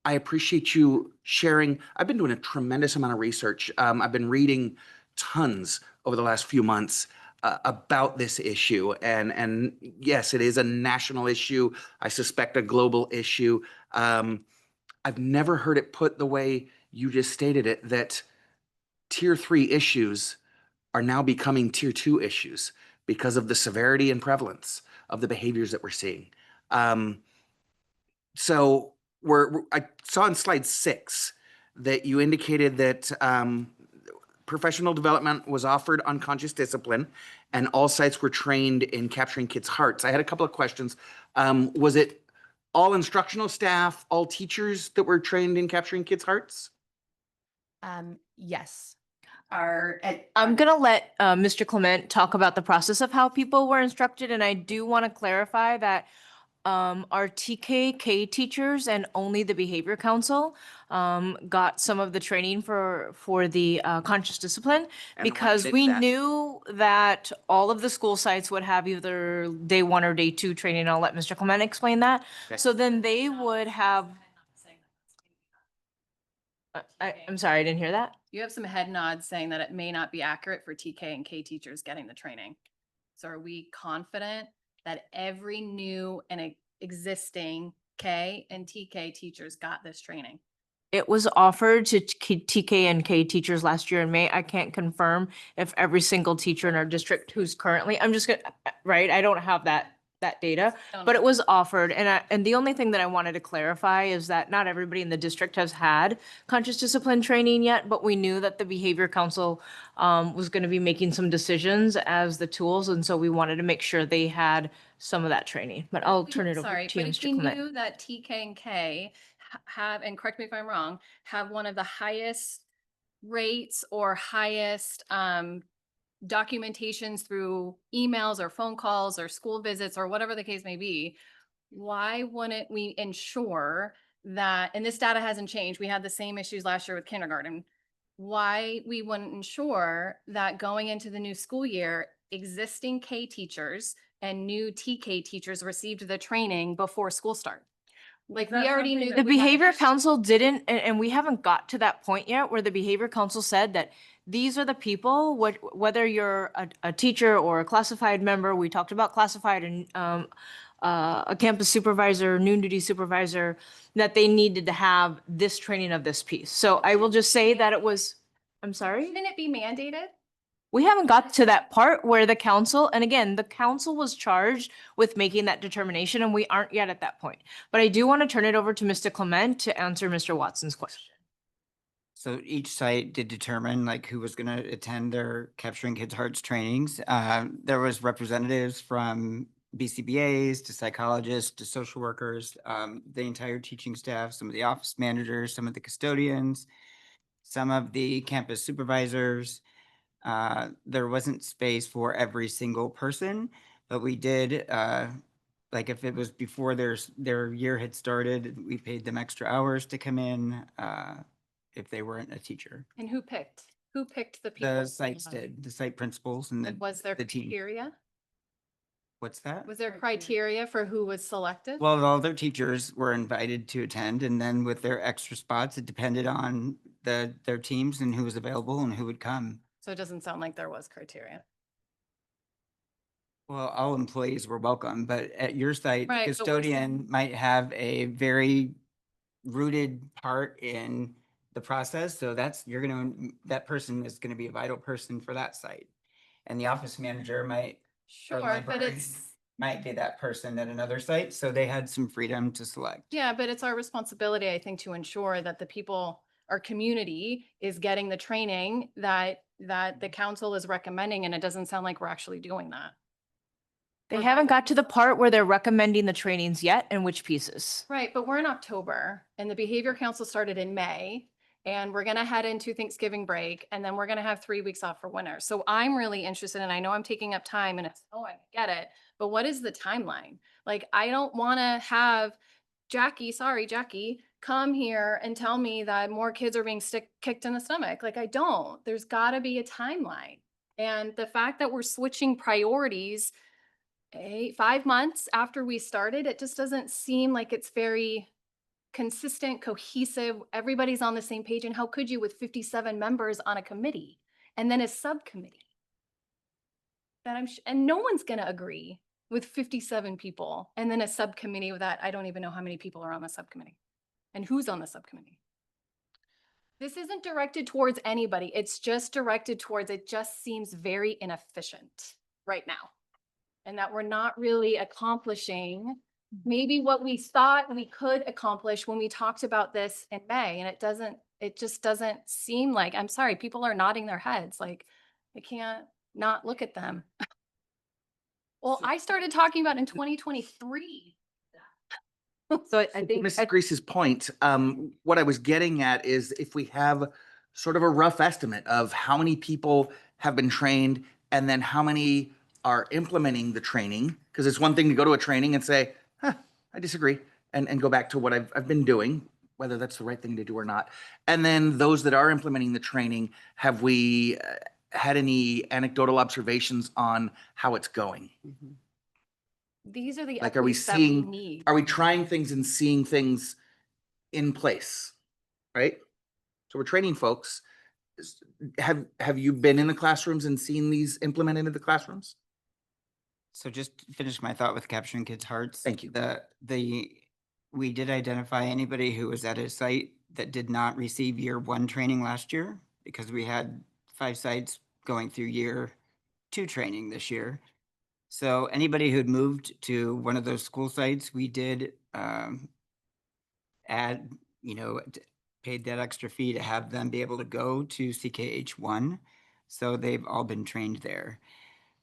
I appreciate you sharing. I've been doing a tremendous amount of research. I've been reading tons over the last few months about this issue. And yes, it is a national issue. I suspect a global issue. I've never heard it put the way you just stated it, that tier 3 issues are now becoming tier 2 issues because of the severity and prevalence of the behaviors that we're seeing. So I saw in slide 6 that you indicated that professional development was offered on conscious discipline and all sites were trained in capturing kids' hearts. I had a couple of questions. Was it all instructional staff, all teachers that were trained in capturing kids' hearts? Yes. I'm going to let Mr. Clement talk about the process of how people were instructed. And I do want to clarify that our TKK teachers and only the behavior council got some of the training for the conscious discipline, And because when we did that- knew that all of the school sites would have either day 1 or day 2 training. I'll let Mr. Clement explain that. Okay. So then they would have. I'm sorry, I didn't hear that. You have some head nods saying that it may not be accurate for TK and K teachers getting the training. So are we confident that every new and existing K and TK teachers got this training? It was offered to TK and K teachers last year in May. I can't confirm if every single teacher in our district who's currently, I'm just gonna, right, I don't have that data, but it was offered. And the only thing that I wanted to clarify is that not everybody in the district has had conscious discipline training yet, but we knew that the behavior council was going to be making some decisions as the tools. And so we wanted to make sure they had some of that training, but I'll turn it over Sorry, to you, but if Mr. we Clement. knew that TK and K have, and correct me if I'm wrong, have one of the highest rates or highest documentations through emails or phone calls or school visits or whatever the case may be, why wouldn't we ensure that, and this data hasn't changed, we had the same issues last year with kindergarten, why we wouldn't ensure that going into the new school year, existing K teachers and new TK teachers received the training before school start. Like, we already knew. The behavior council didn't, and we haven't got to that point yet where the behavior council said that these are the people, whether you're a teacher or a classified member, we talked about classified and a campus supervisor, noon duty supervisor, that they needed to have this training of this piece. So I will just say that it was, I'm sorry? Shouldn't it be mandated? We haven't got to that part where the council, and again, the council was charged with making that determination, and we aren't yet at that point. But I do want to turn it over to Mr. Clement to answer Mr. Watson's question. So each site did determine like who was going to attend their Capturing Kids' Hearts trainings. There was representatives from BCBAs to psychologists to social workers, the entire teaching staff, some of the office managers, some of the custodians, some of the campus supervisors. There wasn't space for every single person, but we did, like if it was before their year had started, we paid them extra hours to come in, if they weren't a teacher. And who picked? Who picked the people? The sites did, the site principals and Was there the team. criteria? What's that? Was there criteria for who was selected? Well, all their teachers were invited to attend, and then with their extra spots, it depended on their teams and who was available and who would come. So it doesn't sound like there was criteria. Well, all employees were welcome, but at your site, Right, but we're custodian might have a very rooted part in the process. So that person is gonna be a vital person for that site. And the office manager might, or Sure, but librarian it's, might be that person at another site. So they had some freedom to select. yeah, but it's our responsibility, I think, to ensure that the people, our community is getting the training that the council is recommending, and it doesn't sound like we're actually doing that. They haven't got to the part where they're recommending the trainings yet and which pieces. Right, but we're in October and the behavior council started in May, and we're gonna head into Thanksgiving break, and then we're gonna have 3 weeks off for winter. So I'm really interested, and I know I'm taking up time, and it's, oh, I get it, but what is the timeline? Like, I don't wanna have Jackie, come here and tell me that more kids are being kicked in the stomach. Like, I don't. There's gotta be a timeline. And the fact that we're switching priorities 5 months after we started, it just doesn't seem like it's very consistent, cohesive. Everybody's on the same page. And how could you with 57 members on a committee and then a subcommittee? That and no one's going to agree with 57 people and then a subcommittee with that. I don't even know how many people are on the subcommittee and who's on the subcommittee. This isn't directed towards anybody. It's just directed towards, it just seems very inefficient right now. And that we're not really accomplishing maybe what we thought we could accomplish when we talked about this in May. And it just doesn't seem like, I'm sorry, people are nodding their heads. Like, I can't not look at them. Well, I started talking about in 2023. So I think Mrs. Grease's point, what I was getting at is if we have sort of a rough estimate of how many people have been trained and then how many are implementing the training, because it's one thing to go to a training and say, huh, I disagree, and go back to what I've been doing, whether that's the right thing to do or not. And then those that are implementing the training, have we had any anecdotal observations on how it's going? These are the Like, are we updates that we seeing, need. are we trying things and seeing things in place, right? So we're training folks. Have you been in the classrooms and seen these implemented in the classrooms? So just to finish my thought with Capturing Kids' Hearts. Thank you. We did identify anybody who was at a site that did not receive year 1 training last year, because we had 5 sites going through year 2 training this year. So anybody who'd moved to one of those school sites, we did add, paid that extra fee to have them be able to go to CKH1. So they've all been trained there.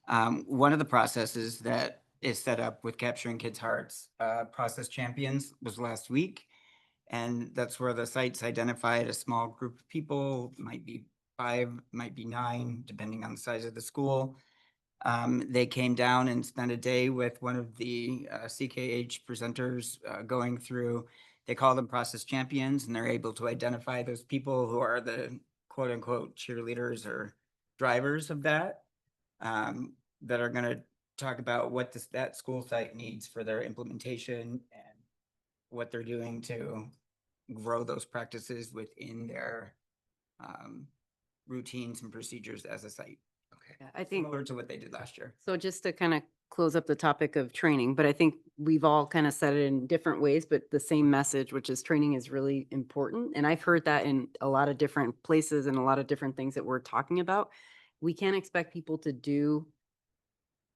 One of the processes that is set up with Capturing Kids' Hearts, Process Champions, was last week. And that's where the sites identified a small group of people, might be 5, might be 9, depending on the size of the school. They came down and spent a day with one of the CKH presenters going through they call them process champions, and they're able to identify those people who are the quote unquote cheerleaders or drivers of that, that are going to talk about what that school site needs for their implementation and what they're doing to grow those practices within their routines and procedures as a site. Yeah, I think Similar to what they did last year. so. Just to kind of close up the topic of training, but I think we've all kind of said it in different ways, but the same message, which is training is really important. And I've heard that in a lot of different places and a lot of different things that we're talking about. We can't expect people to do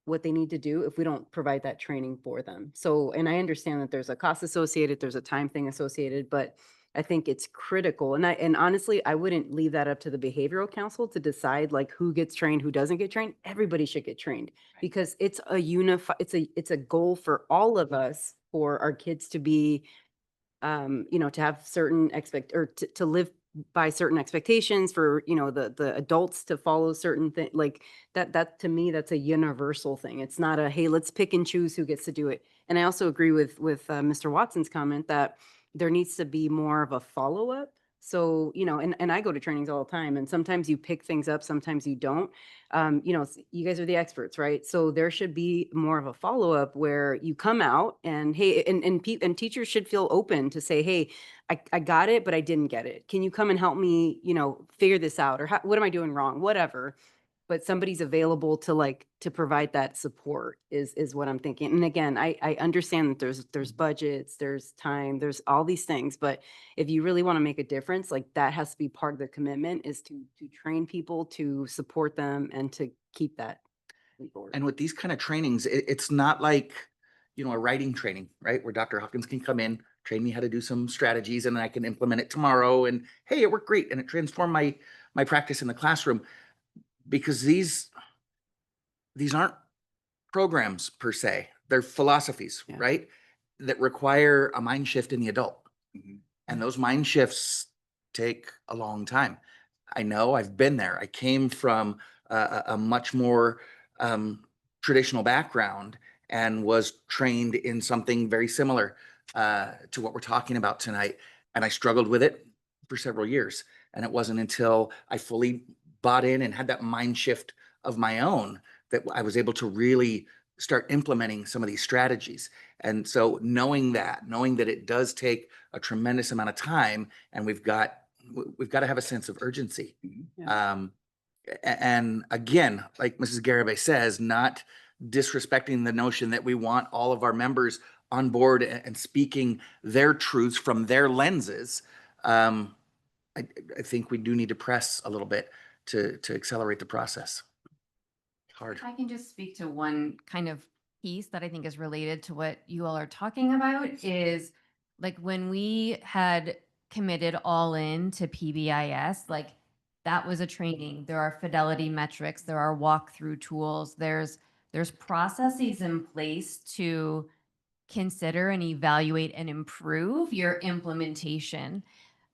what they need to do if we don't provide that training for them. So, and I understand that there's a cost associated, there's a time thing associated, but I think it's critical. And honestly, I wouldn't leave that up to the behavioral council to decide like who gets trained, who doesn't get trained. Everybody should get trained because it's a it's a goal for all of us for our kids to be to have certain to live by certain expectations, for, the adults to follow certain things like that to me, that's a universal thing. It's not a, hey, let's pick and choose who gets to do it. And I also agree with Mr. Watson's comment that there needs to be more of a follow-up. So, and I go to trainings all the time, and sometimes you pick things up, sometimes you don't. You guys are the experts, right? So there should be more of a follow-up where you come out and, hey, and teachers should feel open to say, hey, I got it, but I didn't get it. Can you come and help me, figure this out? Or what am I doing wrong? Whatever. But somebody's available to provide that support is what I'm thinking. And again, I understand that there's budgets, there's time, there's all these things, but if you really want to make a difference, like that has to be part of the commitment, is to train people, to support them, and to keep that forward. And with these kind of trainings, it's not like, a writing training, right? Where Dr. Hawkins can come in, train me how to do some strategies, and then I can implement it tomorrow. And hey, it worked great. And it transformed my practice in the classroom. Because these aren't programs per se, they're philosophies, right? That require a mind shift in the adult. And those mind shifts take a long time. I know, I've been there. I came from a much more traditional background and was trained in something very similar to what we're talking about tonight. And I struggled with it for several years. And it wasn't until I fully bought in and had that mind shift of my own that I was able to really start implementing some of these strategies. And so knowing that it does take a tremendous amount of time, and we've got to have a sense of urgency. And again, like Mrs. Garibay says, not disrespecting the notion that we want all of our members on board and speaking their truths from their lenses. I think we do need to press a little bit to accelerate the process. Hard. If I can just speak to one kind of piece that I think is related to what you all are talking about, is like when we had committed all in to PBIS, like that was a training. There are fidelity metrics, there are walkthrough tools, there's processes in place to consider and evaluate and improve your implementation.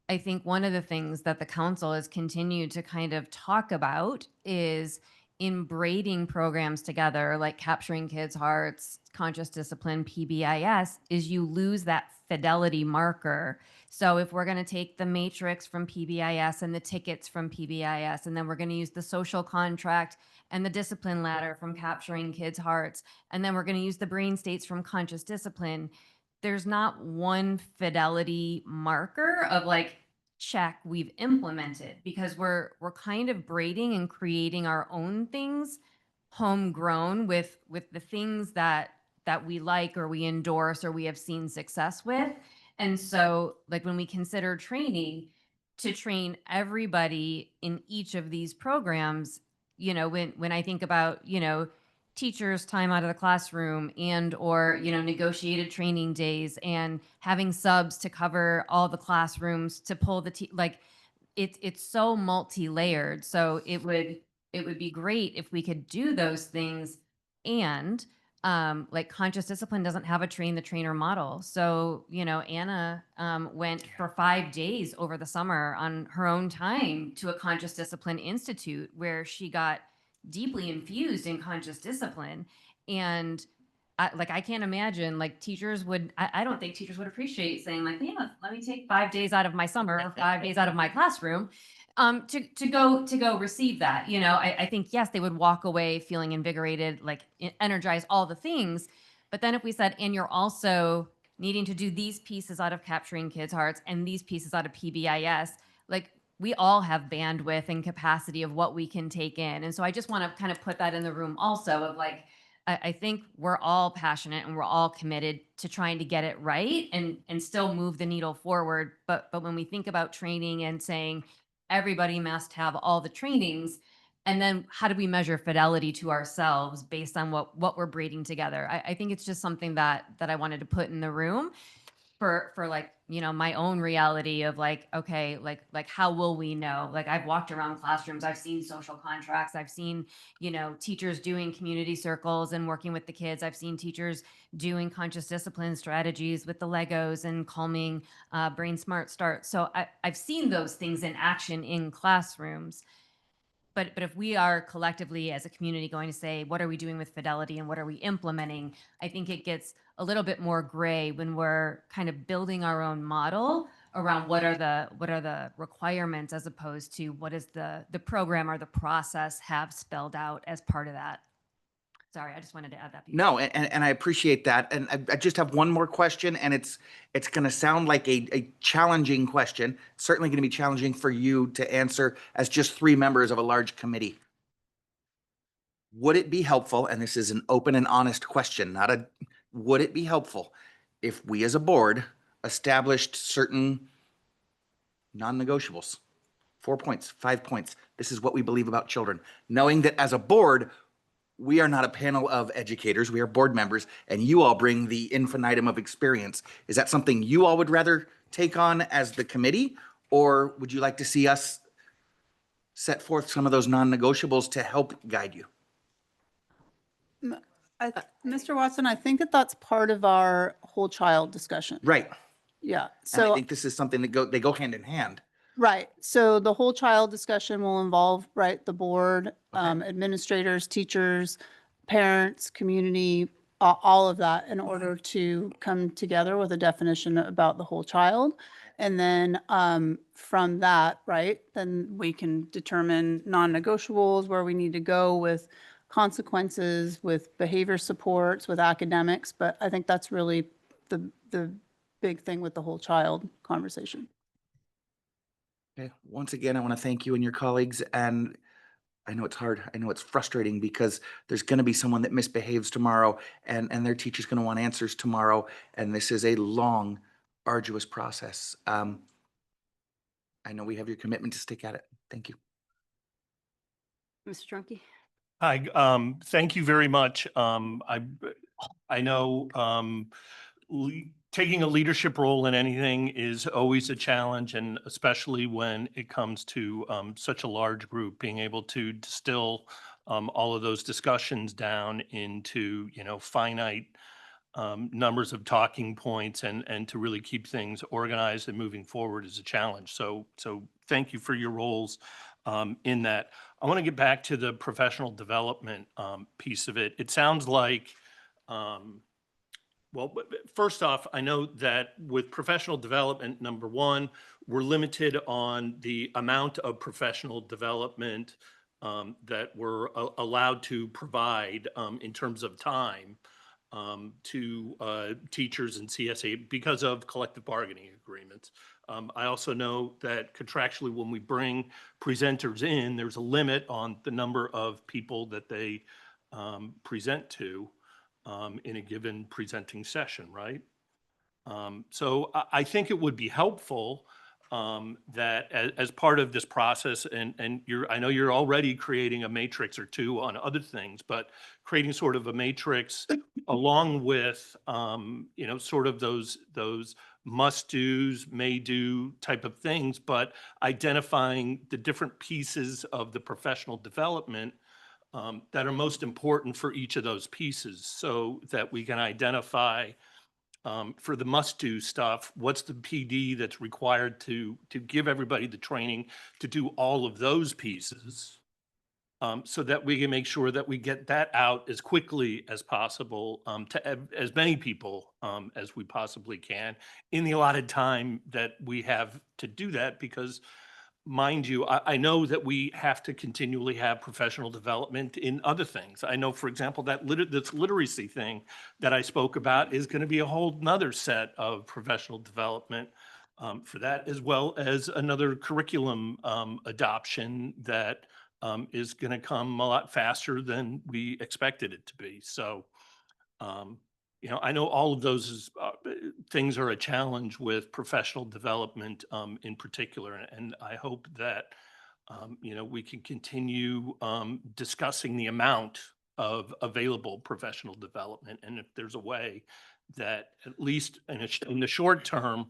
I think one of the things that the council has continued to kind of talk about is in braiding programs together, like Capturing Kids' Hearts, Conscious Discipline, PBIS, is you lose that fidelity marker. So if we're going to take the matrix from PBIS and the tickets from PBIS, and then we're going to use the social contract and the discipline ladder from Capturing Kids' Hearts, and then we're going to use the brain states from Conscious Discipline, there's not one fidelity marker of like, check, we've implemented, because we're kind of braiding and creating our own things homegrown with the things that we like or we endorse or we have seen success with. And so like when we consider training, to train everybody in each of these programs, when I think about, teachers' time out of the classroom and or negotiated training days and having subs to cover all the classrooms to pull the it's so multi-layered. So it would be great if we could do those things. And like Conscious Discipline doesn't have a train the trainer model. So Anna went for 5 days over the summer on her own time to a Conscious Discipline Institute where she got deeply infused in conscious discipline. And I can't imagine like teachers would, I don't think teachers would appreciate saying like, yeah, let me take 5 days out of my summer, or 5 days out of my classroom to go receive that. You know, I think, yes, they would walk away feeling invigorated, like energized, all the things. But then if we said, and you're also needing to do these pieces out of capturing kids' hearts and these pieces out of PBIS, like we all have bandwidth and capacity of what we can take in. And so I just want to kind of put that in the room also of like, I think we're all passionate and we're all committed to trying to get it right and still move the needle forward. But when we think about training and saying everybody must have all the trainings, and then how do we measure fidelity to ourselves based on what we're braiding together? I think it's just something that I wanted to put in the room for like, you know, my own reality of like, okay, like how will we know? Like I've walked around classrooms, I've seen social contracts, I've seen, you know, teachers doing community circles and working with the kids. I've seen teachers doing conscious discipline strategies with the Legos and calming brain smart start. So I've seen those things in action in classrooms. But if we are collectively as a community going to say, what are we doing with fidelity and what are we implementing? I think it gets a little bit more gray when we're kind of building our own model around what are the requirements as opposed to what is the program or the process have spelled out as part of that. Sorry, I just wanted to add that piece. No, and I appreciate that. And I just have one more question, and it's going to sound like a challenging question. It's certainly going to be challenging for you to answer as just 3 members of a large committee. Would it be helpful, and this is an open and honest question, would it be helpful if we as a board established certain non-negotiables? 4 points, 5 points. This is what we believe about children. Knowing that as a board, we are not a panel of educators. We are board members, and you all bring the infinitum of experience. Is that something you all would rather take on as the committee, or would you like to see us set forth some of those non-negotiables to help guide you? Mr. Watson, I think that that's part of our whole child discussion. Right. Yeah. And I So think this is something that they go hand in hand. right. So the whole child discussion will involve, right, the board, administrators, teachers, parents, community, all of that in order to come together with a definition about the whole child. And then from that, right, then we can determine non-negotiables, where we need to go with consequences, with behavior supports, with academics. But I think that's really the big thing with the whole child conversation. Okay. Once again, I want to thank you and your colleagues. And I know it's hard. I know it's frustrating because there's going to be someone that misbehaves tomorrow, and their teacher's going to want answers tomorrow. And this is a long, arduous process. I know we have your commitment to stick at it. Thank you. Mr. Trunke? Hi, thank you very much. I know taking a leadership role in anything is always a challenge, and especially when it comes to such a large group, being able to distill all of those discussions down into, you know, finite numbers of talking points and to really keep things organized and moving forward is a challenge. So thank you for your roles in that. I want to get back to the professional development piece of it. It sounds like, well, first off, I know that with professional development, number one, we're limited on the amount of professional development that we're allowed to provide in terms of time to teachers and CSA because of collective bargaining agreements. I also know that contractually, when we bring presenters in, there's a limit on the number of people that they present to in a given presenting session, right? So I think it would be helpful that as part of this process, and I know you're already creating a matrix or two on other things, but creating sort of a matrix along with, you know, sort of those must-dos, may-do type of things, but identifying the different pieces of the professional development that are most important for each of those pieces so that we can identify for the must-do stuff, what's the PD that's required to give everybody the training to do all of those pieces? so that we can make sure that we get that out as quickly as possible to as many people as we possibly can in the allotted time that we have to do that. Because mind you, I know that we have to continually have professional development in other things. I know, for example, that this literacy thing that I spoke about is going to be a whole nother set of professional development for that, as well as another curriculum adoption that is going to come a lot faster than we expected it to be. So, I know all of those things are a challenge with professional development in particular, and I hope that we can continue discussing the amount of available professional development, and if there's a way that at least in the short term,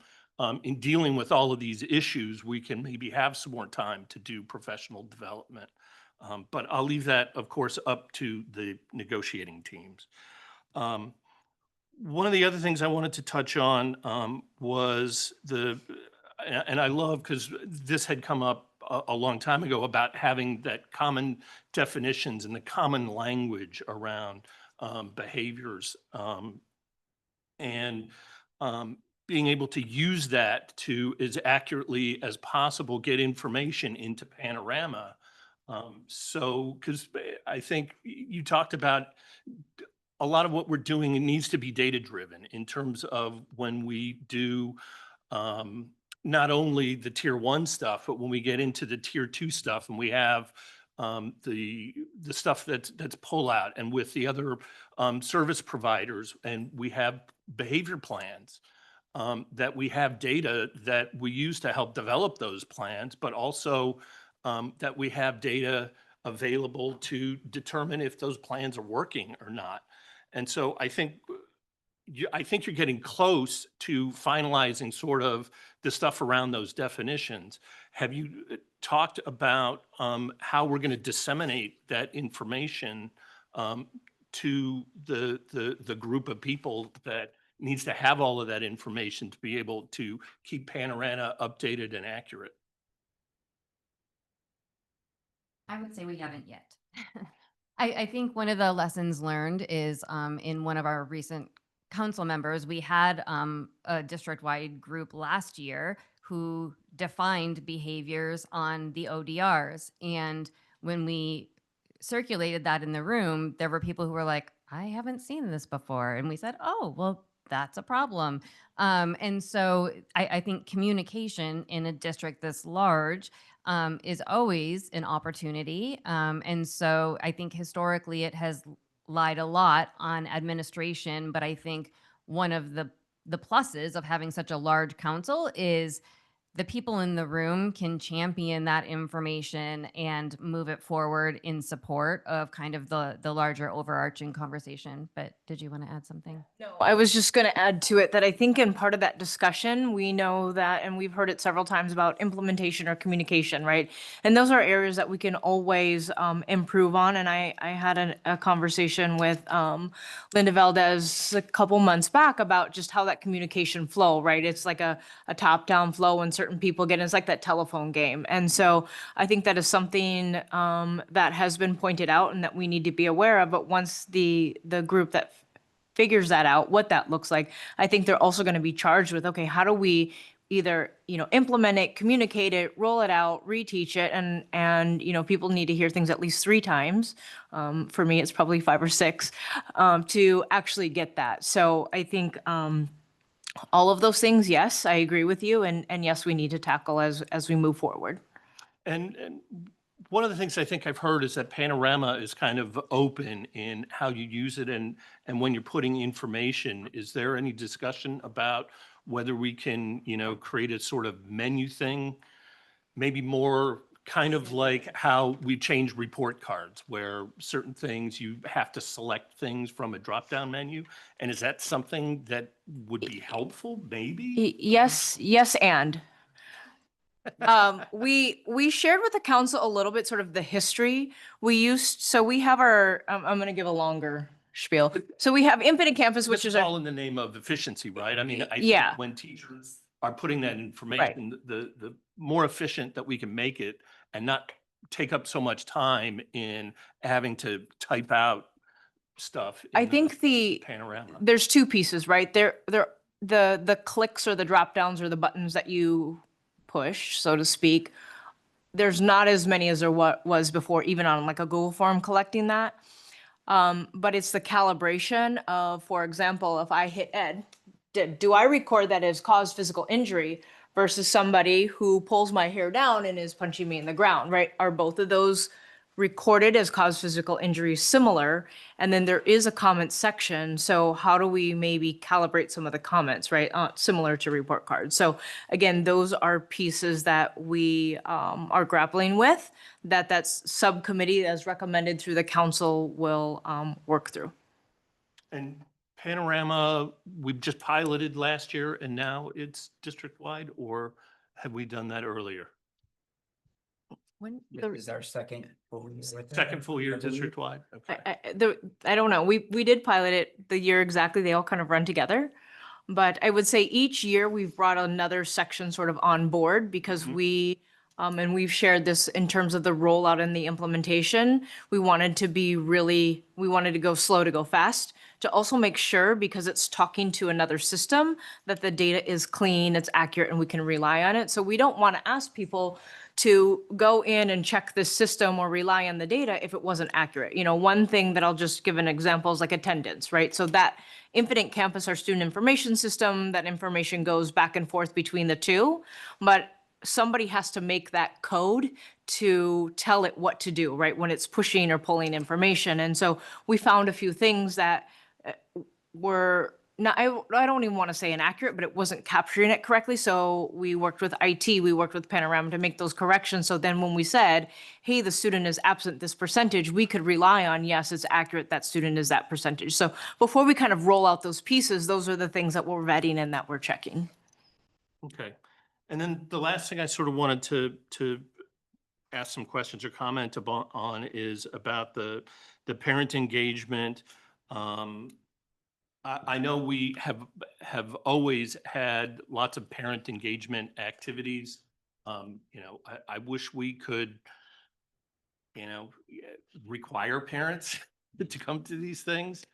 in dealing with all of these issues, we can maybe have some more time to do professional development. But I'll leave that, of course, up to the negotiating teams. One of the other things I wanted to touch on was and I love, because this had come up a long time ago, about having that common definitions and the common language around behaviors, and being able to use that to, as accurately as possible, get information into Panorama. So, because I think you talked about a lot of what we're doing, it needs to be data driven in terms of when we do not only the tier 1 stuff, but when we get into the tier 2 stuff and we have the stuff that's pull out, and with the other service providers, and we have behavior plans, that we have data that we use to help develop those plans, but also that we have data available to determine if those plans are working or not. And so I think you're getting close to finalizing sort of the stuff around those definitions. Have you talked about how we're going to disseminate that information to the group of people that needs to have all of that information to be able to keep Panorama updated and accurate? I would say we haven't yet. I think one of the lessons learned is in one of our recent council members, we had a district-wide group last year who defined behaviors on the ODRs. And when we circulated that in the room, there were people who were like, I haven't seen this before. And we said, oh, well, that's a problem. And so I think communication in a district this large is always an opportunity. And so I think historically it has lied a lot on administration, but I think one of the pluses of having such a large council is the people in the room can champion that information and move it forward in support of kind of the larger overarching conversation. But did you want to add something? No, I was just going to add to it that I think in part of that discussion, we know that, and we've heard it several times about implementation or communication, right? And those are areas that we can always improve on. And I had a conversation with Linda Valdez a couple months back about just how that communication flow, right? It's like a top-down flow when certain people get in. It's like that telephone game. And so I think that is something that has been pointed out and that we need to be aware of. But once the group that figures that out, what that looks like, I think they're also going to be charged with, okay, how do we either, implement it, communicate it, roll it out, reteach it, and people need to hear things at least 3 times. For me, it's probably 5 or 6 to actually get that. So I think all of those things, yes, I agree with you, and yes, we need to tackle as we move forward. And one of the things I think I've heard is that Panorama is kind of open in how you use it, and when you're putting information. Is there any discussion about whether we can, create a sort of menu thing, maybe more kind of like how we change report cards, where certain things you have to select things from a drop-down menu? And is that something that would be helpful, maybe? Yes, and. We shared with the council a little bit sort of the history. So we have our, I'm going to give a longer spiel. So we have Infinite Campus, which This is is our, all in the name of efficiency, right? I mean, I Yeah. think when teachers are putting that information, the more efficient that we can make it, and not take up so much time in having to type out stuff. I in the think panorama. there's two pieces, right? The clicks or the drop downs or the buttons that you push, so to speak. There's not as many as there was before, even on like a Google form collecting that. But it's the calibration of, for example, if I hit Ed, do I record that as caused physical injury versus somebody who pulls my hair down and is punching me in the ground, right? Are both of those recorded as caused physical injury similar? And then there is a comment section. So how do we maybe calibrate some of the comments, right? Similar to report cards. So again, those are pieces that we are grappling with, that's subcommittee as recommended through the council will work through. And Panorama, we've just piloted last year and now it's district-wide, or have we done that earlier? When This is our second full year with it, Second full year I believe. district-wide? Okay. I don't know. We did pilot it the year exactly. They all kind of run together. But I would say each year we've brought another section sort of on board because and we've shared this in terms of the rollout and the implementation. We wanted to go slow to go fast, to also make sure, because it's talking to another system, that the data is clean, it's accurate, and we can rely on it. So we don't want to ask people to go in and check this system or rely on the data if it wasn't accurate. You know, one thing that I'll just give an example is like attendance, right? So that Infinite Campus, our student information system, that information goes back and forth between the two, but somebody has to make that code to tell it what to do, right? When it's pushing or pulling information. And so we found a few things that were not, I don't even want to say inaccurate, but it wasn't capturing it correctly. So we worked with IT, we worked with Panorama to make those corrections. So then when we said, hey, the student is absent this percentage, we could rely on, yes, it's accurate, that student is that percentage. So before we kind of roll out those pieces, those are the things that we're vetting and that we're checking. Okay. And then the last thing I sort of wanted to ask some questions or comment on is about the parent engagement. I know we have always had lots of parent engagement activities. You know, I wish we could, you know, require parents to come to these things.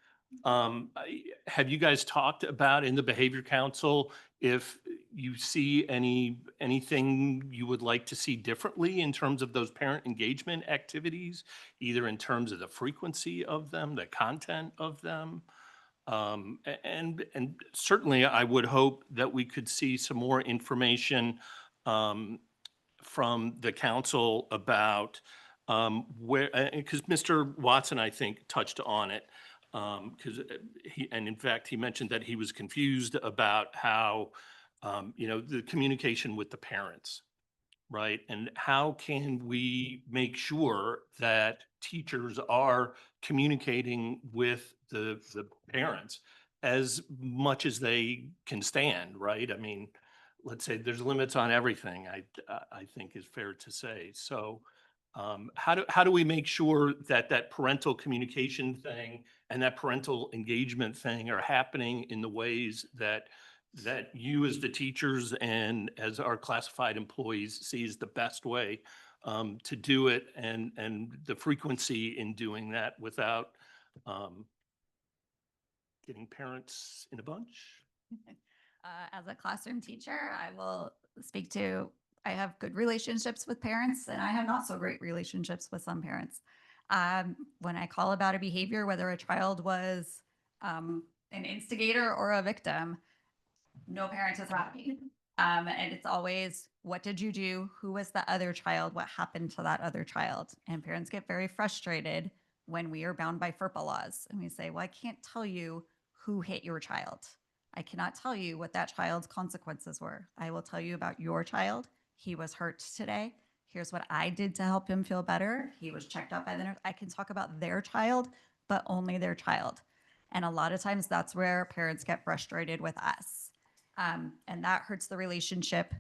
Have you guys talked about in the Behavior Council if you see anything you would like to see differently in terms of those parent engagement activities, either in terms of the frequency of them, the content of them? And certainly I would hope that we could see some more information from the council about where, because Mr. Watson, I think, touched on it. Because and in fact, he mentioned that he was confused about how, you know, the communication with the parents, right? And how can we make sure that teachers are communicating with the parents as much as they can stand, right? I mean, let's say there's limits on everything, I think is fair to say. So how do we make sure that that parental communication thing and that parental engagement thing are happening in the ways that you as the teachers and as our classified employees sees the best way to do it, and the frequency in doing that without getting parents in a bunch? As a classroom teacher, I will speak to, I have good relationships with parents and I have not so great relationships with some parents. When I call about a behavior, whether a child was an instigator or a victim, no parent is happy. And it's always, what did you do? Who was the other child? What happened to that other child? And parents get very frustrated when we are bound by FERPA laws. And we say, well, I can't tell you who hit your child. I cannot tell you what that child's consequences were. I will tell you about your child. He was hurt today. Here's what I did to help him feel better. He was checked out by the nurse. I can talk about their child, but only their child. And a lot of times that's where parents get frustrated with us. And that hurts the relationship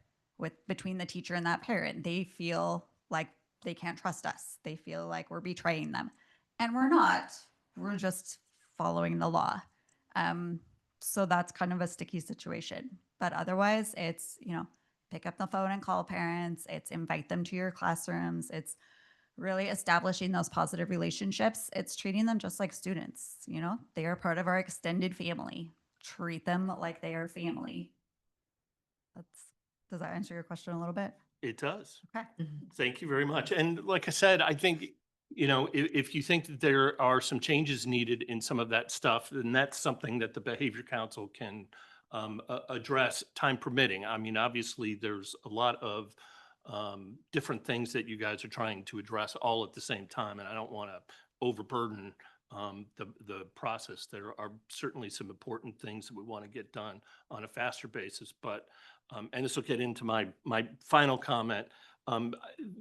between the teacher and that parent. They feel like they can't trust us. They feel like we're betraying them. And we're not. We're just following the law. So that's kind of a sticky situation. But otherwise, it's, you know, pick up the phone and call parents. It's invite them to your classrooms. It's really establishing those positive relationships. It's treating them just like students, you know, they are part of our extended family. Treat them like they are family. Does that answer your question a little bit? It does. Okay. Thank you very much. And like I said, I think, you know, if you think that there are some changes needed in some of that stuff, then that's something that the Behavior Council can address, time permitting. I mean, obviously, there's a lot of different things that you guys are trying to address all at the same time, and I don't want to overburden the process. There are certainly some important things that we want to get done on a faster basis, but and this will get into my final comment.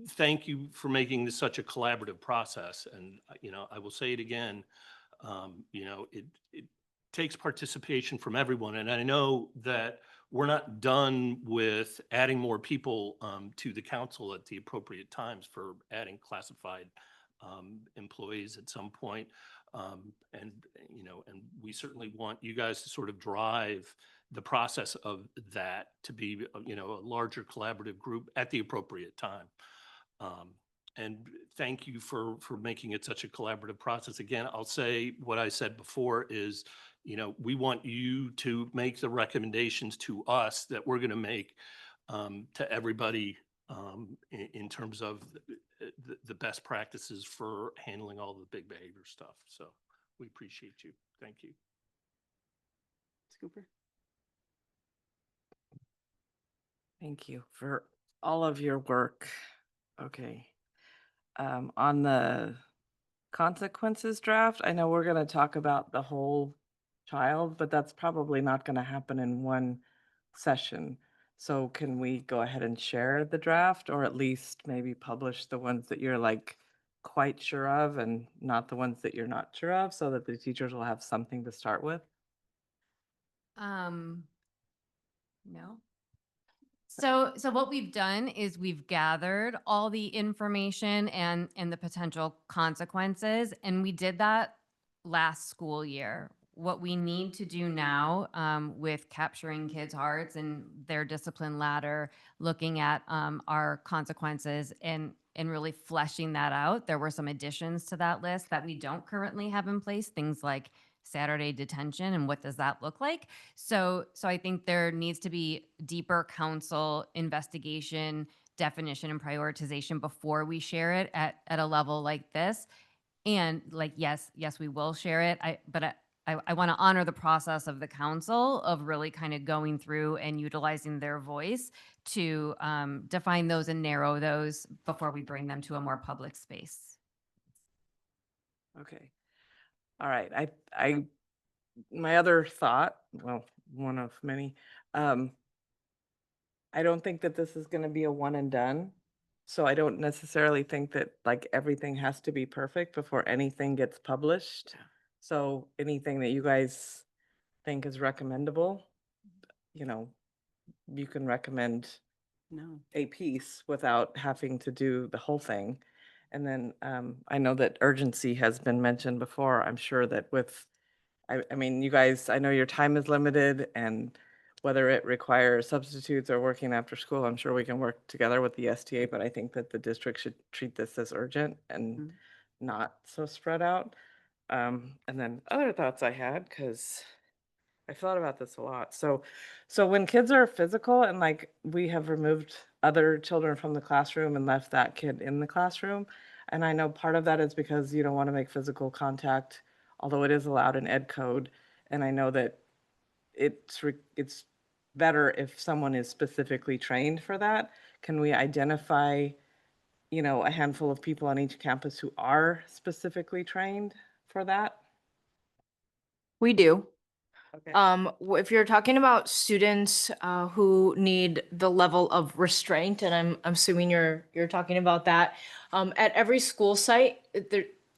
Thank you for making this such a collaborative process. And, you know, I will say it again, you know, it takes participation from everyone. And I know that we're not done with adding more people to the council at the appropriate times for adding classified employees at some point. And, you know, and we certainly want you guys to sort of drive the process of that to be, you know, a larger collaborative group at the appropriate time. And thank you for making it such a collaborative process. Again, I'll say what I said before is, you know, we want you to make the recommendations to us that we're going to make to everybody in terms of the best practices for handling all the big behavior stuff. So we appreciate you. Thank you. Cooper. Thank you for all of your work. Okay. On the consequences draft, I know we're going to talk about the whole child, but that's probably not going to happen in one session. So can we go ahead and share the draft, or at least maybe publish the ones that you're like quite sure of and not the ones that you're not sure of, so that the teachers will have something to start with? No. So what we've done is we've gathered all the information and the potential consequences, and we did that last school year. What we need to do now with capturing kids' hearts and their discipline ladder, looking at our consequences and really fleshing that out. There were some additions to that list that we don't currently have in place, things like Saturday detention and what does that look like. So I think there needs to be deeper council investigation, definition, and prioritization before we share it at a level like this. And like, yes, we will share it. But I want to honor the process of the council of really kind of going through and utilizing their voice to define those and narrow those before we bring them to a more public space. Okay. All right. My other thought, well, one of many, I don't think that this is going to be a one and done. So I don't necessarily think that like everything has to be perfect before anything gets published. So anything that you guys think is recommendable, you know, you can recommend a piece without having to do the whole thing. And then I know that urgency has been mentioned before. I'm sure that with, I mean, you guys, I know your time is limited, and whether it requires substitutes or working after school, I'm sure we can work together with the STA, but I think that the district should treat this as urgent and not so spread out. And then other thoughts I had, because I thought about this a lot. So when kids are physical and like we have removed other children from the classroom and left that kid in the classroom, and I know part of that is because you don't want to make physical contact, although it is allowed in ed code. And I know that it's better if someone is specifically trained for that. Can we identify, you know, a handful of people on each campus who are specifically trained for that? We do. Okay. If you're talking about students who need the level of restraint, and I'm assuming you're talking about that, at every school site,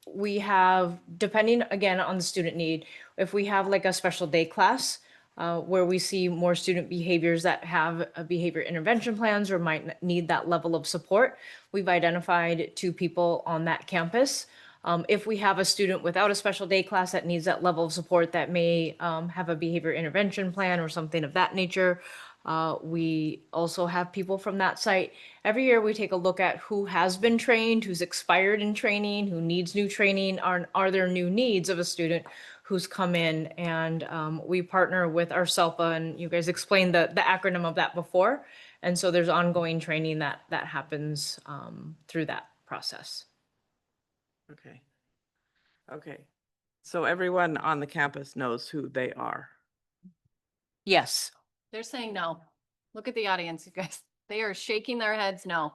we have, depending again on the student need, if we have like a special day class where we see more student behaviors that have behavior intervention plans or might need that level of support, we've identified 2 people on that campus. If we have a student without a special day class that needs that level of support that may have a behavior intervention plan or something of that nature, We also have people from that site. Every year we take a look at who has been trained, who's expired in training, who needs new training, are there new needs of a student who's come in, and we partner with our SELPA, and you guys explained the acronym of that before. And so there's ongoing training that happens through that process. Okay. Okay. So everyone on the campus knows who they are. Yes. They're saying no. Look at the audience, you guys. They are shaking their heads no.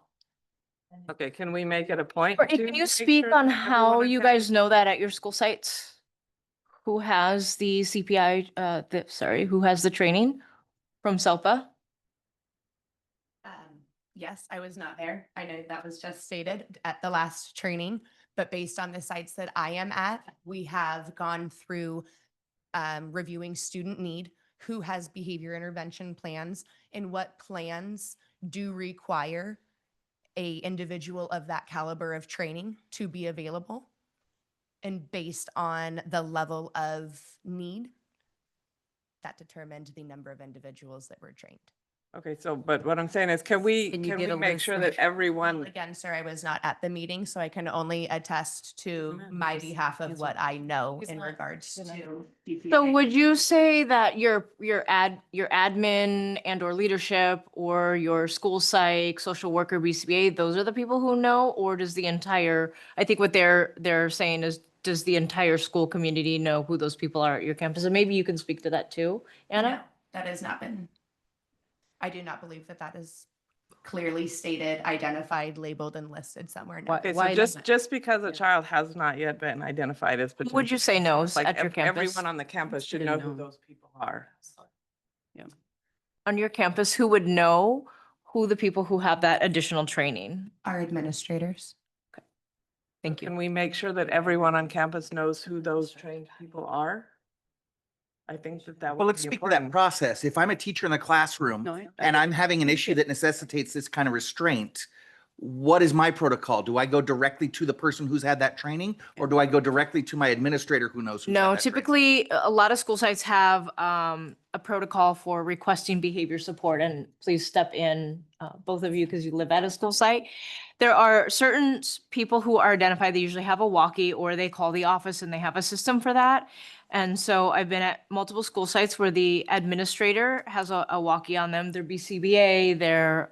Okay, can we make it a point? Or to can you make speak sure on that how everyone on you campus- guys know that at your school sites? Who has the CPI, who has the training from SELPA? Yes, I was not there. I know that was just stated at the last training, but based on the sites that I am at, we have gone through reviewing student need, who has behavior intervention plans, and what plans do require a individual of that caliber of training to be available. And based on the level of need, that determined the number of individuals that were trained. Okay, so, but what I'm saying is, can we make sure that everyone, Again, sir, I was not at the meeting, so I can only attest to my behalf of what I know in regards to. So would you say that your admin and or leadership or your school psych, social worker, BCBA, those are the people who know, or does the entire, I think what they're saying is, does the entire school community know who those people are at your campus? And maybe you can speak to that too, Anna? No, that has not been. I do not believe that that is clearly stated, identified, labeled, and listed somewhere. No. okay, so just because a child has not yet been identified as potential. Would you say knows like at your campus? Everyone on the campus should know who those people are. On your campus, who would know who the people who have that additional training? Our administrators. Thank you. Can we make sure that everyone on campus knows who those trained people are? I think that Well, would let's be speak to that important. process. If I'm a teacher in the classroom and I'm having an issue that necessitates this kind of restraint, what is my protocol? Do I go directly to the person who's had that training, or do I go directly to my administrator who knows who's had No, that training? typically, a lot of school sites have a protocol for requesting behavior support, and please step in, both of you, because you live at a school site. There are certain people who are identified, they usually have a walkie, or they call the office and they have a system for that. And so I've been at multiple school sites where the administrator has a walkie on them, their BCBA, their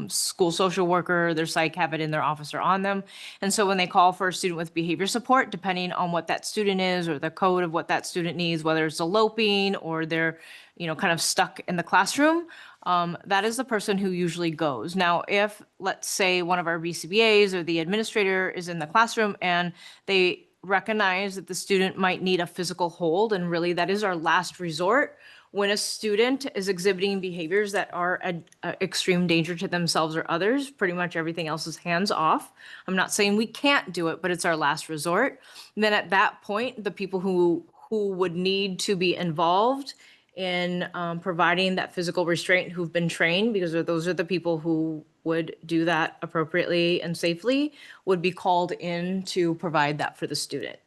school social worker, their psych have it in their office or on them. And so when they call for a student with behavior support, depending on what that student is or the code of what that student needs, whether it's eloping or they're, kind of stuck in the classroom, that is the person who usually goes. Now, if, let's say, one of our BCBAs or the administrator is in the classroom and they recognize that the student might need a physical hold, and really that is our last resort when a student is exhibiting behaviors that are a extreme danger to themselves or others. Pretty much everything else is hands off. I'm not saying we can't do it, but it's our last resort. And then at that point, the people who would need to be involved in providing that physical restraint, who've been trained, because those are the people who would do that appropriately and safely, would be called in to provide that for the student.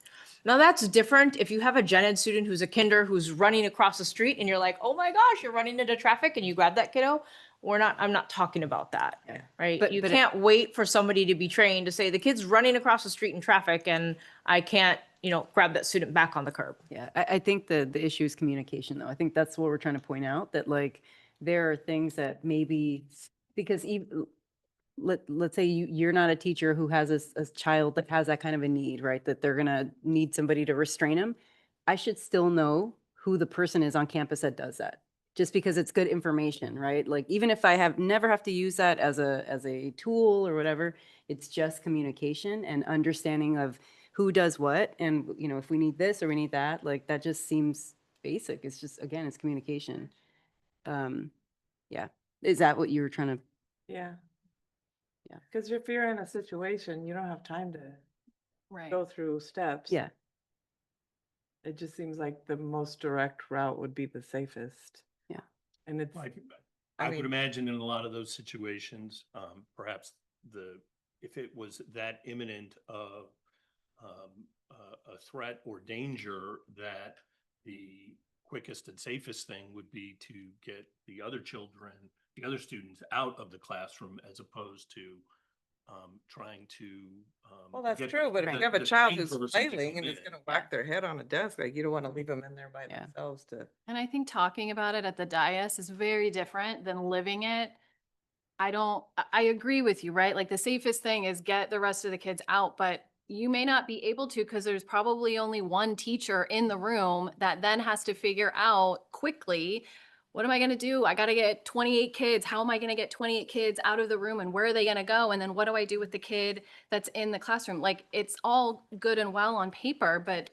Now that's different if you have a gen ed student who's a kinder who's running across the street and you're like, oh my gosh, you're running into traffic, and you grab that kiddo. I'm not talking about that, right? But- You but it- can't wait for somebody to be trained to say the kid's running across the street in traffic and I can't, grab that student back on the curb. Yeah, I think the issue is communication, though. I think that's what we're trying to point out, that like, there are things that maybe, because even, let's say you're not a teacher who has a child that has that kind of a need, right? That they're gonna need somebody to restrain them. I should still know who the person is on campus that does that, just because it's good information, right? Like, even if I never have to use that as a tool or whatever, it's just communication and understanding of who does what, and if we need this or we need that, like, that just seems basic. It's just, again, it's communication. Yeah. Is that what you were trying to? Yeah. Yeah. Because if you're in a situation, you don't have time to go through steps. Yeah. It just seems like the most direct route would be the safest. Yeah. And it's, I would mean- imagine in a lot of those situations, perhaps if it was that imminent of a threat or danger, that the quickest and safest thing would be to get the other children, the other students out of the classroom as opposed to trying to. Well, that's get true, but if the- you have a the child same who's person to flailing come and is in. gonna whack their head on a desk, like you don't want to leave them in there by themselves to. And I think talking about it at the dais is very different than living it. I agree with you, right? Like the safest thing is get the rest of the kids out, but you may not be able to because there's probably only one teacher in the room that then has to figure out quickly, what am I gonna do? I gotta get 28 kids. How am I gonna get 28 kids out of the room and where are they gonna go? And then what do I do with the kid that's in the classroom? Like it's all good and well on paper, but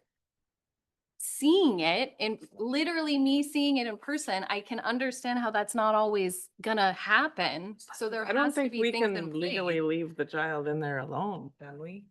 seeing it and literally me seeing it in person, I can understand how that's not always gonna happen. So there I don't has to think be we things in can place. legally leave the child in there alone, can we?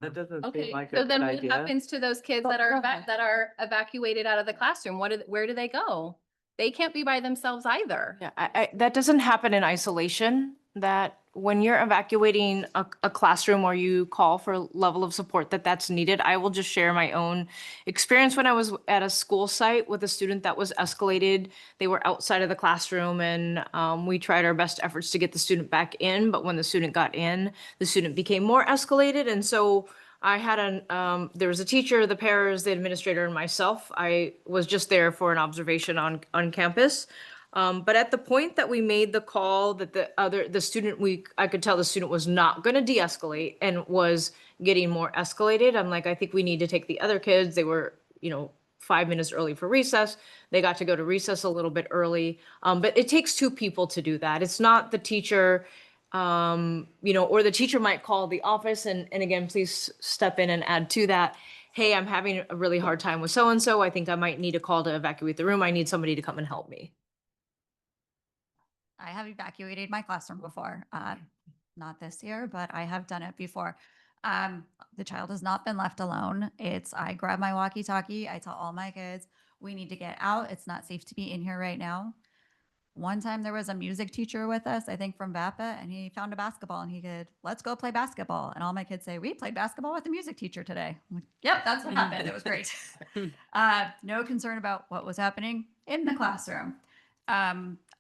That doesn't seem Okay, like a so good then what idea. happens to those kids that are that are evacuated out of the classroom? Where do they go? They can't be by themselves either. Yeah, that doesn't happen in isolation. That when you're evacuating a classroom or you call for level of support that's needed. I will just share my own experience when I was at a school site with a student that was escalated. They were outside of the classroom and we tried our best efforts to get the student back in. But when the student got in, the student became more escalated. And so I had there was a teacher, the paras, the administrator, and myself. I was just there for an observation on campus. But at the point that we made the call that the student, I could tell the student was not going to de-escalate and was getting more escalated. I'm like, I think we need to take the other kids. They were, 5 minutes early for recess. They got to go to recess a little bit early. But it takes two people to do that. It's not the teacher, or the teacher might call the office and again, please step in and add to that. Hey, I'm having a really hard time with so-and-so. I think I might need a call to evacuate the room. I need somebody to come and help me. I have evacuated my classroom before. Not this year, but I have done it before. The child has not been left alone. I grab my walkie-talkie. I tell all my kids, we need to get out. It's not safe to be in here right now. One time there was a music teacher with us, I think from VAPA, and he found a basketball and he said, let's go play basketball. And all my kids say, we played basketball with the music teacher today. I'm like, yep, that's what happened. It was great. No concern about what was happening in the classroom.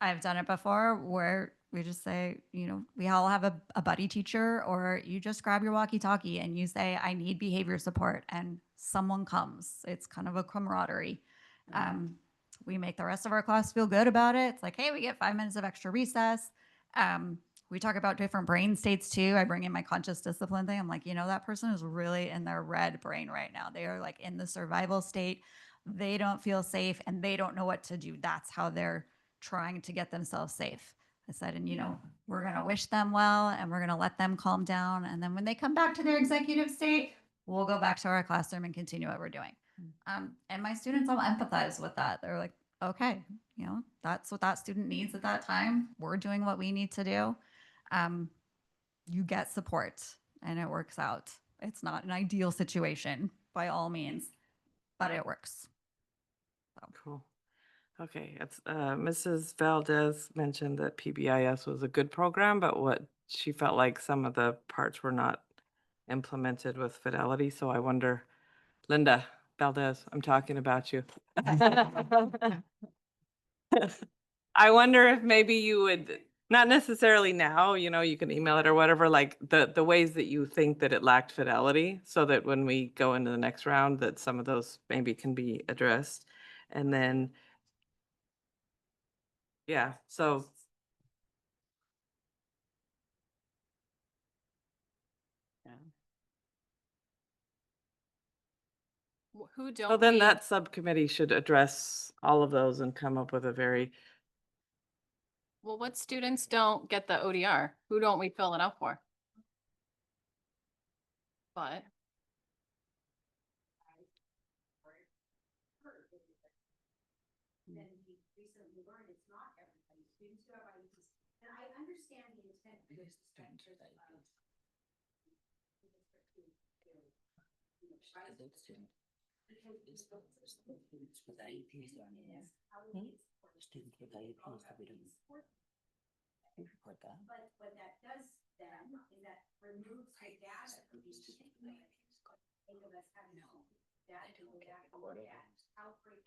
I've done it before where we just say, we all have a buddy teacher, or you just grab your walkie-talkie and you say, I need behavior support, and someone comes. It's kind of a camaraderie. We make the rest of our class feel good about it. It's like, hey, we get 5 minutes of extra recess. We talk about different brain states too. I bring in my conscious discipline thing. I'm like, that person is really in their red brain right now. They are like in the survival state. They don't feel safe and they don't know what to do. That's how they're trying to get themselves safe. I said, and we're going to wish them well and we're going to let them calm down. And then when they come back to their executive state, we'll go back to our classroom and continue what we're doing. And my students all empathize with that. They're like, okay, that's what that student needs at that time. We're doing what we need to do. You get support and it works out. It's not an ideal situation by all means, but it works. Cool. Okay, it's Mrs. Valdez mentioned that PBIS was a good program, but what she felt like some of the parts were not implemented with fidelity. So I wonder, Linda Valdez, I'm talking about you. I wonder if maybe you would, not necessarily now, you can email it or whatever, like the ways that you think that it lacked fidelity, so that when we go into the next round, that some of those maybe can be addressed. And then, yeah, so. Who don't So then we- that subcommittee should address all of those and come up with a very, Well, what students don't get the ODR? Who don't we fill it out for? But. But what that does then is that removes the data from each student. Think of us having data to go back and look at outbreak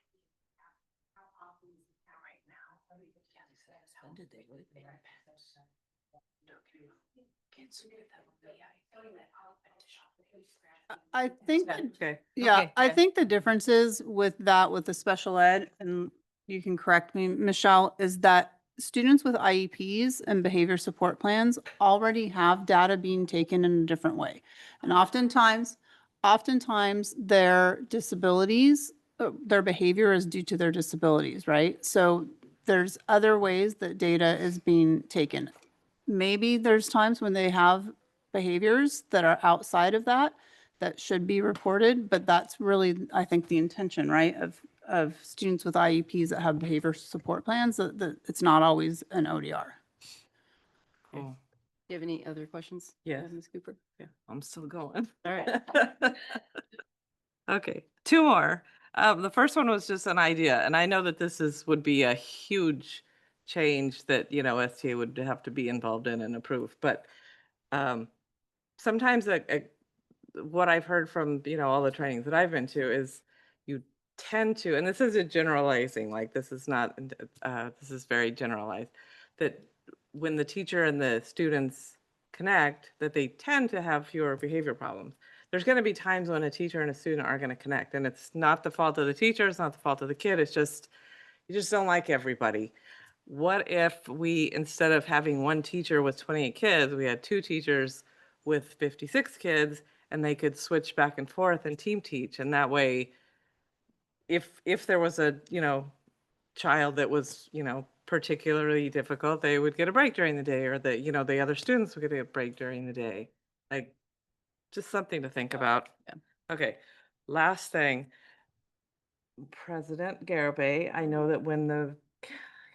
I think, Okay. yeah, Okay, I good. think the difference is with that, with the special ed, and you can correct me, Michelle, is that students with IEPs and behavior support plans already have data being taken in a different way. And oftentimes their disabilities, their behavior is due to their disabilities, right? So there's other ways that data is being taken. Maybe there's times when they have behaviors that are outside of that should be reported, but that's really, I think, the intention, right? Of students with IEPs that have behavior support plans, that it's not always an ODR. Cool. Do you have any other questions? Yes. Ms. Cooper? Yeah, I'm still going. All right. Okay, two more. The first one was just an idea, and I know that would be a huge change that, STA would have to be involved in and approve, but sometimes what I've heard from, all the trainings that I've been to is you tend to, and this isn't generalizing, like this is not, this is very generalized, that when the teacher and the students connect, that they tend to have fewer behavior problems. There's going to be times when a teacher and a student are going to connect, and it's not the fault of the teacher, it's not the fault of the kid, it's just, you just don't like everybody. What if we, instead of having one teacher with 28 kids, we had two teachers with 56 kids, and they could switch back and forth and team teach, and that way, if there was a, child that was, particularly difficult, they would get a break during the day, or the other students would get a break during the day. Like, just something to think about. Okay, last thing. President Garabay, I know that when the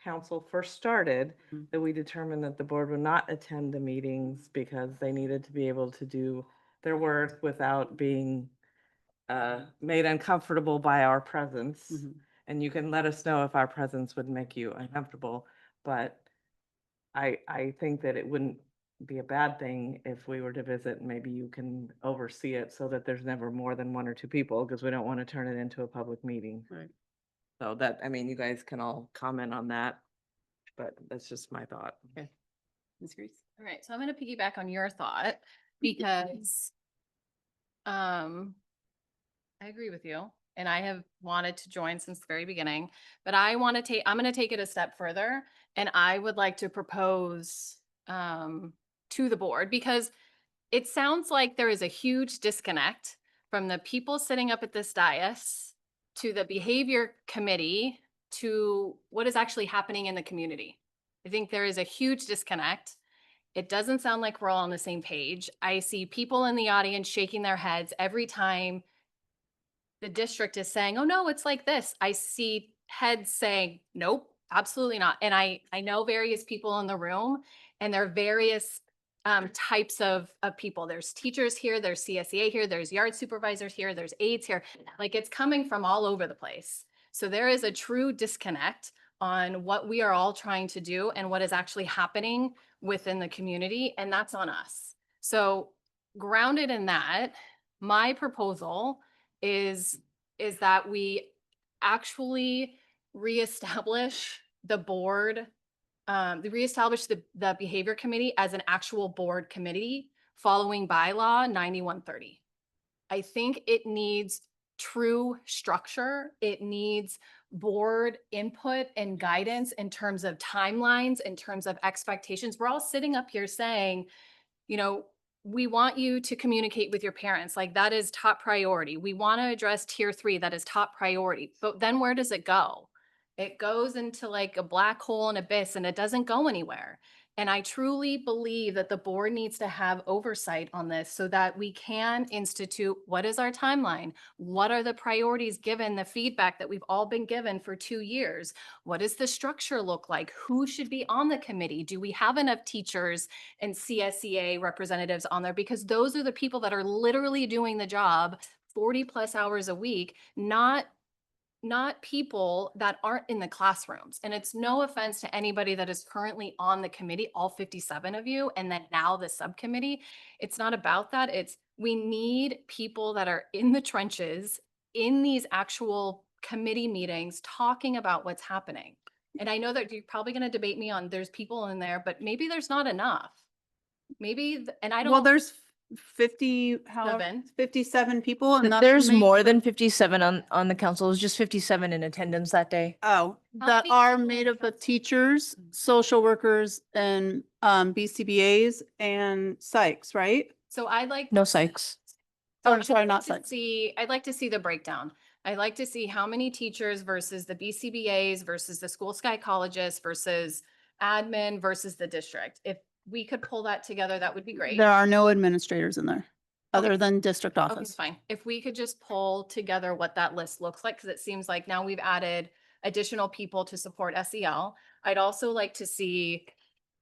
council first started, that we determined that the board would not attend the meetings because they needed to be able to do their work without being made uncomfortable by our presence. And you can let us know if our presence would make you uncomfortable, but I think that it wouldn't be a bad thing if we were to visit, and maybe you can oversee it so that there's never more than one or two people, because we don't want to turn it into a public meeting. Right. So that, you guys can all comment on that, but that's just my thought. Okay. Ms. Grease? All right, so I'm gonna piggyback on your thought because I agree with you, and I have wanted to join since the very beginning, but I'm gonna take it a step further, and I would like to propose to the board, because it sounds like there is a huge disconnect from the people sitting up at this dais to the behavior committee to what is actually happening in the community. I think there is a huge disconnect. It doesn't sound like we're all on the same page. I see people in the audience shaking their heads every time the district is saying, oh no, it's like this. I see heads saying, nope, absolutely not. And I know various people in the room, and there are various types of people. There's teachers here, there's CSEA here, there's yard supervisors here, there's aides here. Like, it's coming from all over the place. So there is a true disconnect on what we are all trying to do and what is actually happening within the community, and that's on us. So grounded in that, my proposal is that we actually reestablish the board, reestablish the behavior committee as an actual board committee following bylaw 9130. I think it needs true structure. It needs board input and guidance in terms of timelines, in terms of expectations. We're all sitting up here saying, we want you to communicate with your parents. Like, that is top priority. We want to address tier 3. That is top priority. But then where does it go? It goes into like a black hole and abyss, and it doesn't go anywhere. And I truly believe that the board needs to have oversight on this so that we can institute, what is our timeline? What are the priorities given the feedback that we've all been given for 2 years? What does the structure look like? Who should be on the committee? Do we have enough teachers and CSEA representatives on there? Because those are the people that are literally doing the job 40 plus hours a week, not people that aren't in the classrooms. And it's no offense to anybody that is currently on the committee, all 57 of you, and then now the subcommittee. It's not about that. It's, we need people that are in the trenches, in these actual committee meetings, talking about what's happening. And I know that you're probably going to debate me on there's people in there, but maybe there's not enough. Maybe, and I don't. Well, there's 57 people and that's. There's made- more than 57 on the council. It was just 57 in attendance that day. Oh, How that many are people made in up of teachers, social workers and BCBAs and psychs, right? So I'd like. No psychs. Oh, sorry, not to psychs. see, I'd like to see the breakdown. I'd like to see how many teachers versus the BCBAs versus the school psychologists versus admin versus the district. If we could pull that together, that would be great. There are no administrators in there other than district Okay, office. fine. If we could just pull together what that list looks like, because it seems like now we've added additional people to support SEL. I'd also like to see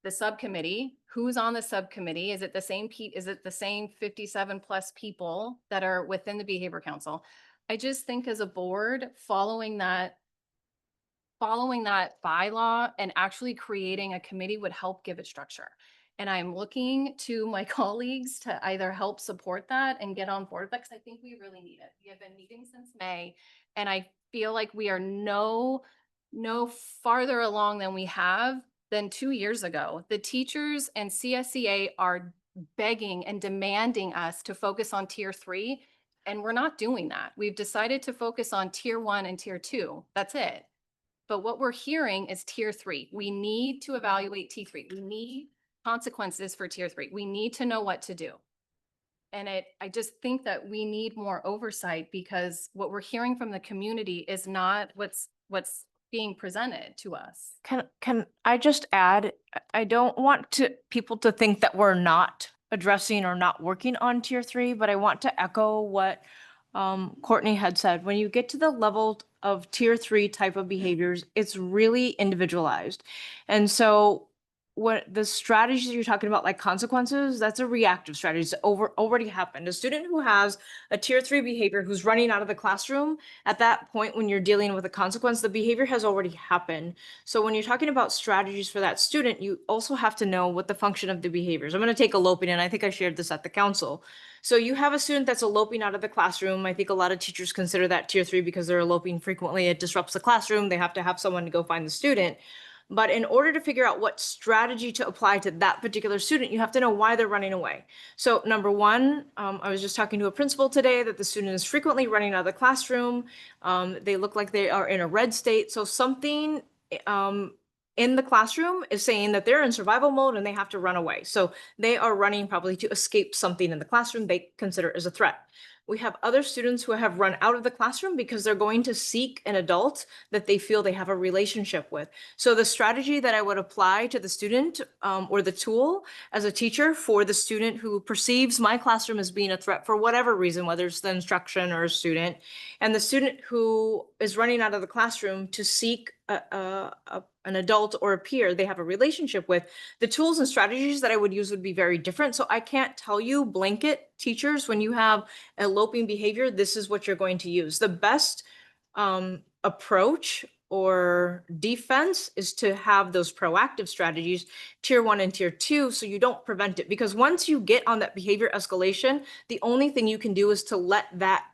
the subcommittee, who's on the subcommittee? Is it the same is it the same 57 plus people that are within the behavior council? I just think as a board, following that bylaw and actually creating a committee would help give it structure. And I'm looking to my colleagues to either help support that and get on board with that, because I think we really need it. We have been meeting since May, and I feel like we are no farther along than we have than 2 years ago. The teachers and CSEA are begging and demanding us to focus on tier 3, and we're not doing that. We've decided to focus on tier 1 and tier 2. That's it. But what we're hearing is tier 3. We need to evaluate T3. We need consequences for tier 3. We need to know what to do. And I just think that we need more oversight, because what we're hearing from the community is not what's being presented to us. Can I just add, I don't want people to think that we're not addressing or not working on tier 3, but I want to echo what Courtney had said. When you get to the level of tier 3 type of behaviors, it's really individualized. And so what the strategies you're talking about, like consequences, that's a reactive strategy. It's already happened. A student who has a tier 3 behavior who's running out of the classroom, at that point when you're dealing with a consequence, the behavior has already happened. So when you're talking about strategies for that student, you also have to know what the function of the behaviors. I'm going to take eloping, and I think I shared this at the council. So you have a student that's eloping out of the classroom. I think a lot of teachers consider that tier 3 because they're eloping frequently. It disrupts the classroom. They have to have someone to go find the student. But in order to figure out what strategy to apply to that particular student, you have to know why they're running away. So number one, I was just talking to a principal today that the student is frequently running out of the classroom. They look like they are in a red state. So something in the classroom is saying that they're in survival mode and they have to run away. So they are running probably to escape something in the classroom they consider as a threat. We have other students who have run out of the classroom because they're going to seek an adult that they feel they have a relationship with. So the strategy that I would apply to the student or the tool as a teacher for the student who perceives my classroom as being a threat for whatever reason, whether it's the instruction or a student, and the student who is running out of the classroom to seek an adult or a peer they have a relationship with, the tools and strategies that I would use would be very different. So I can't tell you blanket teachers, when you have eloping behavior, this is what you're going to use. The best approach or defense is to have those proactive strategies, tier 1 and tier 2, so you don't prevent it. Because once you get on that behavior escalation, the only thing you can do is to let that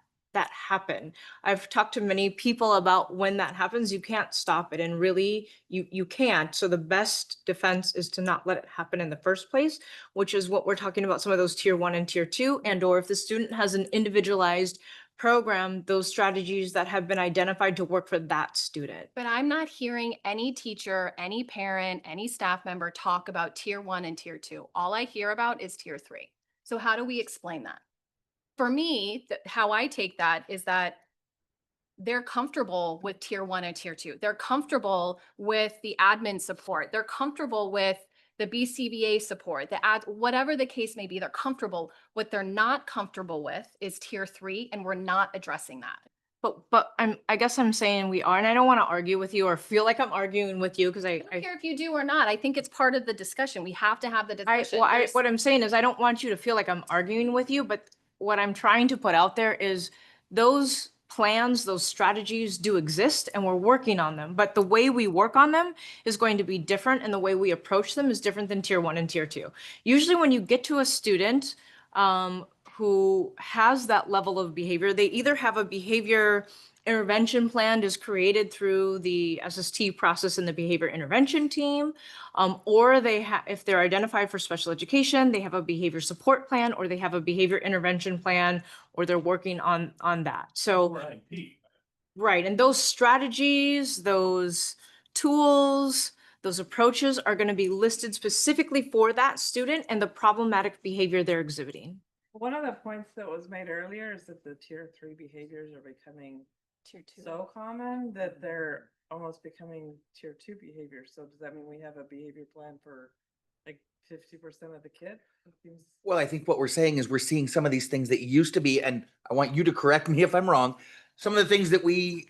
happen. I've talked to many people about when that happens, you can't stop it, and really you can't. So the best defense is to not let it happen in the first place, which is what we're talking about, some of those tier 1 and tier 2, and or if the student has an individualized program, those strategies that have been identified to work for that student. But I'm not hearing any teacher, any parent, any staff member talk about tier 1 and tier 2. All I hear about is tier 3. So how do we explain that? For me, how I take that is that they're comfortable with tier 1 and tier 2. They're comfortable with the admin support. They're comfortable with the BCBA support, whatever the case may be, they're comfortable. What they're not comfortable with is tier 3, and we're not addressing that. But I guess I'm saying we are, and I don't want to argue with you or feel like I'm arguing with you, because I don't care if you do or not. I think it's part of the discussion. We have to have the discussion. What I'm saying is I don't want you to feel like I'm arguing with you, but what I'm trying to put out there is those plans, those strategies do exist, and we're working on them. But the way we work on them is going to be different, and the way we approach them is different than tier 1 and tier 2. Usually when you get to a student who has that level of behavior, they either have a behavior intervention plan is created through the SST process in the behavior intervention team, or if they're identified for special education, they have a behavior support plan, or they have a behavior intervention plan, or they're working on that. So, right, and those strategies, those tools, those approaches are going to be listed specifically for that student and the problematic behavior they're exhibiting. One of the points that was made earlier is that the tier 3 behaviors are becoming so common that they're almost becoming tier 2 behaviors. So does that mean we have a behavior plan for like 50% of the kids? Well, I think what we're saying is we're seeing some of these things that used to be, and I want you to correct me if I'm wrong, some of the things that we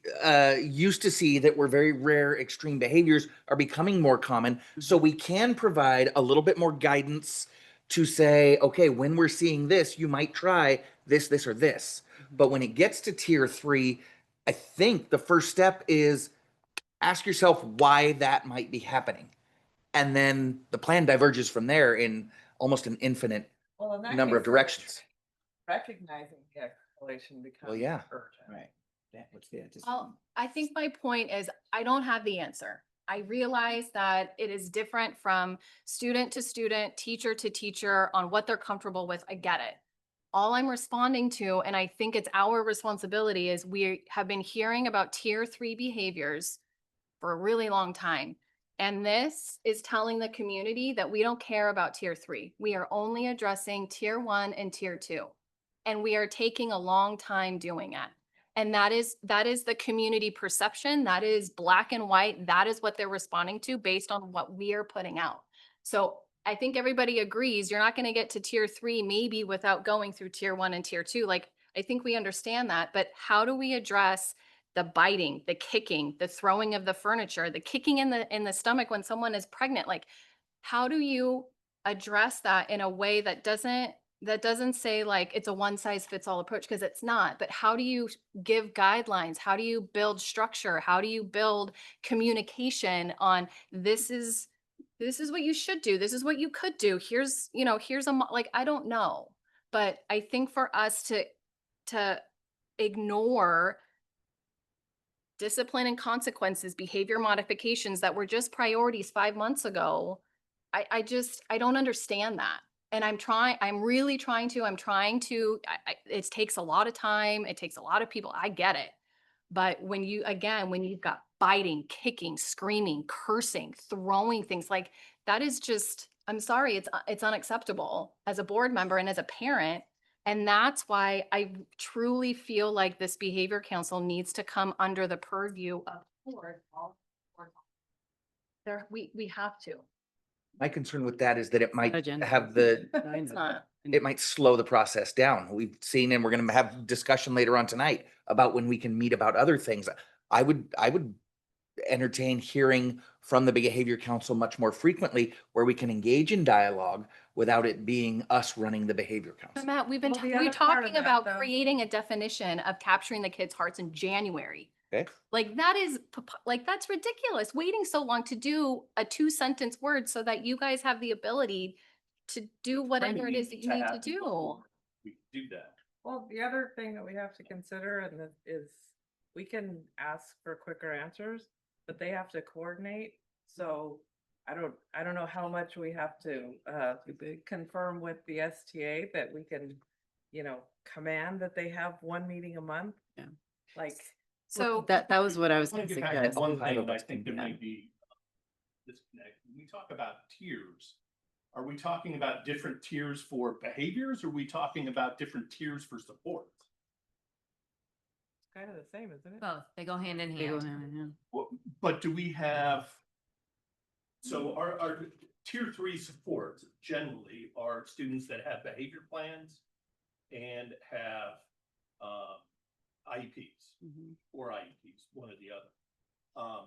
used to see that were very rare extreme behaviors are becoming more common. So we can provide a little bit more guidance to say, okay, when we're seeing this, you might try this, this, or this. But when it gets to tier 3, I think the first step is ask yourself why that might be happening. And then the plan diverges from there in almost an infinite number of directions. Recognizing the escalation becomes Well, yeah. urgent. Right. I think my point is I don't have the answer. I realize that it is different from student to student, teacher to teacher on what they're comfortable with. I get it. All I'm responding to, and I think it's our responsibility, is we have been hearing about tier 3 behaviors for a really long time. And this is telling the community that we don't care about tier 3. We are only addressing tier 1 and tier 2. And we are taking a long time doing it. And that is the community perception. That is black and white. That is what they're responding to based on what we are putting out. So I think everybody agrees you're not going to get to tier 3 maybe without going through tier 1 and tier 2. Like, I think we understand that, but how do we address the biting, the kicking, the throwing of the furniture, the kicking in the stomach when someone is pregnant? Like, how do you address that in a way that doesn't say like it's a one size fits all approach, because it's not, but how do you give guidelines? How do you build structure? How do you build communication on this is what you should do. This is what you could do. Here's like, I don't know, but I think for us to ignore discipline and consequences, behavior modifications that were just priorities 5 months ago, I don't understand that. And I'm really trying to, it takes a lot of time. It takes a lot of people. I get it. But when you've got biting, kicking, screaming, cursing, throwing things, like that is just, I'm sorry, it's unacceptable as a board member and as a parent. And that's why I truly feel like this behavior council needs to come under the purview of the board. We have to. My concern with that is that it might Agenda. have the, It's not. it might slow the process down. We've seen, and we're going to have discussion later on tonight about when we can meet about other things. I would entertain hearing from the behavior council much more frequently, where we can engage in dialogue without it being us running the behavior But council. Matt, we've been Well, the we're other part of talking that, about though- creating a definition of capturing the kids' hearts in January. Okay. Like that is like that's ridiculous. Waiting so long to do a 2-sentence word so that you guys have the ability to do whatever it is that you need to do. We can do that. Well, the other thing that we have to consider is we can ask for quicker answers, but they have to coordinate. So I don't know how much we have to confirm with the STA that we can, command that they have one meeting a month. Yeah. Like, So That was what I was I going want to to get back suggest. to one thing that I think there might be disconnect. When we talk about tiers, are we talking about different tiers for behaviors? Or are we talking about different tiers for support? it's kind of the same, isn't it? Both, they go hand in They go hand. hand in hand. But do we have, so our tier 3 supports generally are students that have behavior plans and have IEPs or IEPs, one or the other.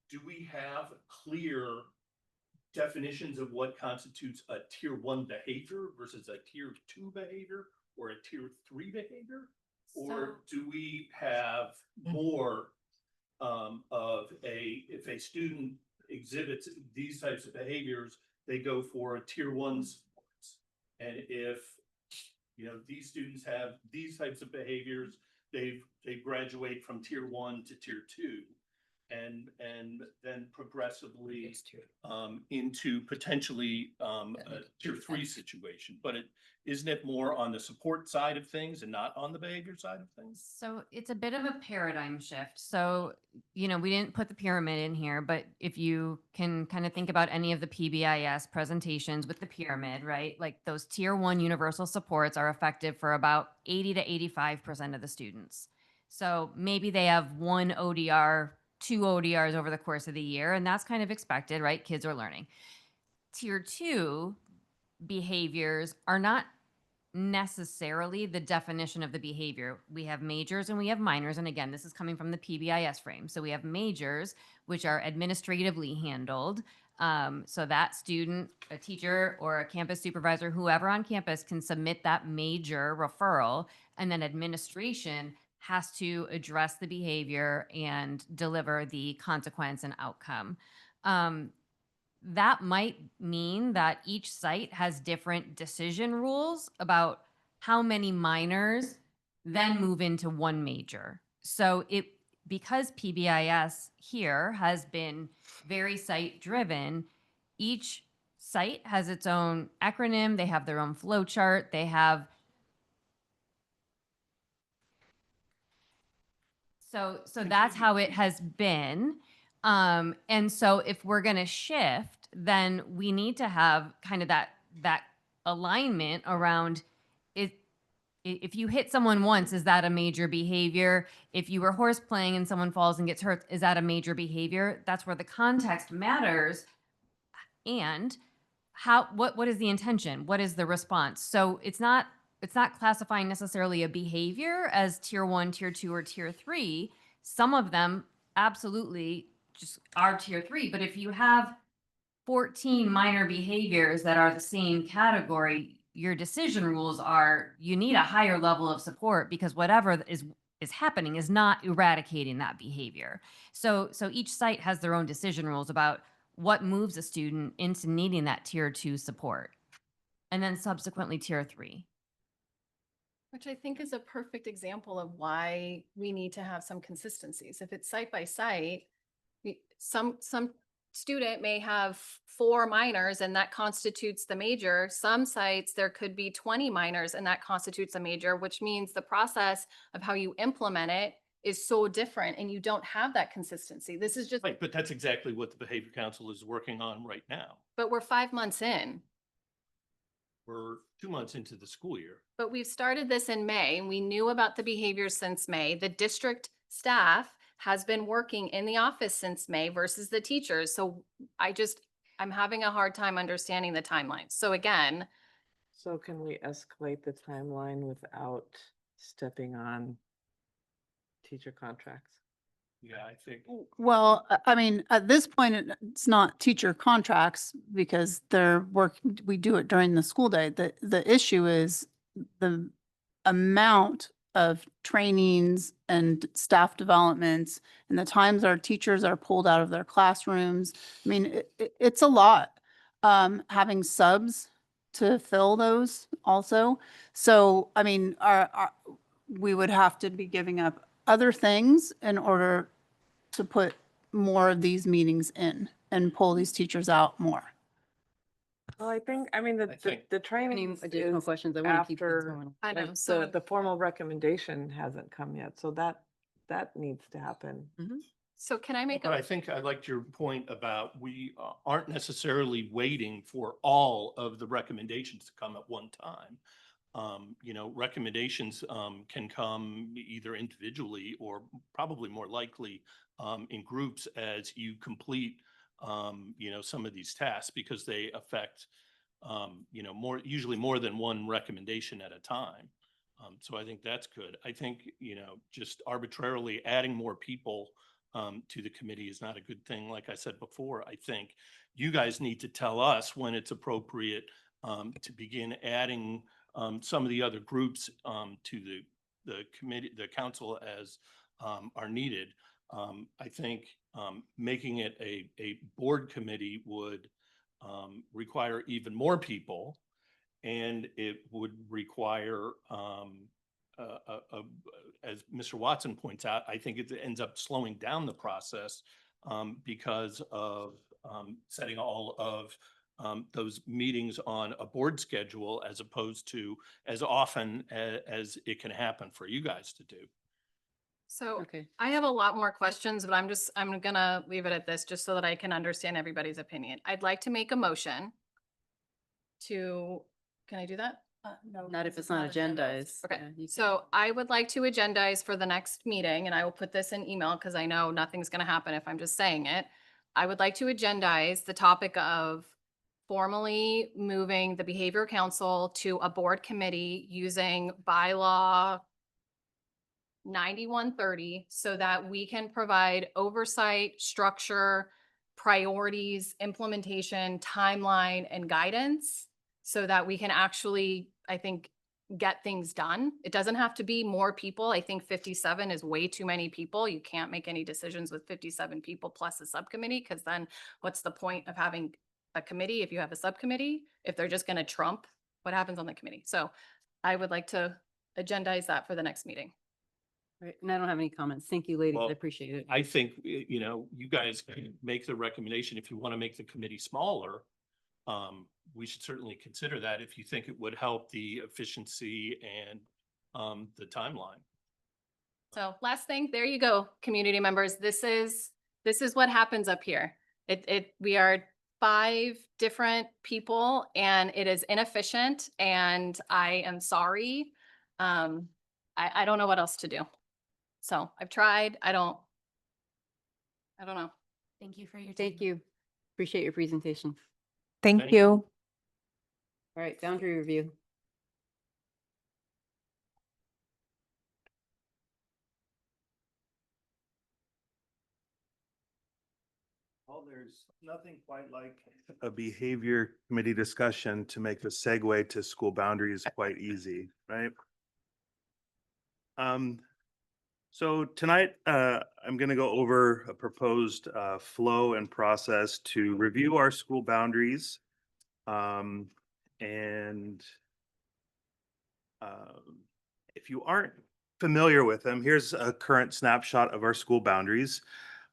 Do we have clear definitions of what constitutes a tier 1 behavior versus a tier 2 behavior or a tier 3 behavior? Or do we have more if a student exhibits these types of behaviors, they go for a tier 1 supports. And if these students have these types of behaviors, they graduate from tier 1 to tier 2 and then progressively into potentially a tier 3 situation. But isn't it more on the support side of things and not on the behavior side of things? So it's a bit of a paradigm shift. So, we didn't put the pyramid in here, but if you can kind of think about any of the PBIS presentations with the pyramid, right? Like those tier 1 universal supports are effective for about 80 to 85% of the students. So maybe they have 1 ODR, 2 ODRs over the course of the year, and that's kind of expected, right? Kids are learning. Tier 2 behaviors are not necessarily the definition of the behavior. We have majors and we have minors. And again, this is coming from the PBIS frame. So we have majors, which are administratively handled. So that student, a teacher, or a campus supervisor, whoever on campus can submit that major referral. And then administration has to address the behavior and deliver the consequence and outcome. That might mean that each site has different decision rules about how many minors then move into one major. So because PBIS here has been very site driven, each site has its own acronym, they have their own flow chart, they have so that's how it has been. And so if we're going to shift, then we need to have kind of that alignment around it. If you hit someone once, is that a major behavior? If you were horse playing and someone falls and gets hurt, is that a major behavior? That's where the context matters. And what is the intention? What is the response? So it's not classifying necessarily a behavior as tier 1, tier 2, or tier 3. Some of them absolutely just are tier 3. But if you have 14 minor behaviors that are the same category, your decision rules are you need a higher level of support because whatever is happening is not eradicating that behavior. So each site has their own decision rules about what moves a student into needing that tier 2 support, and then subsequently tier 3. Which I think is a perfect example of why we need to have some consistencies. If it's site by site, some student may have 4 minors and that constitutes the major. Some sites, there could be 20 minors and that constitutes a major, which means the process of how you implement it is so different and you don't have that consistency. This is just, Right, but that's exactly what the Behavior Council is working on right now. but we're 5 months in. We're 2 months into the school year. But we've started this in May and we knew about the behaviors since May. The district staff has been working in the office since May versus the teachers. So I'm having a hard time understanding the timeline. So again, So can we escalate the timeline without stepping on teacher contracts? Yeah, I think. Well, I mean, at this point, it's not teacher contracts because we do it during the school day. The issue is the amount of trainings and staff developments and the times our teachers are pulled out of their classrooms. I mean, it's a lot. Having subs to fill those also. So, I mean, we would have to be giving up other things in order to put more of these meetings in and pull these teachers out more. Well, I think, the training additional is questions? I wanna keep things after, going. I know, like, so the formal recommendation hasn't come yet, so that needs to happen. so can I make But I a, think I liked your point about we aren't necessarily waiting for all of the recommendations to come at one time. Recommendations can come either individually or probably more likely in groups as you complete, some of these tasks because they affect, usually more than one recommendation at a time. So I think that's good. I think, just arbitrarily adding more people to the committee is not a good thing. Like I said before, I think you guys need to tell us when it's appropriate to begin adding some of the other groups to the committee, the council as are needed. I think making it a board committee would require even more people, and it would require as Mr. Watson points out, I think it ends up slowing down the process because of setting all of those meetings on a board schedule as opposed to as often as it can happen for you guys to do. So Okay. I have a lot more questions, but I'm gonna leave it at this just so that I can understand everybody's opinion. I'd like to make a motion to, can I do that? No. Not if it's not agendized. Okay, Yeah, you so I would like to agendize for the next meeting, and I will put this in email because I know nothing's gonna happen if I'm just saying it. I would like to agendize the topic of formally moving the behavioral council to a board committee using bylaw 9130 so that we can provide oversight, structure, priorities, implementation, timeline, and guidance so that we can actually, I think, get things done. It doesn't have to be more people. I think 57 is way too many people. You can't make any decisions with 57 people plus a subcommittee, because then what's the point of having a committee if you have a subcommittee? If they're just going to trump what happens on the committee. So I would like to agendize that for the next meeting. Right, and I don't have any comments. Thank you, ladies. I Well, appreciate it. I think, you know, you guys can make the recommendation if you want to make the committee smaller. We should certainly consider that if you think it would help the efficiency and the timeline. So last thing, there you go, community members. This is what happens up here. We are 5 different people and it is inefficient and I am sorry. I don't know what else to do. So I've tried. I don't know. Thank you for your time. Thank you. Appreciate your presentation. Thank you. All right, boundary review. Well, there's nothing quite like a behavior committee discussion to make the segue to school boundaries quite easy, right? So tonight, I'm going to go over a proposed flow and process to review our school boundaries. And if you aren't familiar with them, here's a current snapshot of our school boundaries.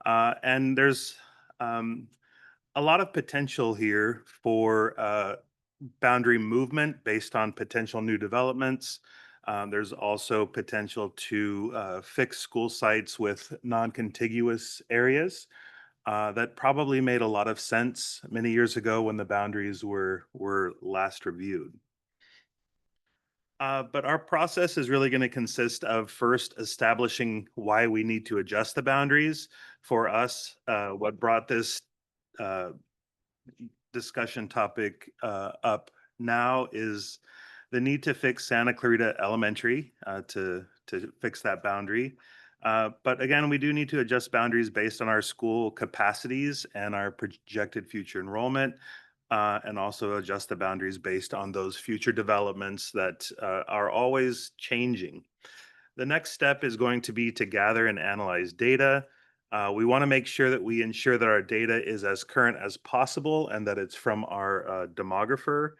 And there's a lot of potential here for boundary movement based on potential new developments. There's also potential to fix school sites with non-contiguous areas. That probably made a lot of sense many years ago when the boundaries were last reviewed. But our process is really going to consist of first establishing why we need to adjust the boundaries. For us, what brought this discussion topic up now is the need to fix Santa Clarita Elementary to fix that boundary. But again, we do need to adjust boundaries based on our school capacities and our projected future enrollment, and also adjust the boundaries based on those future developments that are always changing. The next step is going to be to gather and analyze data. We want to make sure that we ensure that our data is as current as possible and that it's from our demographer.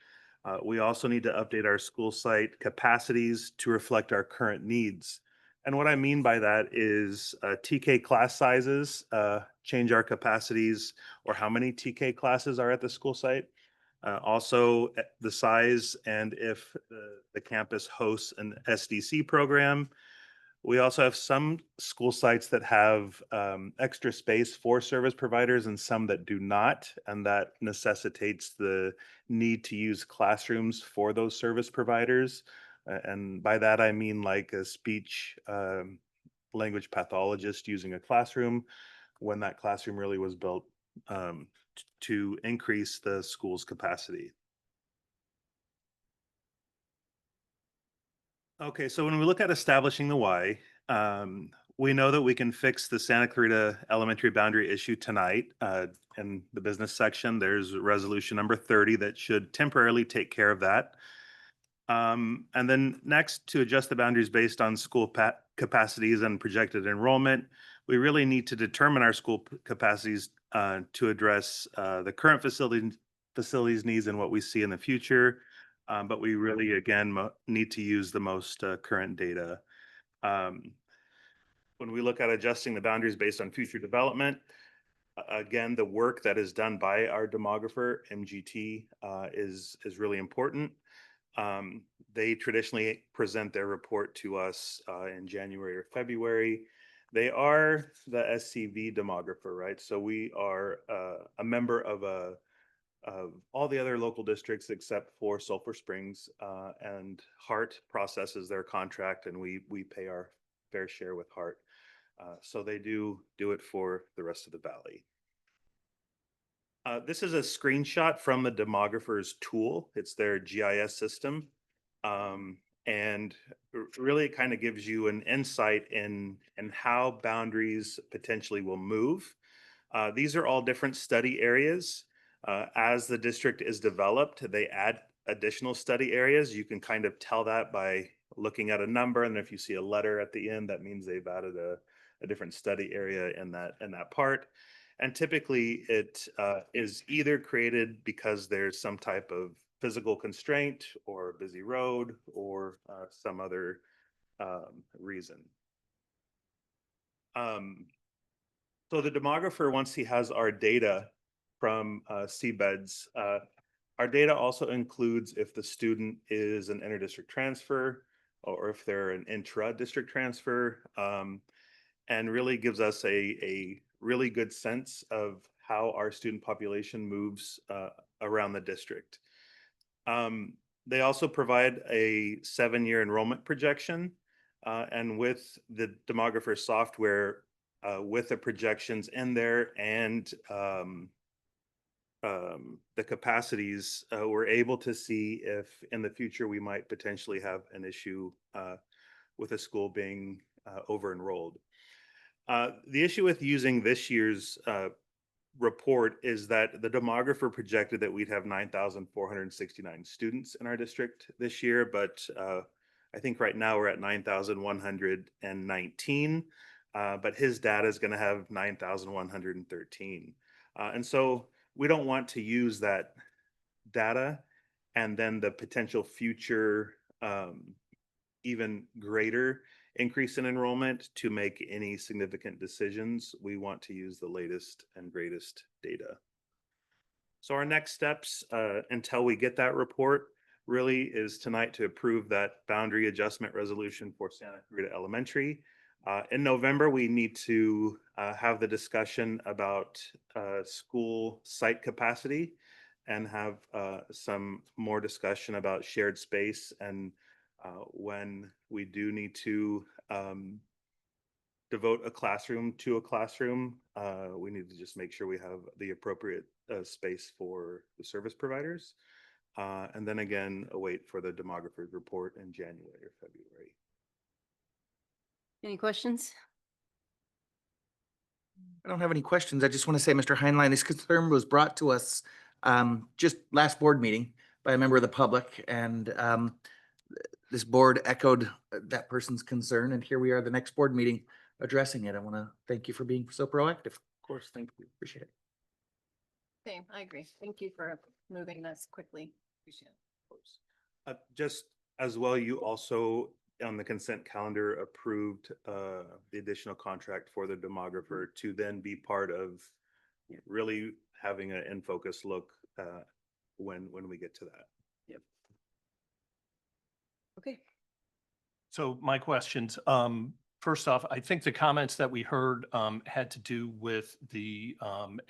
We also need to update our school site capacities to reflect our current needs. And what I mean by that is TK class sizes change our capacities or how many TK classes are at the school site. Also the size and if the campus hosts an SDC program. We also have some school sites that have extra space for service providers and some that do not, and that necessitates the need to use classrooms for those service providers. And by that, I mean like a speech language pathologist using a classroom when that classroom really was built to increase the school's capacity. Okay, so when we look at establishing the why, we know that we can fix the Santa Clarita Elementary boundary issue tonight. In the business section, there's resolution number 30 that should temporarily take care of that. And then next, to adjust the boundaries based on school capacities and projected enrollment, we really need to determine our school capacities to address the current facilities needs and what we see in the future. But we really, again, need to use the most current data. When we look at adjusting the boundaries based on future development, again, the work that is done by our demographer, MGT, is really important. They traditionally present their report to us in January or February. They are the SCV demographer, right? So we are a member of all the other local districts except for Sulphur Springs, and Hart processes their contract, and we pay our fair share with Hart. So they do it for the rest of the valley. This is a screenshot from the demographer's tool. It's their GIS system. And really it kind of gives you an insight in how boundaries potentially will move. These are all different study areas. As the district is developed, they add additional study areas. You can kind of tell that by looking at a number, and if you see a letter at the end, that means they've added a different study area in that part. And typically it is either created because there's some type of physical constraint or a busy road or some other reason. So the demographer, once he has our data from seabeds, our data also includes if the student is an inter-district transfer or if they're an intra-district transfer, and really gives us a really good sense of how our student population moves around the district. They also provide a 7-year enrollment projection, and with the demographer software, with the projections in there and the capacities, we're able to see if in the future we might potentially have an issue with a school being over-enrolled. The issue with using this year's report is that the demographer projected that we'd have 9,469 students in our district this year, but I think right now we're at 9,119, but his data is going to have 9,113. And so we don't want to use that data and then the potential future even greater increase in enrollment to make any significant decisions. We want to use the latest and greatest data. So our next steps until we get that report really is tonight to approve that boundary adjustment resolution for Santa Clarita Elementary. In November, we need to have the discussion about school site capacity and have some more discussion about shared space, and when we do need to devote a classroom to a classroom, we need to just make sure we have the appropriate space for the service providers. And then again, await for the demographer's report in January or February. Any questions? I don't have any questions. I just want to say, Mr. Heinlein, this concern was brought to us just last board meeting by a member of the public, and this board echoed that person's concern, and here we are the next board meeting addressing it. I want to thank you for being so proactive. Of course, thank you. Appreciate it. Same, I agree. Thank you for moving this quickly. Appreciate it. Just as well, you also on the consent calendar approved the additional contract for the demographer to then be part of really having an in-focus look when we get to that. Yep. Okay. So my questions, first off, I think the comments that we heard had to do with the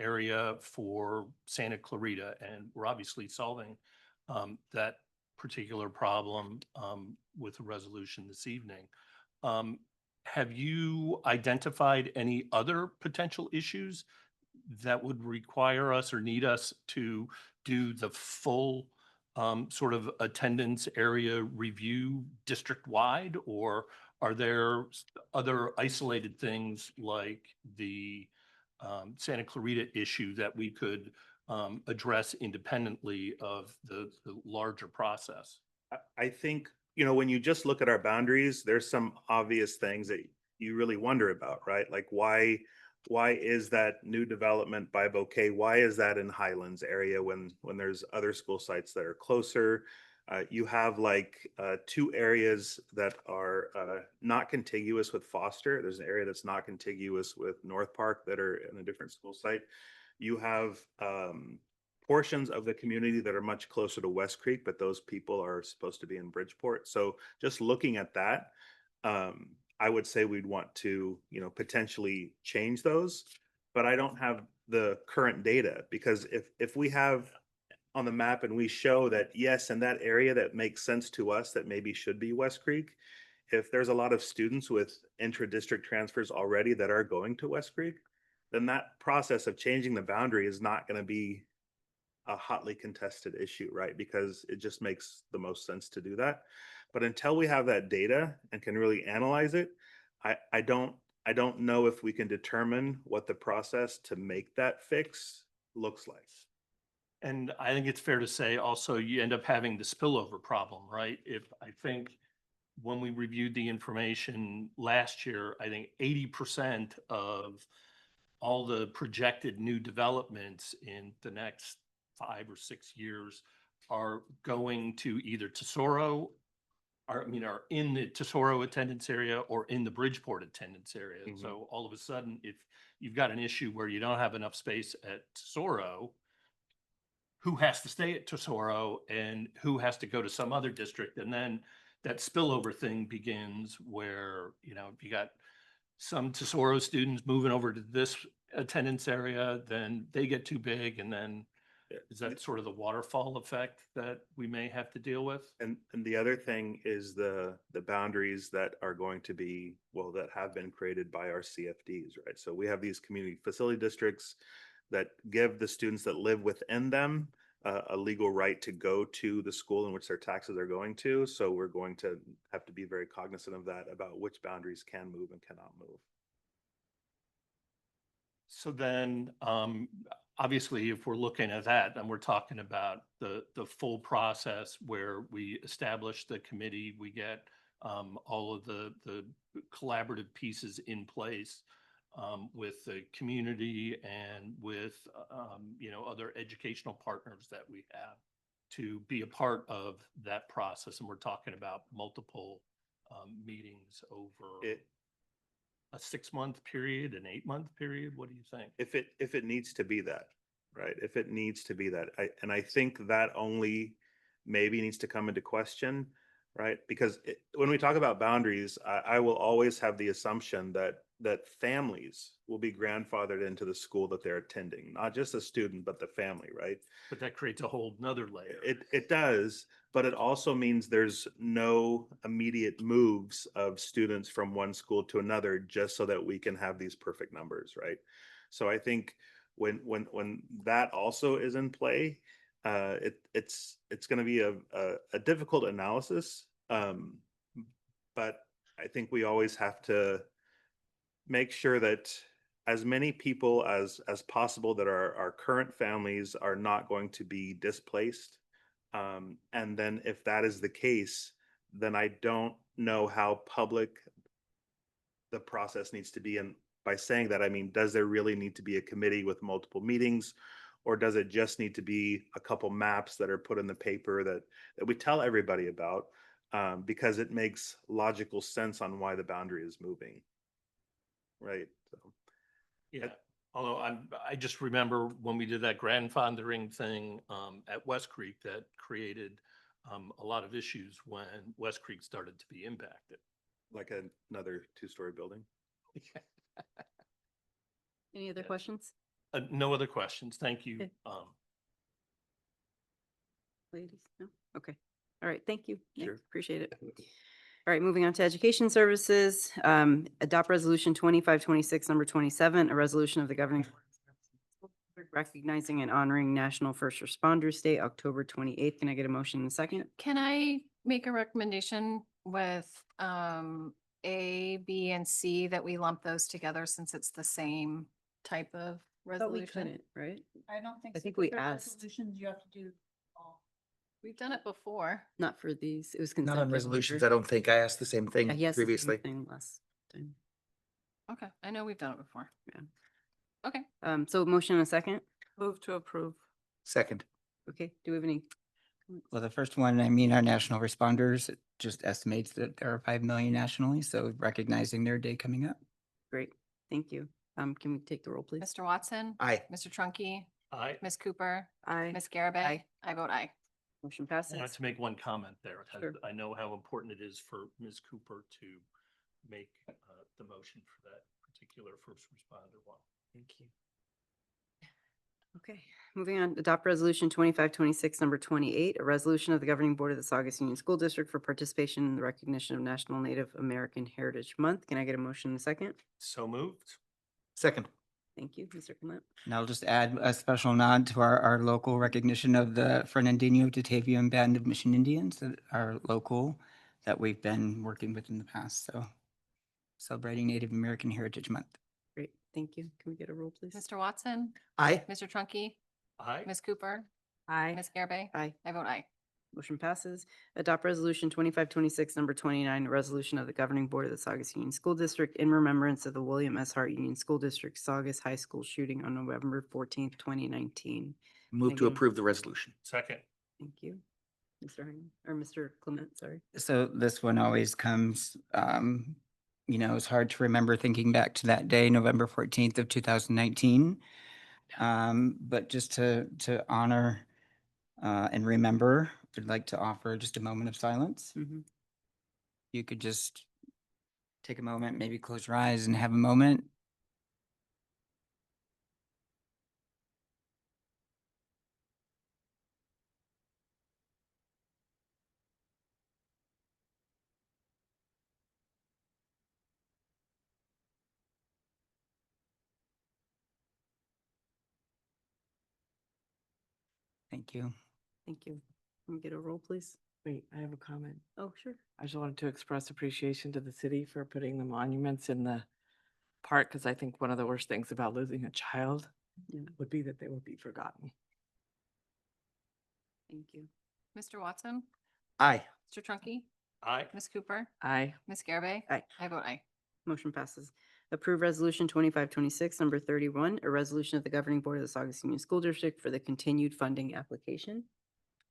area for Santa Clarita, and we're obviously solving that particular problem with a resolution this evening. Have you identified any other potential issues that would require us or need us to do the full sort of attendance area review district-wide, or are there other isolated things like the Santa Clarita issue that we could address independently of the larger process? I think, you know, when you just look at our boundaries, there's some obvious things that you really wonder about, right? Like why is that new development by Bouquet? Why is that in Highlands area when there's other school sites that are closer? You have like two areas that are not contiguous with Foster. There's an area that's not contiguous with North Park that are in a different school site. You have portions of the community that are much closer to West Creek, but those people are supposed to be in Bridgeport. So just looking at that, I would say we'd want to, potentially change those, but I don't have the current data, because if we have on the map and we show that, yes, in that area that makes sense to us, that maybe should be West Creek, if there's a lot of students with intra-district transfers already that are going to West Creek, then that process of changing the boundary is not going to be a hotly contested issue, right? Because it just makes the most sense to do that. But until we have that data and can really analyze it, I don't know if we can determine what the process to make that fix looks like. And I think it's fair to say also you end up having the spillover problem, right? I think when we reviewed the information last year, I think 80% of all the projected new developments in the next 5 or 6 years are going to either Tesoro, are in the Tesoro attendance area or in the Bridgeport attendance area. Mhm. So all of a sudden, if you've got an issue where you don't have enough space at Tesoro, who has to stay at Tesoro and who has to go to some other district? And then that spillover thing begins where, if you got some Tesoro students moving over to this attendance area, then they get too big. And then is that sort of the waterfall effect that we may have to deal with? And the other thing is the boundaries that are going to be, that have been created by our CFDs, right? So we have these community facility districts that give the students that live within them a legal right to go to the school in which their taxes are going to. So we're going to have to be very cognizant of that, about which boundaries can move and cannot move. So then, obviously, if we're looking at that, then we're talking about the full process where we establish the committee, we get all of the collaborative pieces in place with the community and with other educational partners that we have to be a part of that process. And we're talking about multiple meetings over a 6-month period, an 8-month period. What do you think? If it needs to be that, right? If it needs to be that, I think that only maybe needs to come into question, right? Because when we talk about boundaries, I will always have the assumption that families will be grandfathered into the school that they're attending, not just the student, but the family, right? But that creates a whole nother layer. It does, but it also means there's no immediate moves of students from one school to another just so that we can have these perfect numbers, right? So I think when that also is in play, it's going to be a difficult analysis, but I think we always have to make sure that as many people as possible that are our current families are not going to be displaced. And then if that is the case, then I don't know how public the process needs to be. And by saying that, I mean, does there really need to be a committee with multiple meetings? Or does it just need to be a couple maps that are put in the paper that we tell everybody about, because it makes logical sense on why the boundary is moving? Right. So, yeah. Although I just remember when we did that grandfathering thing at West Creek, that created a lot of issues when West Creek started to be impacted. Like another 2-story building. Any other questions? No other questions. Thank you. Okay. Ladies, no? Okay. All right. Thank you. Nick. Sure. Appreciate it. All right, moving on to education services. Adopt resolution 2526, number 27, a resolution of the governing board recognizing and honoring National First Responders Day, October 28th. Can I get a motion in a second? Can I make a recommendation with A, B, and C that we lump those together since it's the same type of But we resolution? couldn't, right? I don't think. I so. think we They're asked. Resolutions you have to do all. We've done it before. Not for these. It was Not consent. on resolutions. I don't think. I asked the same thing Yes, previously. last time. Okay, I know we've done it before. Yeah. Okay. So motion in a second. Move to approve. Second. Okay. Do we have any Well, the first one, I mean, our national responders, it just estimates that there are 5 million nationally, so recognizing their day coming up. Great, thank you. Can we take the roll, please? Mr. Watson? Aye. Mr. Trunky? Aye. Ms. Cooper? Aye. Ms. Garabay? Aye. I vote aye. Motion I passes. wanted to make one comment there. Sure. I know how important it is for Ms. Cooper to make the motion for that particular first responder one. Thank you. Okay, moving on, adopt resolution 2526, number 28, a resolution of the governing board of the Saugus Union School District for participation in the recognition of National Native American Heritage Month. Can I get a motion in a second? So moved. Second. Thank you, Mr. Clement. And I'll just add a special nod to our local recognition of the Fernandinho Tataviam Band of Mission Indians that are local, that we've been working with in the past. So celebrating Native American Heritage Month. Great, thank you. Can we get a roll, please? Mr. Watson? Aye. Mr. Trunky? Aye. Ms. Cooper? Aye. Ms. Garabay? Aye. I vote aye. Motion passes. Adopt resolution 2526, number 29, a resolution of the governing board of the Saugus Union School District in remembrance of the William S. Hart Union School District Saugus High School shooting on November 14th, 2019. Move Can I to get a- approve the resolution. Second. Thank you. Mr. Heine, or Mr. Clement, sorry. So this one always comes, it's hard to remember thinking back to that day, November 14th of 2019. But just to honor and remember, I'd like to offer just a moment of silence. Mhm. You could just take a moment, maybe close your eyes and have a moment. Thank you. Thank you. Can we get a roll, please? Wait, I have a comment. Oh, sure. I just wanted to express appreciation to the city for putting the monuments in the park, because I think one of the worst things about losing a child Yeah. would be that they would be forgotten. Thank you. Mr. Watson? Aye. Mr. Trunky? Aye. Ms. Cooper? Aye. Ms. Garabay? Aye. I vote aye. Motion passes. Approve resolution 2526, number 31, a resolution of the governing board of the Saugus Union School District for the continued funding application.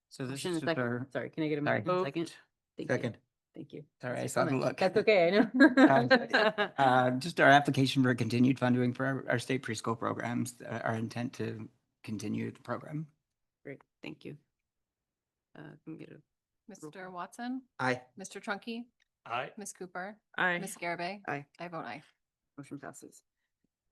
So this Motion is and a just second. our, Sorry, can I get a Sorry. motion in a second? Thank you. Second. Thank you. sorry, I Mr. saw the Clement. look. That's okay, I know. Just our application for continued funding for our state preschool programs, our intent to continue the program. Great, thank you. Can we get a Mr. Watson? Aye. Mr. Trunky? Aye. Ms. Cooper? Aye. Ms. Garabay? Aye. I vote aye. motion passes?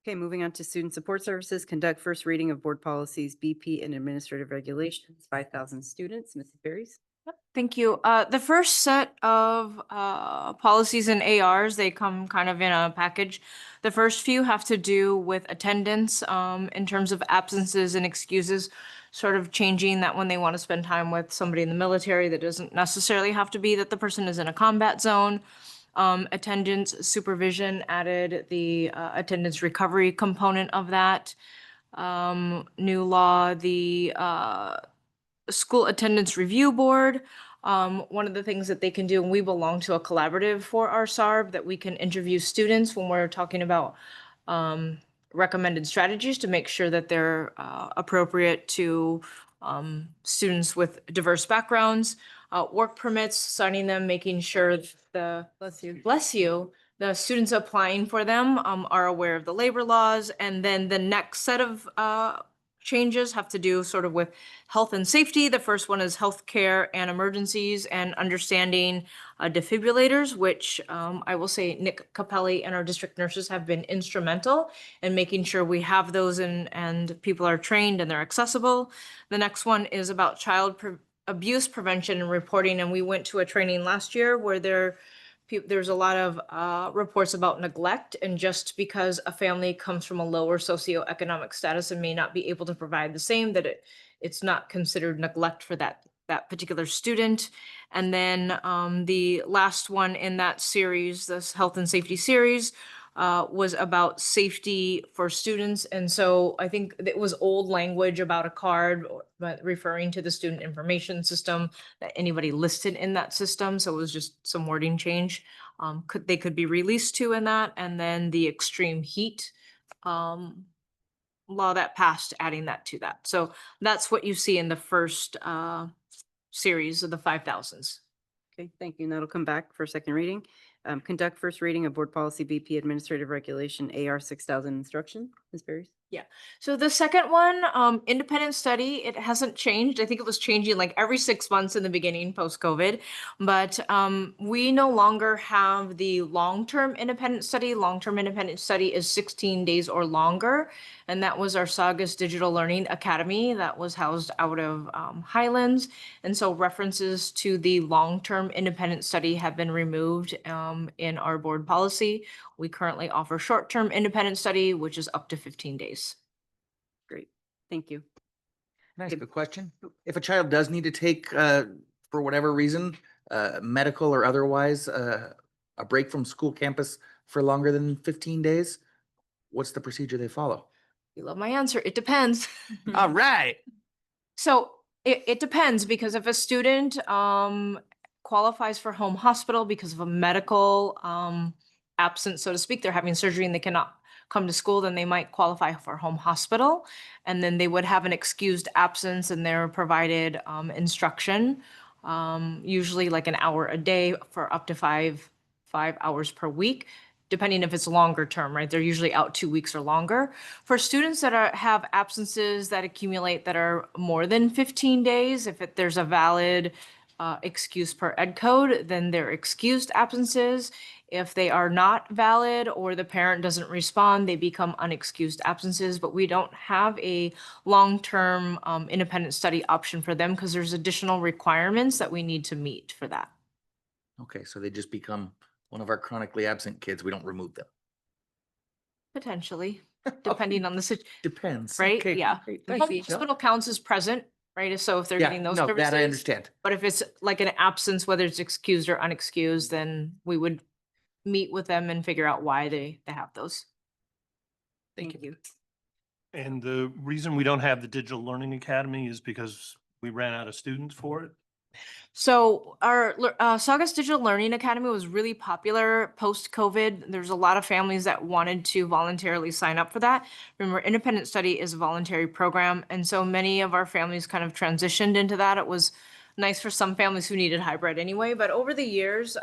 Okay, moving on to student support services, conduct first reading of board policies, BP and administrative regulations, 5,000 students. Mrs. Berries? Thank you. The first set of policies and ARs, they come kind of in a package. The first few have to do with attendance in terms of absences and excuses, sort of changing that when they want to spend time with somebody in the military, that doesn't necessarily have to be that the person is in a combat zone. Attendance supervision added the attendance recovery component of that. New law, the school attendance review board. One of the things that they can do, and we belong to a collaborative for our SARB, that we can interview students when we're talking about recommended strategies to make sure that they're appropriate to students with diverse backgrounds. Work permits, signing them, making sure the bless you, the students applying for them are aware of the labor laws. And then the next set of changes have to do sort of with health and safety. The first one is healthcare and emergencies and understanding defibrillators, which I will say Nick Capelli and our district nurses have been instrumental in making sure we have those and people are trained and they're accessible. The next one is about child abuse prevention and reporting. And we went to a training last year where there's a lot of reports about neglect, and just because a family comes from a lower socioeconomic status and may not be able to provide the same, that it's not considered neglect for that particular student. And then the last one in that series, this health and safety series, was about safety for students. And so I think it was old language about a card, but referring to the student information system, that anybody listed in that system. So it was just some wording change. They could be released to in that. And then the extreme heat law that passed, adding that to that. So that's what you see in the first series of the 5,000s. Okay, thank you. And that'll come back for second reading. Conduct first reading of Board Policy BP Administrative Regulation AR 6000 instruction. Ms. Berry? Yeah. So the second one, independent study, it hasn't changed. I think it was changing like every 6 months in the beginning post-COVID, but we no longer have the long-term independent study. Long-term independent study is 16 days or longer. And that was our Saugus Digital Learning Academy that was housed out of Highlands. And so references to the long-term independent study have been removed in our board policy. We currently offer short-term independent study, which is up to 15 days. Great, thank you. Can I ask a question? If a child does need to take, for whatever reason, medical or otherwise, a break from school campus for longer than 15 days, what's the procedure they follow? You love my answer. It depends. All right. So it depends, because if a student qualifies for home hospital because of a medical absence, so to speak, they're having surgery and they cannot come to school, then they might qualify for home hospital. And then they would have an excused absence and they're provided instruction, usually like an hour a day for up to five hours per week, depending if it's longer term, right? They're usually out 2 weeks or longer. For students that have absences that accumulate that are more than 15 days, if there's a valid excuse per ed code, then they're excused absences. If they are not valid or the parent doesn't respond, they become unexcused absences. But we don't have a long-term independent study option for them because there's additional requirements that we need to meet for that. Okay, so they just become one of our chronically absent kids. We don't remove them. Potentially, depending on the situation. Depends. Right? Okay, Yeah. great. The Thank home you. hospital counts as present, right? So if they're Yeah, getting those no, services. that I understand. But if it's like an absence, whether it's excused or unexcused, then we would meet with them and figure out why they have those. Thank you. And the reason we don't have the Digital Learning Academy is because we ran out of students for it. So our Saugus Digital Learning Academy was really popular post-COVID. There's a lot of families that wanted to voluntarily sign up for that. Remember, independent study is a voluntary program, and so many of our families kind of transitioned into that. It was nice for some families who needed hybrid anyway, but over the years,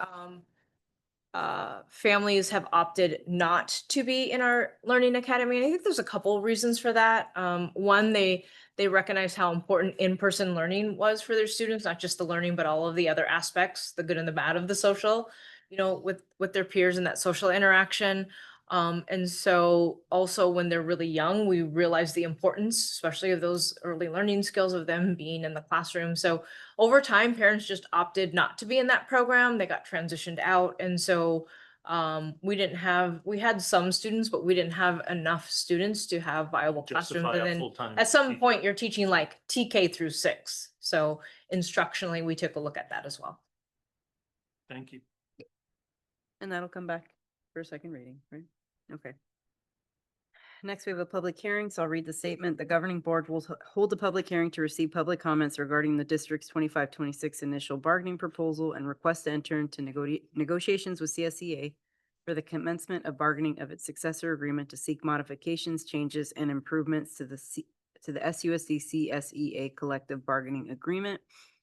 families have opted not to be in our learning academy. And I think there's a couple reasons for that. One, they recognize how important in-person learning was for their students, not just the learning, but all of the other aspects, the good and the bad of the social, with their peers and that social interaction. And so also when they're really young, we realize the importance, especially of those early learning skills of them being in the classroom. So over time, parents just opted not to be in that program. They got transitioned out. And so we had some students, but we didn't have enough students to have viable classrooms. Justify And a then full-time at some teacher. point, you're teaching like TK through 6. So instructionally, we took a look at that as well. Thank you. And that'll come back for a second reading, right? Okay. Next, we have a public hearing, so I'll read the statement. The governing board will hold a public hearing to receive public comments regarding the district's 25-26 initial bargaining proposal and request to enter into negotiations with CSEA for the commencement of bargaining of its successor agreement to seek modifications, changes, and improvements to the SUSD CSEA collective bargaining agreement.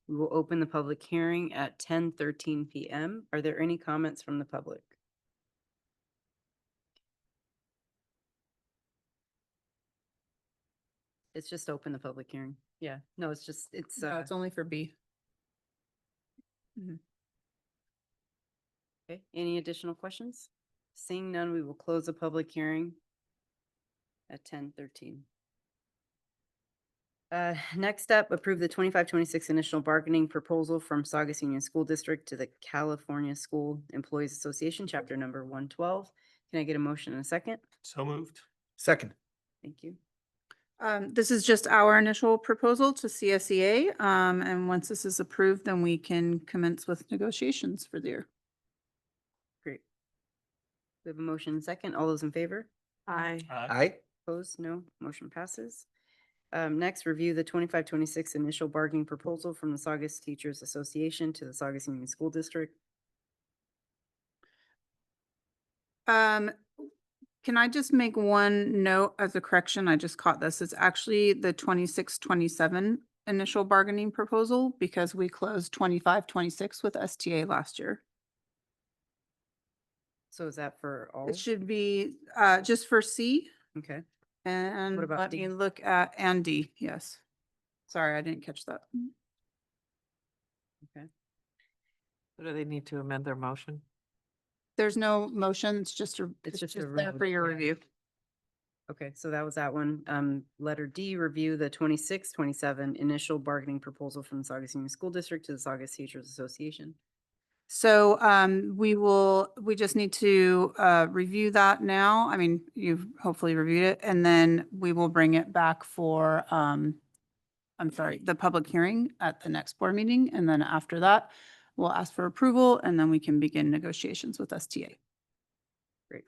We will open the public hearing at 10:13 p.m. Are there any comments from the public? It's just open the public hearing. Yeah, no, it's No, it's only for B. okay. Any additional questions? Seeing none, we will close the public hearing at 10:13. Next up, approve the 25-26 initial bargaining proposal from Saugus Union School District to the California School Employees Association, chapter number 112. Can I get a motion and a second? So moved. Second. Thank you. This is just our initial proposal to CSEA. And once this is approved, then we can commence with negotiations for the year. Great. We have a motion and second. All those in favor? Aye. Aye. Opposed? No. Motion passes. Next, review the 25-26 initial bargaining proposal from the Saugus Teachers Association to the Saugus Union School District. Can I just make one note as a correction? I just caught this. It's actually the 26-27 initial bargaining proposal because we closed 25-26 with STA last year. So is that for all? It should be just for C. Okay. And What about let D? me look at, and D, yes. Sorry, I didn't catch that. Okay. So do they need to amend their motion? There's no motion, it's just a, It's just a there road, for your yeah. review. Okay, so that was that one. Letter D, review the 26-27 initial bargaining proposal from the Saugus Union School District to the Saugus Teachers Association. So we just need to review that now. I mean, you've hopefully reviewed it, and then we will bring it back for the public hearing at the next board meeting. And then after that, we'll ask for approval and then we can begin negotiations with STA. Great.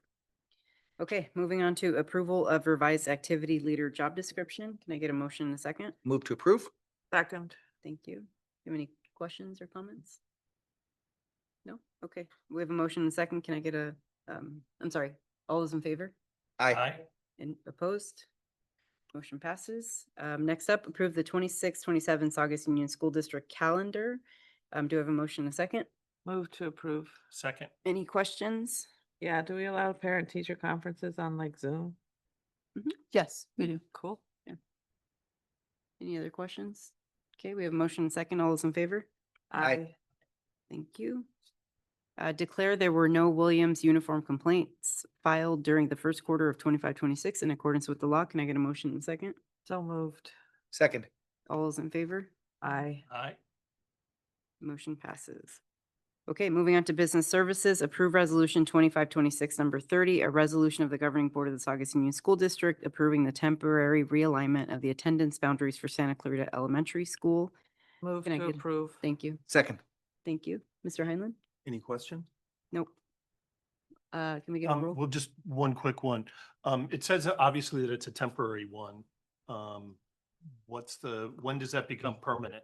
Okay, moving on to approval of revised activity leader job description. Can I get a motion in a second? Move to approve? Second. Thank you. You have any questions or comments? No? Okay, we have a motion and a second. Can I get a, I'm sorry, all those in favor? Aye. And opposed? Motion passes. Next up, approve the 26-27 Saugus Union School District calendar. Do I have a motion and a second? Move to approve. Second. Any questions? Yeah, do we allow parent-teacher conferences on like Zoom? Yes, we do. Cool. Yeah. Any other questions? Okay, we have a motion and a second. All those in favor? Aye. Thank you. Declare there were no Williams uniform complaints filed during the first quarter of 25-26 in accordance with the law. Can I get a motion and a second? So moved. Second. All those in favor? Aye. Aye. Motion passes. Okay, moving on to business services, approve resolution 25-26 number 30, a resolution of the governing board of the Saugus Union School District approving the temporary realignment of the attendance boundaries for Santa Clarita Elementary School. Move Can I to get- approve. Thank you. Second. Thank you. Mr. Heinlein? Any question? Nope. Can we get a roll? Well, just one quick one. It says obviously that it's a temporary one. When does that become permanent?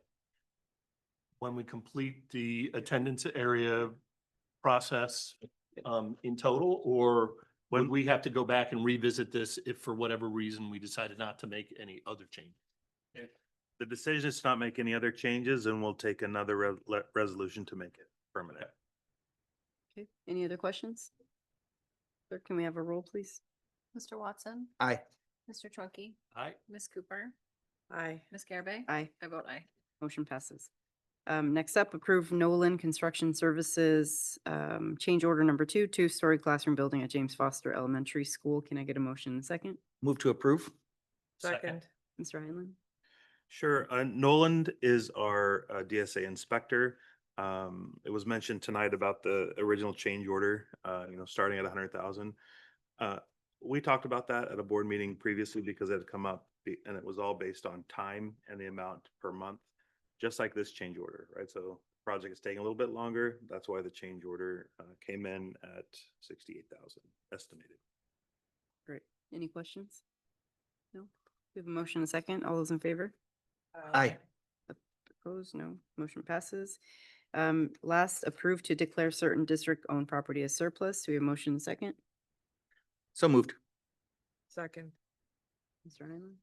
When we complete the attendance area process in total, or when we have to go back and revisit this if for whatever reason we decided not to make any other change? The decision is to not make any other changes, and we'll take another resolution to make it permanent. Okay, any other questions? Clerk, can we have a roll, please? Mr. Watson? Aye. Mr. Trunky? Aye. Ms. Cooper? Aye. Ms. Garabay? Aye. I vote aye. Motion passes. Next up, approve Nolan Construction Services, change order number 2, two-story classroom building at James Foster Elementary School. Can I get a motion in a second? Move to approve? Second. Mr. Heinlein? Sure. Noland is our DSA inspector. It was mentioned tonight about the original change order, starting at 100,000. We talked about that at a board meeting previously because it had come up and it was all based on time and the amount per month, just like this change order, right? So the project is taking a little bit longer. That's why the change order came in at 68,000 estimated. Great. Any questions? No? We have a motion and a second. All those in favor? Aye. Opposed? No. Motion passes. Last, approve to declare certain district-owned property as surplus. Do we have a motion and a second? So moved. Second. Mr. Heinlein?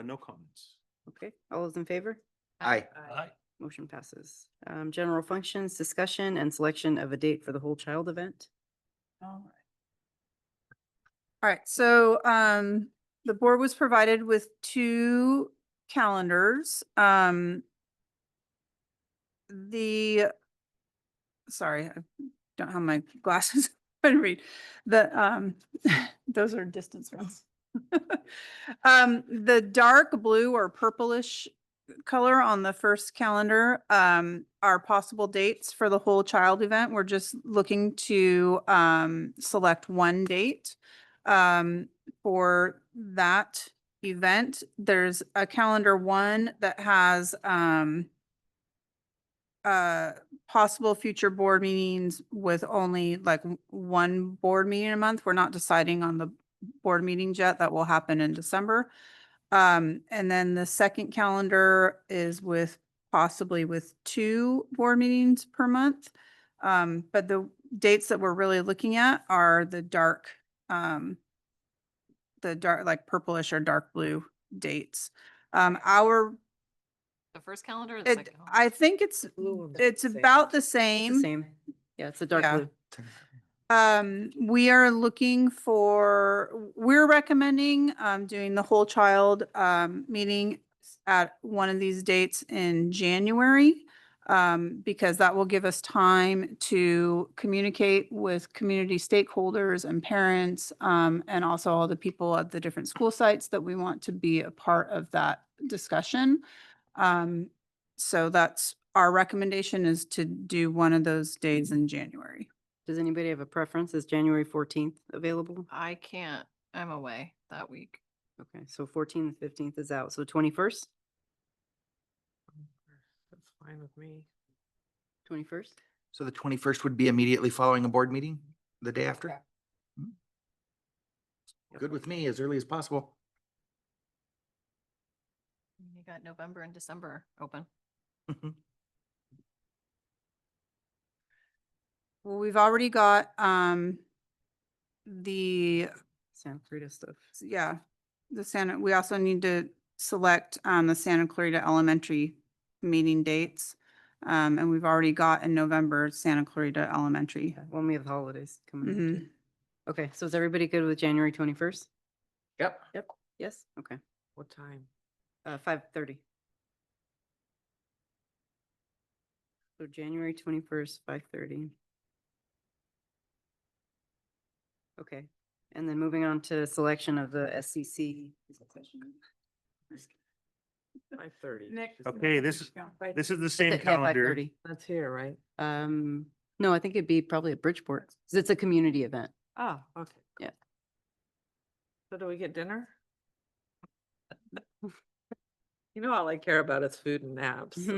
No comments. Okay. All those in favor? Aye. Aye. Motion passes. General functions, discussion and selection of a date for the whole child event. All right, so the board was provided with 2 calendars. Sorry, I don't have my glasses to read. Those are distance ones. The dark blue or purplish color on the first calendar are possible dates for the whole child event. We're just looking to select one date for that event. There's a calendar 1 that has possible future board meetings with only like 1 board meeting a month. We're not deciding on the board meetings yet. That will happen in December. And then the second calendar is possibly with 2 board meetings per month. But the dates that we're really looking at are the dark like purplish or dark blue dates. The first calendar or the It, second? I think it's about the It's same. the same. Yeah, it's a dark Yeah. blue. We are looking for, we're recommending, doing the whole child, meeting at one of these dates in January. Because that will give us time to communicate with community stakeholders and parents, and also all the people at the different school sites that we want to be a part of that discussion. So that's, our recommendation is to do one of those days in January. Does anybody have a preference? Is January 14th available? I can't, I'm away that week. Okay, so 14th, 15th is out. So 21st? That's fine with me. 21st? So the 21st would be immediately following a board meeting, the day after? Hmm. Good with me, as early as possible. You got November and December open. Well, we've already got, the, Santa Clarita stuff. yeah, the Santa, we also need to select, the Santa Clarita Elementary meeting dates. And we've already got in November, Santa Clarita Elementary. When we have holidays coming up too. Mhm. Okay, so is everybody good with January 21st? Yep. Yep. Yes, okay. What time? 5:30. So January 21st, 5:30. Okay, and then moving on to selection of the SCC. 5:30. Okay, this is the same Yeah, calendar. 5:30. That's here, right? No, I think it'd be probably at Bridgeport, 'cause it's a community event. Oh, okay. Yeah. So do we get dinner? You know, all I care about is food and naps.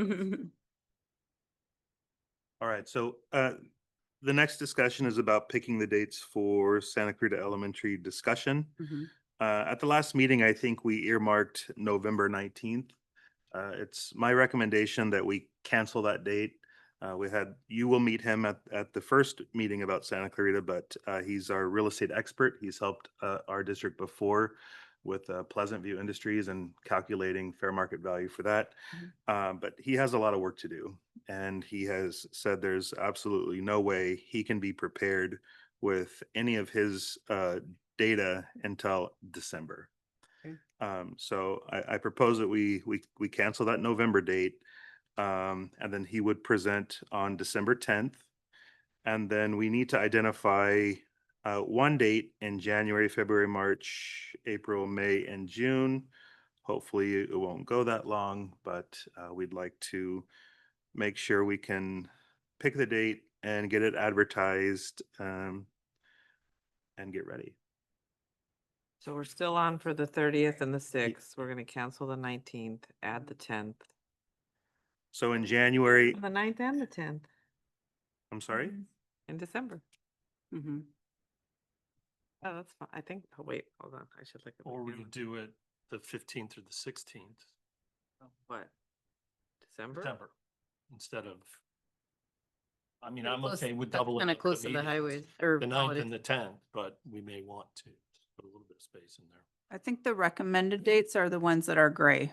All right, so the next discussion is about picking the dates for Santa Clarita Elementary discussion. Mhm. At the last meeting, I think we earmarked November 19th. It's my recommendation that we cancel that date. You will meet him at the first meeting about Santa Clarita, but he's our real estate expert. He's helped our district before with Pleasant View Industries and calculating fair market value for that. But he has a lot of work to do. And he has said there's absolutely no way he can be prepared with any of his data until December. Okay. So I propose that we cancel that November date. And then he would present on December 10th. And then we need to identify one date in January, February, March, April, May, and June. Hopefully it won't go that long, but we'd like to make sure we can pick the date and get it advertised and get ready. So we're still on for the 30th and the 6th. We're gonna cancel the 19th, add the 10th. So in January, The 9th and the 10th I'm sorry? in December. Mhm. Oh, that's fine. I think, oh, wait, hold on. I should look at. my Or we calendar. could do it the 15th or the 16th, What? December? September, instead of, I mean, Pretty I'm close- okay with that's doubling. kinda up close to the meetings, highways, or The 9th holidays. and the 10th, but we may want to put a little bit of space in there. I think the recommended dates are the ones that are gray.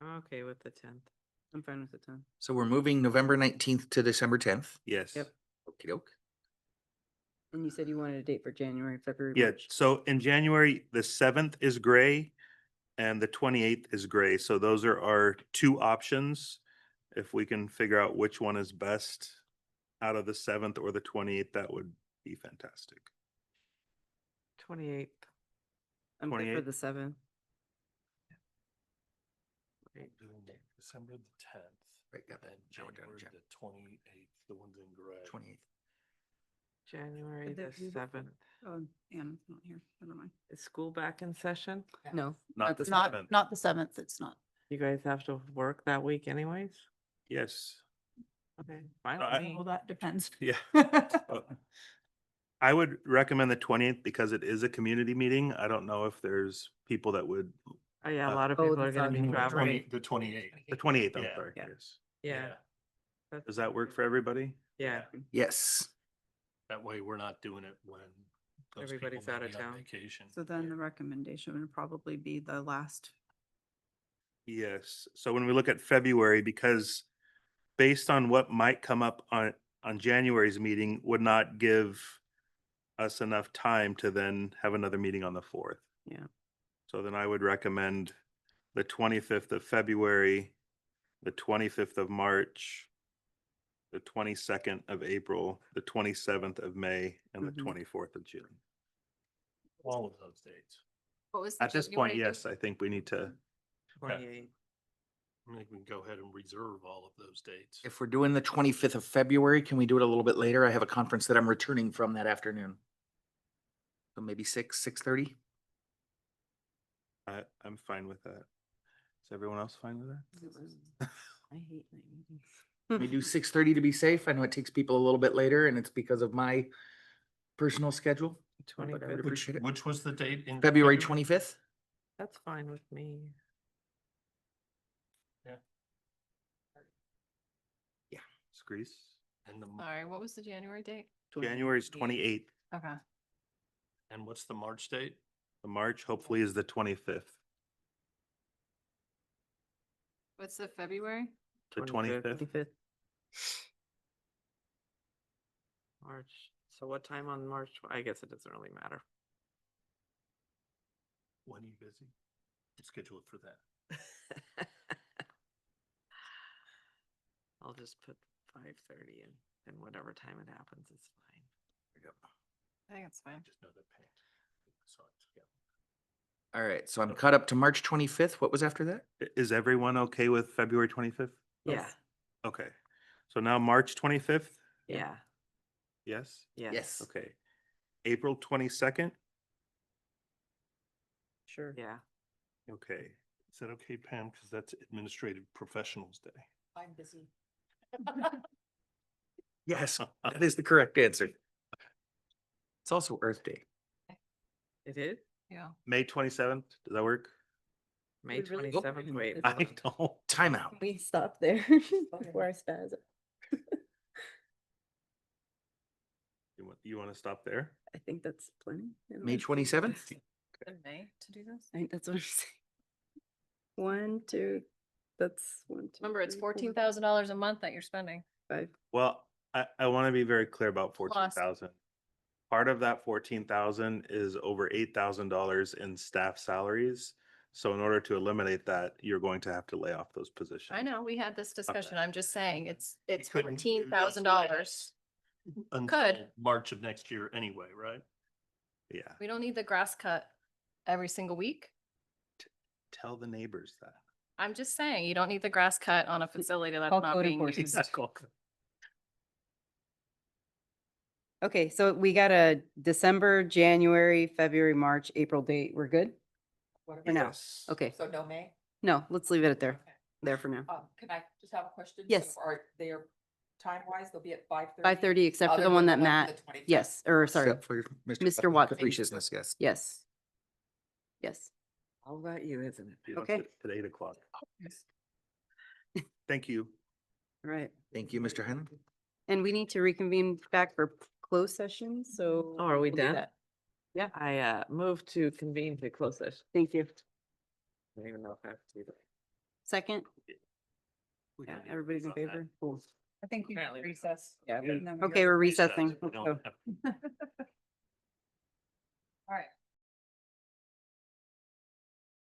I'm okay with the 10th. I'm fine with the 10th. So we're moving November 19th to December 10th. Yes. Yep. Okey doke. And you said you wanted a date for January, February, Yeah, March. so in January, the 7th is gray and the 28th is gray. So those are our two options. If we can figure out which one is best out of the 7th or the 28th, that would be fantastic. 28th. I'm good for 28th? the 7th. Doing December the 10th. Right, got that. And Now we're done, January Jeff. the 28th, the ones in gray. 28th. January the 7th. Oh, Anna's not here. Never mind. Is school back in session? No, Not the Not, 7th. not the 7th, it's not. You guys have to work that week anyways? Yes. Okay, fine I- with me. Well, that depends. Yeah. I would recommend the 20th because it is a community meeting. I don't know if there's people that would, Oh, yeah, a lot of Oh, people are that's gonna be on the traveling. The 28th. the 28th, I'm Yeah. sorry. Yeah. Yes. Yeah. Does that work for everybody? Yeah. Yes. That way we're not doing it when Those people Everybody's may out of be on town. Vacation. So then the recommendation would probably be the last. Yes. So when we look at February, because based on what might come up on January's meeting would not give us enough time to then have another meeting on the 4th. Yeah. So then I would recommend the 25th of February, the 25th of March, the 22nd of April, the 27th of May, and the 24th of June. All of those dates. What was the At this point, January date? yes, I think we need to. 28. I think we can go ahead and reserve all of those dates. If we're doing the 25th of February, can we do it a little bit later? I have a conference that I'm returning from that afternoon. So maybe 6:30? I'm fine with that. Is everyone else fine with that? I hate night meetings. Can we do 6:30 to be safe? I know it takes people a little bit later and it's because of my personal schedule. but I would 25th. appreciate it. Which was the date in? February 25th? That's fine with me. Screes. And the, All right, what was the January date? January's 28th. Okay. and what's the March date? The March hopefully is the 25th. What's the February? The 25th. March. So what time on March? I guess it doesn't really matter. When are you busy? Schedule it for that. I'll just put 5:30 and whatever time it happens, it's fine. I think it's fine. Just know that Pam. So it's, yeah. All right, so I'm caught up to March 25th. What was after that? Is everyone okay with February 25th? Yeah. Okay. So now March 25th? Yeah. Yes? Yes. Okay. April 22nd? Sure. Yeah. Okay. Is that okay, Pam? Because that's Administrative Professionals Day. I'm busy. Yes, that is the correct answer. It's also Earth Day. It is? Yeah. May 27th? Does that work? May We really- 27th. Wait. I hold on. don't. Timeout. We stop there before I spaz. You want to stop there? I think that's plenty. May 27th? In May to do this? I think that's what I'm saying. 1, 2, that's 1, 2. Remember, it's 3, 4, $14,000 a month that you're spending. 5. Well, I want to be very clear about Plus. 14,000. Part of that 14,000 is over $8,000 in staff salaries. So in order to eliminate that, you're going to have to lay off those positions. I know, we had this discussion. I'm just saying, it's couldn't do that. $14,000. Until March of next year anyway, right? Yeah. We don't need the grass cut every single week. Tell the neighbors that. I'm just saying, you don't need the grass cut on a facility that's Call not code being enforcement. used. Okay, so we got a December, January, February, March, April date. We're good? For now? Okay, So no May? no, let's leave it at there, there for now. Can I just have a question? Yes. So are they time-wise, they'll be at 5:30? 5:30, except for the one that Matt, yes, or sorry, Except for Mr. Watson. Capriciousness, yes. Yes. Yes. All about you, isn't it? You know, Okay. At 8 o'clock. Thank you. All right. Thank you, Mr. Henlon. And we need to reconvene back for closed session, so. Oh, are we we'll do done? that. Yeah, I move to convene to close session. thank you. I don't even know if I have to do that. Second, We yeah, don't need to everybody's in vote on that. favor? Cool. I think you Apparently. recess. Yeah. Okay, we're recessing. We Let's don't go. have- All right.